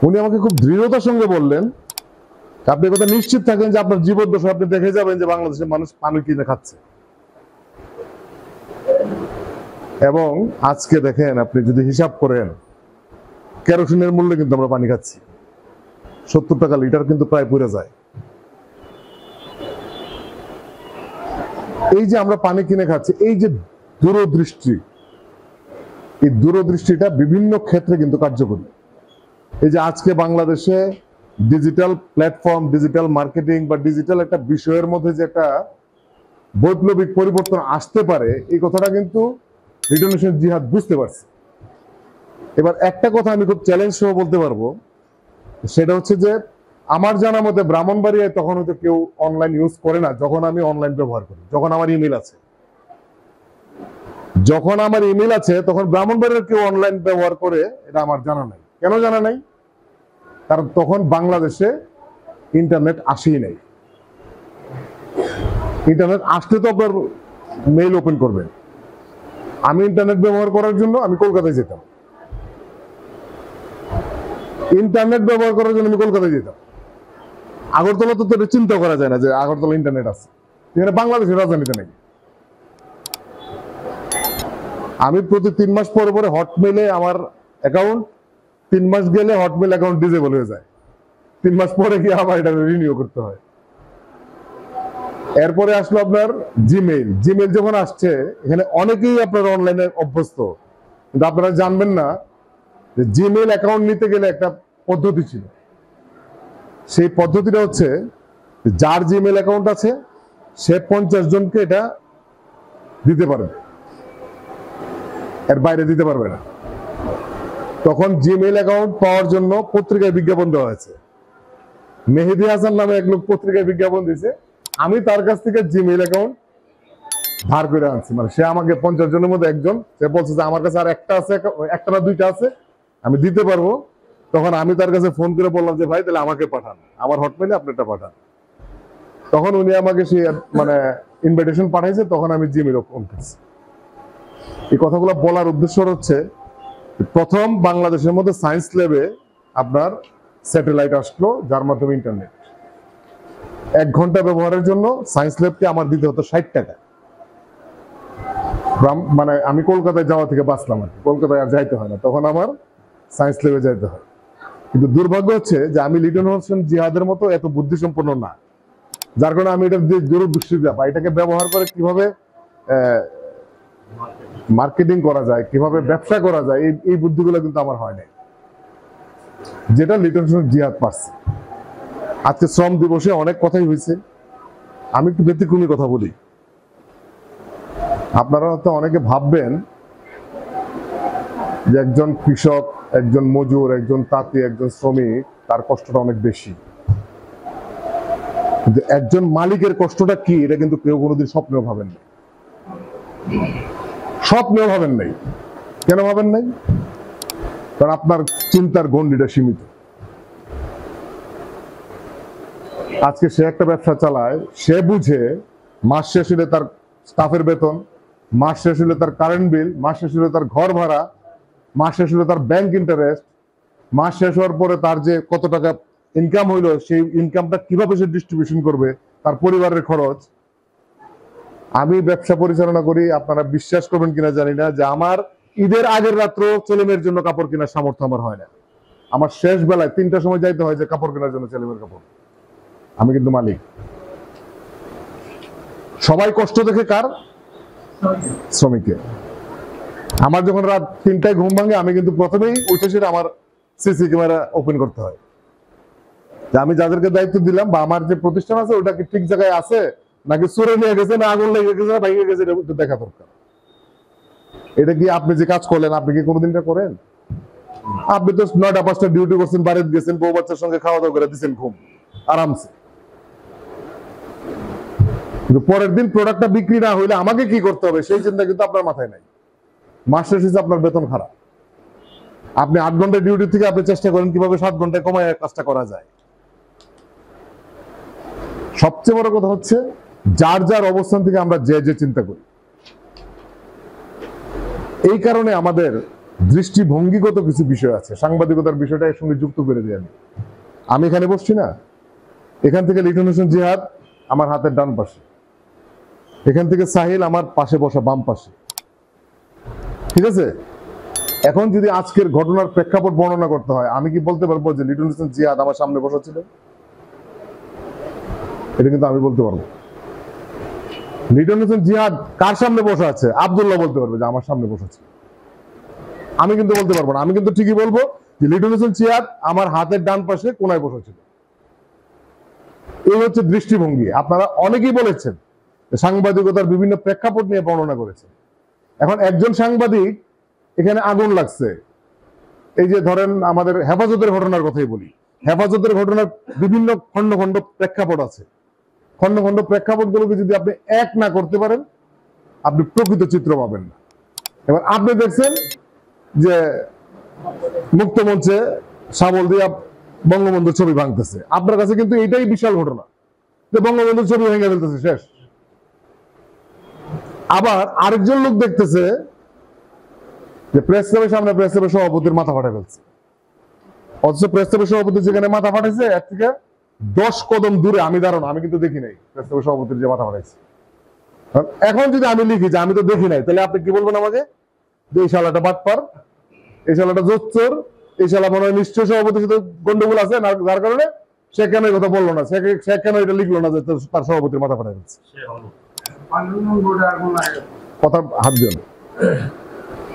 উনি আমাকে খুব দৃঢ়তার সঙ্গে বললেন, আপনি কথা নিশ্চিত থাকেন যে আপনার জীবদ্দশা আপনি দেখে যাবেন যে বাংলাদেশের মানুষ পানি কিনে খাচ্ছে। এবং আজকে দেখেন, আপনি যদি হিসাব করেন, কেরোসিনের মূল্যে কিন্তু আমরা পানি খাচ্ছি, 70 টাকা লিটার কিন্তু প্রায় পড়ে যায়। এই যে আমরা পানি কিনে খাচ্ছি, এই যে দূরদৃষ্টি, এই দূরদৃষ্টিটা বিভিন্ন ক্ষেত্রে কিন্তু কার্যকরী। এই যে আজকে বাংলাদেশে ডিজিটাল প্ল্যাটফর্ম, ডিজিটাল মার্কেটিং বা ডিজিটাল একটা বিষয়ের মধ্যে যে একটা বৈপ্লবিক পরিবর্তন আসতে পারে, এই কথাটা কিন্তু রিটন হোসেন জিহাদ বুঝতে পারছে। এবার একটা কথা আমি খুব চ্যালেঞ্জ সহ বলতে পারবো, সেটা হচ্ছে যে আমার জানা মতে ব্রাহ্মণবাড়িয়ায় তখন হয়তো কেউ অনলাইন ইউজ করে না, যখন আমি অনলাইন ব্যবহার করি, যখন আমার ইমেল আছে। যখন আমার ইমেল আছে তখন ব্রাহ্মণবাড়িয়ার কেউ অনলাইন ব্যবহার করে, এটা আমার জানা নাই। কেন জানা নাই? কারণ তখন বাংলাদেশে ইন্টারনেট আসেই নাই। ইন্টারনেট আসলে তো আপনার মেইল ওপেন করবেন। আমি ইন্টারনেট ব্যবহার করার জন্য আমি কলকাতায় যেতাম, ইন্টারনেট ব্যবহার করার জন্য আমি কলকাতায় যেতাম। আগরতলা তো চিন্তা করা যায় না যে আগরতলা ইন্টারনেট আছে, এখানে বাংলাদেশের রাজধানীতে নাকি। আমি প্রতি 3 মাস পরে পরে হটমেলে আমার অ্যাকাউন্ট, 3 মাস গেলে হটমেল অ্যাকাউন্ট ডিসেবল হয়ে যায়, 3 মাস পরে গিয়ে আবার এটা রিনিউ করতে হয়। এরপরে আসলো আপনার জিমেইল। জিমেইল যখন আসছে, এখানে অনেকেই আপনার অনলাইনে অভ্যস্ত, কিন্তু আপনারা জানবেন না যে জিমেইল অ্যাকাউন্ট নিতে গেলে একটা পদ্ধতি ছিল। সেই পদ্ধতিটা হচ্ছে যার জিমেইল অ্যাকাউন্ট আছে সে 50 জনকে এটা দিতে পারবে, এর বাইরে দিতে পারবে না। তখন জিমেইল অ্যাকাউন্ট পাওয়ার জন্য পত্রিকায় বিজ্ঞাপন দেওয়া হয়েছে। মেহেদি হাসান নামে এক লোক পত্রিকায় বিজ্ঞাপন দিয়েছে, আমি তার কাছ থেকে জিমেইল অ্যাকাউন্ট ধার করে আনছি। মানে সে আমাকে 50 জনের মধ্যে একজন, সে বলছে যে আমার কাছে আর একটা আছে, একটা না দুইটা আছে, আমি দিতে পারবো। তখন আমি তার কাছে ফোন করে বললাম যে ভাই তাহলে আমাকে পাঠান, আমার হটমেইলে আপনারটা পাঠান। তখন উনি আমাকে সেই মানে ইনভিটেশন পাঠাইছে, তখন আমি জিমেইল ওপেন করছি। এই কথাগুলো বলার উদ্দেশ্য হচ্ছে প্রথম বাংলাদেশের মধ্যে সায়েন্স ল্যাবে আপনার স্যাটেলাইট আসলো, যার মাধ্যমে ইন্টারনেট। 1 ঘন্টা ব্যবহারের জন্য সায়েন্স ল্যাবকে আমার দিতে হতো 60 টাকা। মানে আমি কলকাতায় যাওয়া থেকে বাঁচলাম আর কি, কলকাতায় আর যাইতে হয় না, তখন আমার সায়েন্স ল্যাবে যাইতে হয়। কিন্তু দুর্ভাগ্য হচ্ছে যে আমি লিটন হোসেন জিহাদের মতো এত বুদ্ধিসম্পন্ন না, যার কারণে আমি এটা দূরদৃষ্টিতা পাই। এটাকে ব্যবহার করে কিভাবে মার্কেটিং করা যায়, কিভাবে ব্যবসা করা যায়, এই বুদ্ধিগুলো কিন্তু আমার হয় নাই, যেটা লিটন হোসেন জিহাদ পারছে। আজকে শ্রম দিবসে অনেক কথাই হয়েছে, আমি একটু ব্যতিক্রমী কথা বলি। আপনারা হয়তো অনেকে ভাববেন যে একজন কৃষক, একজন মজুর, একজন তাঁতি, একজন শ্রমিক, তার কষ্টটা অনেক বেশি। কিন্তু একজন মালিকের কষ্টটা কি, এটা কিন্তু কেউ কোনোদিন স্বপ্নেও ভাবেন নাই। স্বপ্নেও ভাবেন নাই। কেন ভাবেন নাই? কারণ আপনার চিন্তার গণ্ডিটা সীমিত। আজকে সে একটা ব্যবসা চালায়, সে বুঝে মাস শেষ হলে তার স্টাফের বেতন, মাস শেষ হলে তার কারেন্ট বিল, মাস শেষ হলে তার ঘর ভাড়া, মাস শেষ হলে তার ব্যাংক ইন্টারেস্ট, মাস শেষ হওয়ার পরে তার যে কত টাকা ইনকাম হইলো, সেই ইনকামটা কিভাবে সে ডিস্ট্রিবিউশন করবে, তার পরিবারের খরচ। আমি ব্যবসা পরিচালনা করি, আপনারা বিশ্বাস করবেন কিনা জানি না, যে আমার ঈদের আগের রাত্র ছেলেমেয়ের জন্য কাপড় কেনার সামর্থ্য আমার হয় না। আমার শেষ বেলায় 3টার সময় যাইতে হয় যে কাপড় কেনার জন্য, ছেলেমেয়ের কাপড়। আমি কিন্তু মালিক। সবাই কষ্ট দেখে কার? শ্রমিকের। আমার যখন রাত 3টায় ঘুম ভাঙে, আমি কিন্তু প্রথমেই উঠে সেটা আমার সিসি ক্যামেরা ওপেন করতে হয়, যে আমি যাদেরকে দায়িত্ব দিলাম বা আমার যে প্রতিষ্ঠান আছে ওটা কি ঠিক জায়গায় আছে, নাকি চোরে নিয়ে গেছে, না আগুন লেগে গেছে, না ভেঙে গেছে, এটা একটু দেখা দরকার। এটা কি আপনি যে কাজ করলেন, আপনি কি কোনোদিনটা করেন? আপনি তো 9টা 5টা ডিউটি করছেন, বাড়িতে গেছেন, বউ বাচ্চার সঙ্গে খাওয়া দাওয়া করে দিচ্ছেন, ঘুম আরামসে। কিন্তু পরের দিন প্রোডাক্টটা বিক্রি না হইলে আমাকে কি করতে হবে সেই চিন্তা কিন্তু আপনার মাথায় নাই। মাস শেষ হয়েছে, আপনার বেতন খারাপ। আপনি 8 ঘন্টা ডিউটি থেকে আপনি চেষ্টা করেন কিভাবে 7 ঘন্টায় কমায় কাজটা করা যায়। সবচেয়ে বড় কথা হচ্ছে যার যার অবস্থান থেকে আমরা যে চিন্তা করি। এই কারণে আমাদের দৃষ্টিভঙ্গিগত কিছু বিষয় আছে, সাংবাদিকতার বিষয়টা এর সঙ্গে যুক্ত করে দিই। আমি এখানে বসছি না, এখান থেকে লিটন হোসেন জিহাদ আমার হাতের ডান পাশে, এখান থেকে সাহিল আমার পাশে বসা বাম পাশে, ঠিক আছে? এখন যদি আজকের ঘটনার প্রেক্ষাপট বর্ণনা করতে হয়, আমি কি বলতে পারবো যে লিটন হোসেন জিহাদ আমার সামনে বসা ছিল? এটা কিন্তু আমি বলতে পারবো। লিটন হোসেন জিহাদ কার সামনে বসা আছে? আব্দুল্লাহ বলতে পারবে যে আমার সামনে বসা ছিল। আমি কিন্তু বলতে পারবো না। আমি কিন্তু ঠিকই বলবো যে লিটন হোসেন জিহাদ আমার হাতের ডান পাশে কোনায় বসা ছিল। এই হচ্ছে দৃষ্টিভঙ্গি। আপনারা অনেকেই বলেছেন সাংবাদিকতার বিভিন্ন প্রেক্ষাপট নিয়ে বর্ণনা করেছেন। এখন একজন সাংবাদিক, এখানে আগুন লাগছে, এই যে ধরেন আমাদের হেফাজতের ঘটনার কথাই বলি, হেফাজতের ঘটনার বিভিন্ন খন্ড খন্ড প্রেক্ষাপট আছে। খন্ড খন্ড প্রেক্ষাপটগুলোকে যদি আপনি এক না করতে পারেন, আপনি প্রকৃত চিত্র পাবেন না। এবার আপনি দেখছেন যে মুক্তমঞ্চে শাবল দিয়া বঙ্গবন্ধুর ছবি ভাঙতেছে, আপনার কাছে কিন্তু এটাই বিশাল ঘটনা যে বঙ্গবন্ধুর ছবি ভেঙে ফেলতেছে, শেষ। আবার আরেকজন লোক দেখতেছে যে প্রেস ক্লাবের সামনে প্রেস ক্লাবের সভাপতির মাথা ফাটা ফেলছে, অথচ প্রেস ক্লাবের সভাপতি যেখানে মাথা ফাটাইছে এর থেকে 10 কদম দূরে আমি দাঁড়ানো, আমি কিন্তু দেখি নাই প্রেস ক্লাবের সভাপতির যে মাথা ফাটাইছে। এখন যদি আমি লিখি যে আমি তো দেখি নাই, তাহলে আপনি কি বলবেন আমাকে? যে এই শালাটা বাটপার, এই শালাটা জোচ্চোর, এই শালা মনে হয় নিশ্চয় সভাপতির সাথে গন্ডগোল আছে, যার কারণে সে কেন এই কথা বললো না, সে কেন এটা লিখলো না যে তার সভাপতির মাথা ফাটা গেছে? কথা হাত দিও না।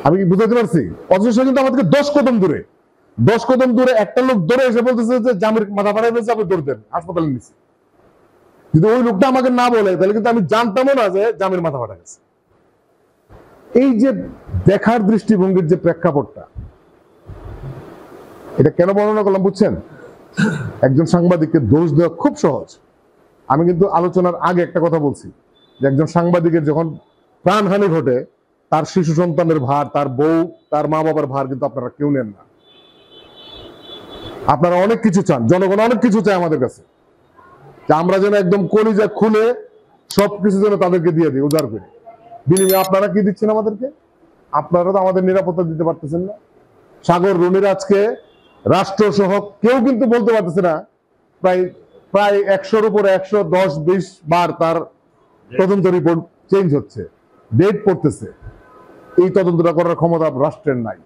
আমি কি বুঝাতে পারছি? অথচ সে কিন্তু আমাদেরকে 10 কদম দূরে একটা লোক দৌড়ে এসে বলতেছে যে জামির মাথা ফাটা গেছে, আপনি দৌড় দেন, হাসপাতালে নিচ্ছি। যদি ওই লোকটা আমাকে না বলে তাহলে কিন্তু আমি জানতামও না যে জামির মাথা ফাটা গেছে। এই যে দেখার দৃষ্টিভঙ্গির যে প্রেক্ষাপটটা, এটা কেন বর্ণনা করলাম বুঝছেন? একজন সাংবাদিককে দোষ দেওয়া খুব সহজ। আমি কিন্তু আলোচনার আগে একটা কথা বলছি যে একজন সাংবাদিকের যখন প্রাণহানি ঘটে, তার শিশু সন্তানের ভার, তার বউ, তার মা বাবার ভার কিন্তু আপনারা কেউ নেন না। আপনারা অনেক কিছু চান, জনগণ অনেক কিছু চায় আমাদের কাছে, যে আমরা যেন একদম কলিজা খুলে সবকিছু যেন তাদেরকে দিয়ে দিই উদার করে। বিনিময়ে আপনারা কি দিচ্ছেন আমাদেরকে? আপনারা তো আমাদের নিরাপত্তা দিতে পারতেছেন না। সাগর রুনির আজকে রাষ্ট্র সহ কেউ কিন্তু বলতে পারতেছে না, প্রায় 100-র উপরে 110-20 বার তার তদন্ত রিপোর্ট চেঞ্জ হচ্ছে, ডেট পড়তেছে। এই তদন্তটা করার ক্ষমতা রাষ্ট্রের নাই।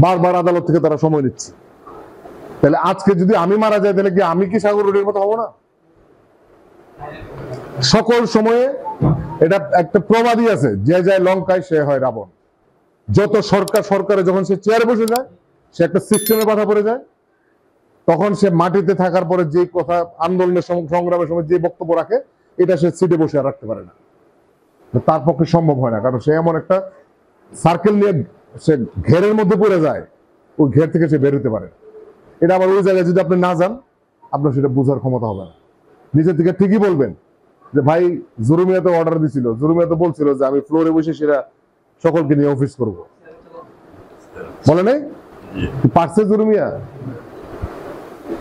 বারবার আদালত থেকে তারা সময় নিচ্ছে। তাহলে আজকে যদি আমি মারা যাই, তাহলে কি আমি কি সাগর রুনির মতো হবো না? সকল সময়ে এটা একটা প্রবাদী আছে, যে যায় লঙ্কায় সে হয় রাবণ। যত সরকারে যখন সে চেয়ারে বসে যায়, সে একটা সিস্টেমে বাধা পড়ে যায়, তখন সে মাটিতে থাকার পরে যে কথা, আন্দোলনের সংগ্রামের সময় যে বক্তব্য রাখে, এটা সে সিটে বসে আর রাখতে পারে না। তার পক্ষে সম্ভব হয় না, কারণ সে এমন একটা সার্কেল নিয়ে সে ঘেরের মধ্যে পড়ে যায়, ওই ঘের থেকে সে বের হতে পারে না। এটা আবার ওই জায়গায় যদি আপনি না যান, আপনার সেটা বোঝার ক্ষমতা হবে না। নিজের থেকে ঠিকই বলবেন যে ভাই জুরুমিয়া তো অর্ডার দিছিল, জুরুমিয়া তো বলছিল যে আমি ফ্লোরে বসে সেটা সকলকে নিয়ে অফিস করব, বলে নাই? পারছে জুরুমিয়া?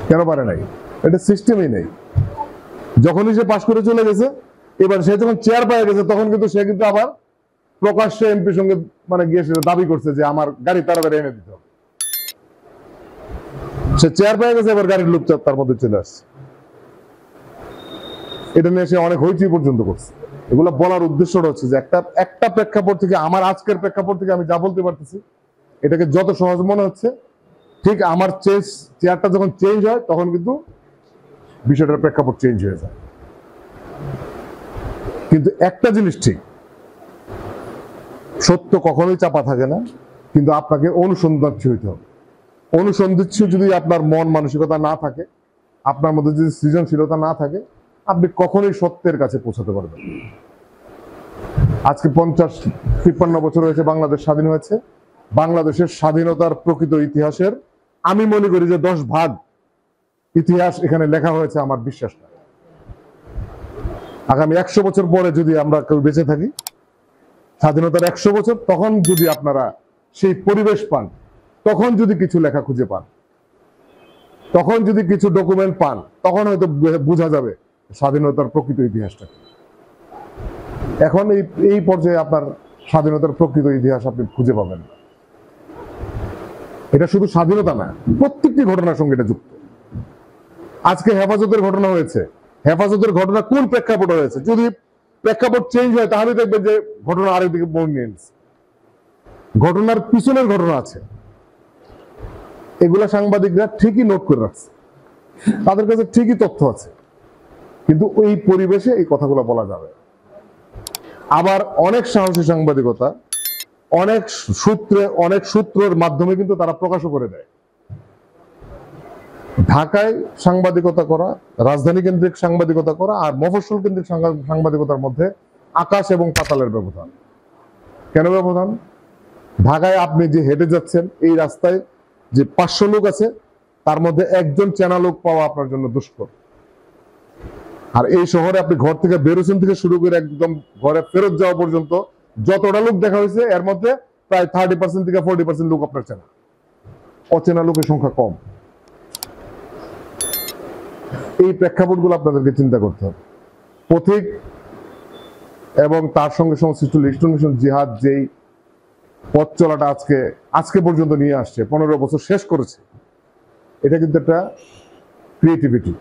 কেন পারে নাই? এটা সিস্টেমই নেই। যখনই সে পাশ করে চলে গেছে, এবার সে যখন চেয়ার পেয়ে গেছে, তখন কিন্তু সে কিন্তু আবার প্রকাশ্যে এমপির সঙ্গে মানে গিয়ে সে দাবি করছে যে আমার গাড়ি তাড়াতাড়ি এনে দিতে হবে। সে চেয়ার পেয়ে গেছে, এবার গাড়ির লোক তার মধ্যে চলে আসছে। এটা নিয়ে সে অনেক হইচই পর্যন্ত করছে। এগুলো বলার উদ্দেশ্যটা হচ্ছে যে একটা প্রেক্ষাপট থেকে, আমার আজকের প্রেক্ষাপট থেকে আমি যা বলতে পারতেছি, এটাকে যত সহজ মনে হচ্ছে, ঠিক আমার চেয়ারটা যখন চেঞ্জ হয়, তখন কিন্তু বিষয়টার প্রেক্ষাপট চেঞ্জ হয়ে যায়। কিন্তু একটা জিনিস ঠিক, সত্য কখনোই চাপা থাকে না, কিন্তু আপনাকে অনুসন্ধানশীল হইতে হবে। অনুসন্ধানশীল যদি আপনার মন মানসিকতা না থাকে, আপনার মধ্যে যদি সৃজনশীলতা না থাকে, আপনি কখনোই সত্যের কাছে পৌঁছাতে পারবেন। আজকে 50-53 বছর হয়েছে বাংলাদেশ স্বাধীন হয়েছে। বাংলাদেশের স্বাধীনতার প্রকৃত ইতিহাসের আমি মনে করি যে 10 ভাগ ইতিহাস এখানে লেখা হয়েছে, আমার বিশ্বাসটা। আগামী 100 বছর পরে যদি আমরা কেউ বেঁচে থাকি, স্বাধীনতার 100 বছর, তখন যদি আপনারা সেই পরিবেশ পান, তখন যদি কিছু লেখা খুঁজে পান, তখন যদি কিছু ডকুমেন্ট পান, তখন হয়তো বোঝা যাবে স্বাধীনতার প্রকৃত ইতিহাসটা। এখন এই পর্যায়ে আপনার স্বাধীনতার প্রকৃত ইতিহাস আপনি খুঁজে পাবেন। এটা শুধু স্বাধীনতা না, প্রত্যেকটি ঘটনার সঙ্গে এটা যুক্ত। আজকে হেফাজতের ঘটনা হয়েছে, হেফাজতের ঘটনা কোন প্রেক্ষাপটে হয়েছে? যদি প্রেক্ষাপট চেঞ্জ হয়, তাহলে দেখবেন যে ঘটনা আরেকদিকে মোড় নিয়ে নিচ্ছে। ঘটনার পিছনের ঘটনা আছে, এগুলা সাংবাদিকরা ঠিকই নোট করে রাখছে, তাদের কাছে ঠিকই তথ্য আছে, কিন্তু ওই পরিবেশে এই কথাগুলো বলা যাবে। আবার অনেক সাহসী সাংবাদিকতা অনেক সূত্রের মাধ্যমে কিন্তু তারা প্রকাশও করে দেয়। ঢাকায় সাংবাদিকতা করা, রাজধানী কেন্দ্রিক সাংবাদিকতা করা আর মফস্বল কেন্দ্রিক সাংবাদিকতার মধ্যে আকাশ এবং পাতালের ব্যবধান। কেন ব্যবধান? ঢাকায় আপনি যে হেঁটে যাচ্ছেন, এই রাস্তায় যে 500 লোক আছে, তার মধ্যে একজন চেনা লোক পাওয়া আপনার জন্য দুষ্কর। আর এই শহরে আপনি ঘর থেকে বেরোছেন থেকে শুরু করে একদম ঘরে ফেরত যাওয়া পর্যন্ত যতটা লোক দেখা হয়েছে, এর মধ্যে প্রায় 30% থেকে 40% লোক আপনার চেনা। অচেনা লোকের সংখ্যা কম। এই প্রেক্ষাপটগুলো আপনাদেরকে চিন্তা করতে হবে। পথিক এবং তার সঙ্গে সংশ্লিষ্ট লিস্টন জিহাদ যেই পথ চলাটা আজকে পর্যন্ত নিয়ে আসছে, 15 বছর শেষ করেছে, এটা কিন্তু একটা ক্রিয়েটিভিটি।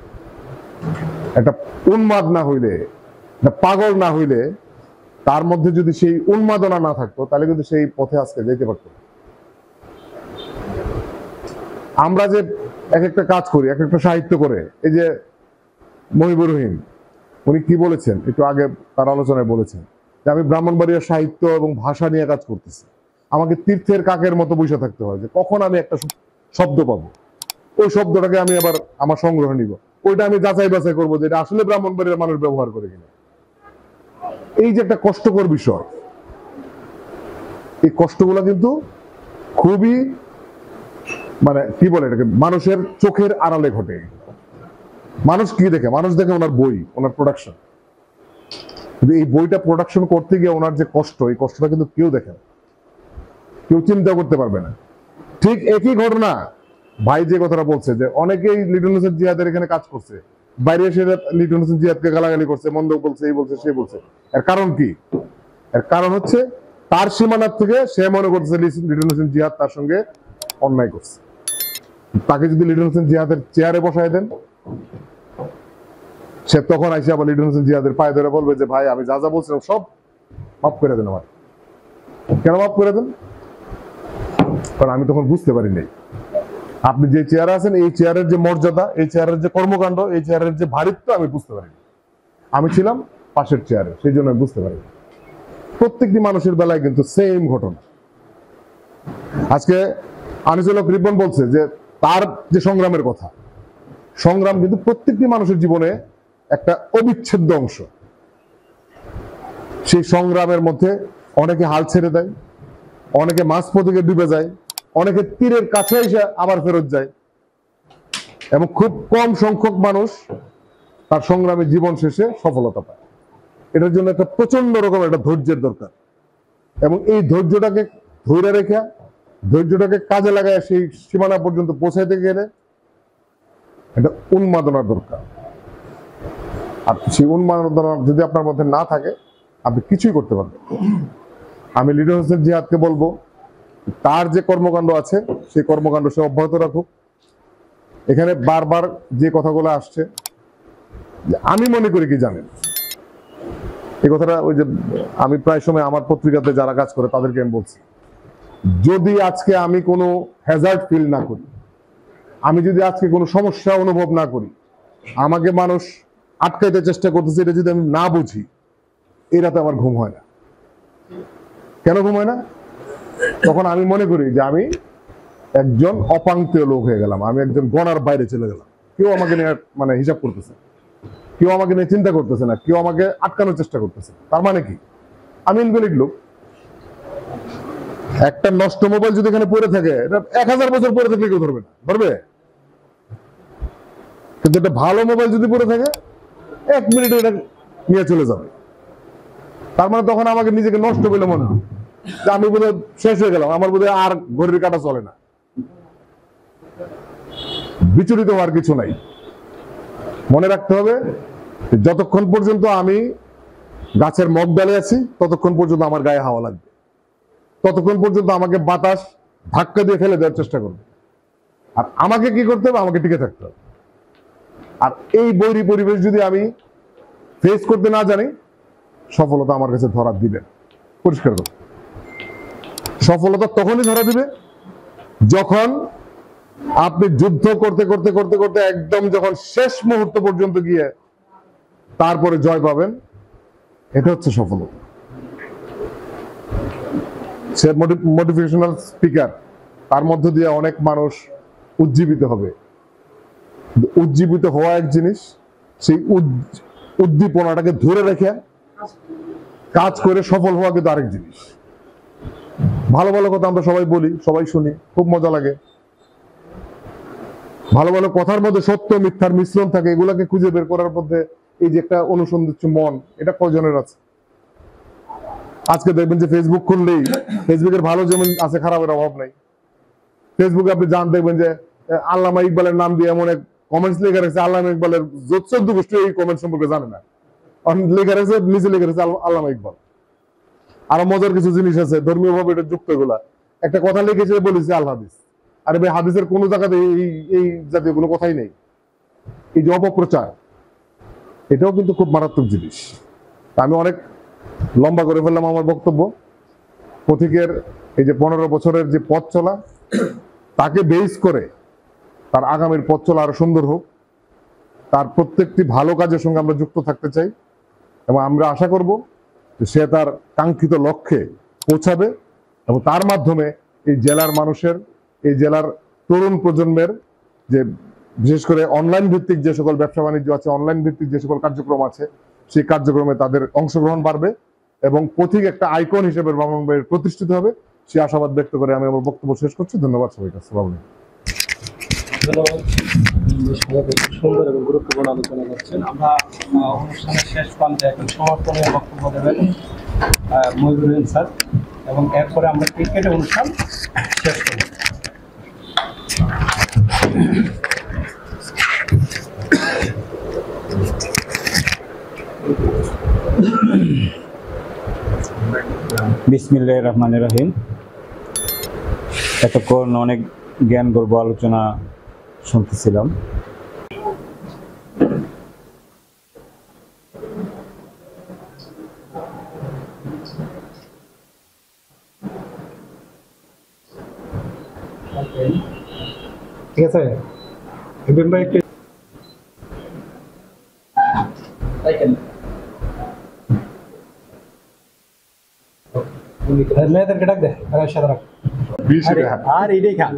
একটা উন্মাদ না হইলে, একটা পাগল না হইলে, তার মধ্যে যদি সেই উন্মাদনা না থাকতো, তাহলে কিন্তু সেই পথে আজকে যেতে পারতো। আমরা যে এক একটা কাজ করি, এক একটা সাহিত্য করে। এই যে মহিবুর রহিম উনি কি বলেছেন একটু আগে তার আলোচনায় বলেছেন যে আমি ব্রাহ্মণবাড়িয়ার সাহিত্য এবং ভাষা নিয়ে কাজ করতেছি, আমাকে তীর্থের কাকের মতো বসে থাকতে হয় যে কখন আমি একটা শব্দ পাবো, ওই শব্দটাকে আমি আবার আমার সংগ্রহে নিব, ওইটা আমি যাচাই বাছাই করবো যে এটা আসলে ব্রাহ্মণবাড়িয়ার মানুষ ব্যবহার করে কিনা। এই যে একটা কষ্টকর বিষয়, এই কষ্টগুলো কিন্তু খুবই মানে কি বলে এটাকে, মানুষের চোখের আড়ালে ঘটে। মানুষ কি দেখে? মানুষ দেখে ওনার বই, ওনার প্রোডাকশন, কিন্তু এই বইটা প্রোডাকশন করতে গিয়ে ওনার যে কষ্ট, এই কষ্টটা কিন্তু কেউ দেখে না, কেউ চিন্তা করতে পারবে না। ঠিক একই ঘটনা ভাই যে কথাটা বলছে যে অনেকেই লিটন হোসেন জিহাদের এখানে কাজ করছে, বাইরে এসে লিটন হোসেন জিহাদকে গালাগালি করছে, মন্দ বলছে, এই বলছে, সে বলছে। এর কারণ কি? এর কারণ হচ্ছে তার সীমানার থেকে সে মনে করছে লিটন হোসেন জিহাদ তার সঙ্গে অন্যায় করছে। তাকে যদি লিটন হোসেন জিহাদের চেয়ারে বসায় দেন, সে তখন আইসে আবার লিটন হোসেন জিহাদের পায়ে ধরে বলবে যে ভাই আমি যা যা বলছিলাম সব মাফ করে দেন আমার। কেন মাফ করে দেন? কারণ আমি তখন বুঝতে পারি নাই আপনি যে চেয়ারে আছেন, এই চেয়ারের যে মর্যাদা, এই চেয়ারের যে কর্মকাণ্ড, এই চেয়ারের যে ভারিত্ব আমি বুঝতে পারিনি। আমি ছিলাম পাশের চেয়ারে, সেই জন্য আমি বুঝতে পারিনি। প্রত্যেকটি মানুষের বেলায় কিন্তু সেম ঘটনা। আজকে আনিসুল হক রিপন বলছে যে তার যে সংগ্রামের কথা, সংগ্রাম কিন্তু প্রত্যেকটি মানুষের জীবনে একটা অবিচ্ছেদ্য অংশ। সেই সংগ্রামের মধ্যে অনেকে হাল ছেড়ে দেয়, অনেকে মাঝপথে ডুবে যায়, অনেকে তীরের কাছে এসে আবার ফেরত যায়, এবং খুব কম সংখ্যক মানুষ তার সংগ্রামী জীবন শেষে সফলতা পায়। এটার জন্য একটা প্রচন্ড রকম একটা ধৈর্যের দরকার, এবং এই ধৈর্যটাকে ধরে রেখে, ধৈর্যটাকে কাজে লাগায় সেই সীমানা পর্যন্ত পৌঁছাইতে গেলে একটা উন্মাদনার দরকার। আর সেই উন্মাদনা যদি আপনার মধ্যে না থাকে, আপনি কিছুই করতে পারবেন। আমি লিটন হোসেন জিহাদকে বলবো তার যে কর্মকাণ্ড আছে সেই কর্মকাণ্ড সে অব্যাহত রাখুক। এখানে বারবার যে কথাগুলো আসছে, আমি মনে করি কি জানেন, এই কথাটা ওই যে আমি প্রায় সময় আমার পত্রিকাতে যারা কাজ করে তাদেরকে আমি বলছি, যদি আজকে আমি কোনো হ্যাজার্ড ফিল না করি, আমি যদি আজকে কোনো সমস্যা অনুভব না করি, আমাকে মানুষ আটকাইতে চেষ্টা করতেছে, এটা যদি আমি না বুঝি, এই রাতে আমার ঘুম হয় না। কেন ঘুম হয় না? তখন আমি মনে করি যে আমি একজন অপাঙ্ক্তীয় লোক হয়ে গেলাম, আমি একজন গণার বাইরে চলে গেলাম। কেউ আমাকে নিয়ে মানে হিসাব করতেছে, কেউ আমাকে নিয়ে চিন্তা করতেছে না, কেউ আমাকে আটকানোর চেষ্টা করতেছে। তার মানে কি? আমি ইনভ্যালিড লোক। একটা নষ্ট মোবাইল যদি এখানে পড়ে থাকে, এটা 1000 বছর পরে থাকলে কেউ ধরবে না, ধরবে? কিন্তু একটা ভালো মোবাইল যদি পড়ে থাকে, 1 মিনিটে এটা নিয়ে চলে যাবে। তার মানে তখন আমাকে নিজেকে নষ্ট বলে মনে হয় যে আমি বোধহয় শেষ হয়ে গেলাম, আমার বোধহয় আর ঘড়ির কাঁটা চলে না। বিচলিত হওয়ার কিছু নাই। মনে রাখতে হবে যতক্ষণ পর্যন্ত আমি গাছের মগ ডালে আছি, ততক্ষণ পর্যন্ত আমার গায়ে হাওয়া লাগবে, ততক্ষণ পর্যন্ত আমাকে বাতাস ধাক্কা দিয়ে ফেলে দেওয়ার চেষ্টা করবে। আর আমাকে কি করতে হবে? আমাকে টিকে থাকতে হবে। আর এই বৈরী পরিবেশ যদি আমি ফেস করতে না জানি, সফলতা আমার কাছে ধরা দিবে। পরিষ্কার কথা, সফলতা তখনই ধরা দিবে যখন আপনি যুদ্ধ করতে করতে করতে করতে একদম যখন শেষ মুহূর্ত পর্যন্ত গিয়ে তারপরে জয় পাবেন। এটা হচ্ছে সফলতা। সে মোটিভেশনাল স্পিকার, তার মধ্য দিয়ে অনেক মানুষ উজ্জীবিত হবে। উজ্জীবিত হওয়া এক জিনিস, সেই উদ্দীপনাটাকে ধরে রেখে কাজ করে সফল হওয়া কিন্তু আরেক জিনিস। ভালো ভালো কথা আমরা সবাই বলি, সবাই শুনি, খুব মজা লাগে। ভালো ভালো কথার মধ্যে সত্য মিথ্যার মিশ্রণ থাকে, এগুলাকে খুঁজে বের করার মধ্যে এই যে একটা অনুসন্ধিৎসু মন, এটা কয়জনের আছে? আজকে দেখবেন যে ফেসবুক খুললেই ফেসবুকের ভালো যেমন আছে, খারাপের অভাব নাই। ফেসবুকে আপনি জান দেখবেন যে আল্লামা ইকবালের নাম দিয়ে এমন এক কমেন্টস লেখা রয়েছে, আল্লামা ইকবালের 14 গোষ্ঠী এই কমেন্ট সম্পর্কে জানে না, লেখা রয়েছে নিচে লেখা রয়েছে আল্লামা ইকবাল। আরো মজার কিছু জিনিস আছে ধর্মীয় ভাবে এটা যুক্ত। এগুলা একটা কথা লিখেছে, বলেছে আল হাদিস। আরে ভাই, হাদিসের কোন জায়গাতে এই জাতীয় কোনো কথাই নেই। এই যে অপপ্রচার, এটাও কিন্তু খুব মারাত্মক জিনিস। আমি অনেক লম্বা করে ফেললাম আমার বক্তব্য। পথিকের এই যে 15 বছরের যে পথ চলা, তাকে বেস করে তার আগামীর পথ চলা আরো সুন্দর হোক। তার প্রত্যেকটি ভালো কাজের সঙ্গে আমরা যুক্ত থাকতে চাই এবং আমরা আশা করব যে সে তার কাঙ্ক্ষিত লক্ষ্যে পৌঁছাবে এবং তার মাধ্যমে এই জেলার মানুষের, এই জেলার তরুণ প্রজন্মের, যে বিশেষ করে অনলাইন ভিত্তিক যে সকল ব্যবসা বাণিজ্য আছে, অনলাইন ভিত্তিক যে সকল কার্যক্রম আছে, সেই কার্যক্রমে তাদের অংশগ্রহণ বাড়বে এবং পথিক একটা আইকন হিসেবে ব্রাহ্মণবাড়িয়ায় প্রতিষ্ঠিত হবে, সে আশাবাদ ব্যক্ত করে আমি আমার বক্তব্য শেষ করছি। ধন্যবাদ সবাইকে। আসসালামু আলাইকুম। ধন্যবাদ। খুব সুন্দর এবং গুরুত্বপূর্ণ আলোচনা করছেন। আমরা অনুষ্ঠানের শেষ প্রান্তে এখন সমর্থনের বক্তব্য দেবেন মহিবুল রহিম স্যার, এবং এরপরে আমরা ক্রিকেটের অনুষ্ঠান শেষ করব। বিসমিল্লাহির রহমানির রহিম। এতক্ষণ অনেক জ্ঞান গর্ব আলোচনা শুনতেছিলাম। ঠিক আছে, ইব্রাহিম ভাই একটু মেয়েদেরকে ডাক দে, সাদা রাখ। আর এটাই খা,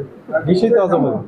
বেশি তো অজম হবে।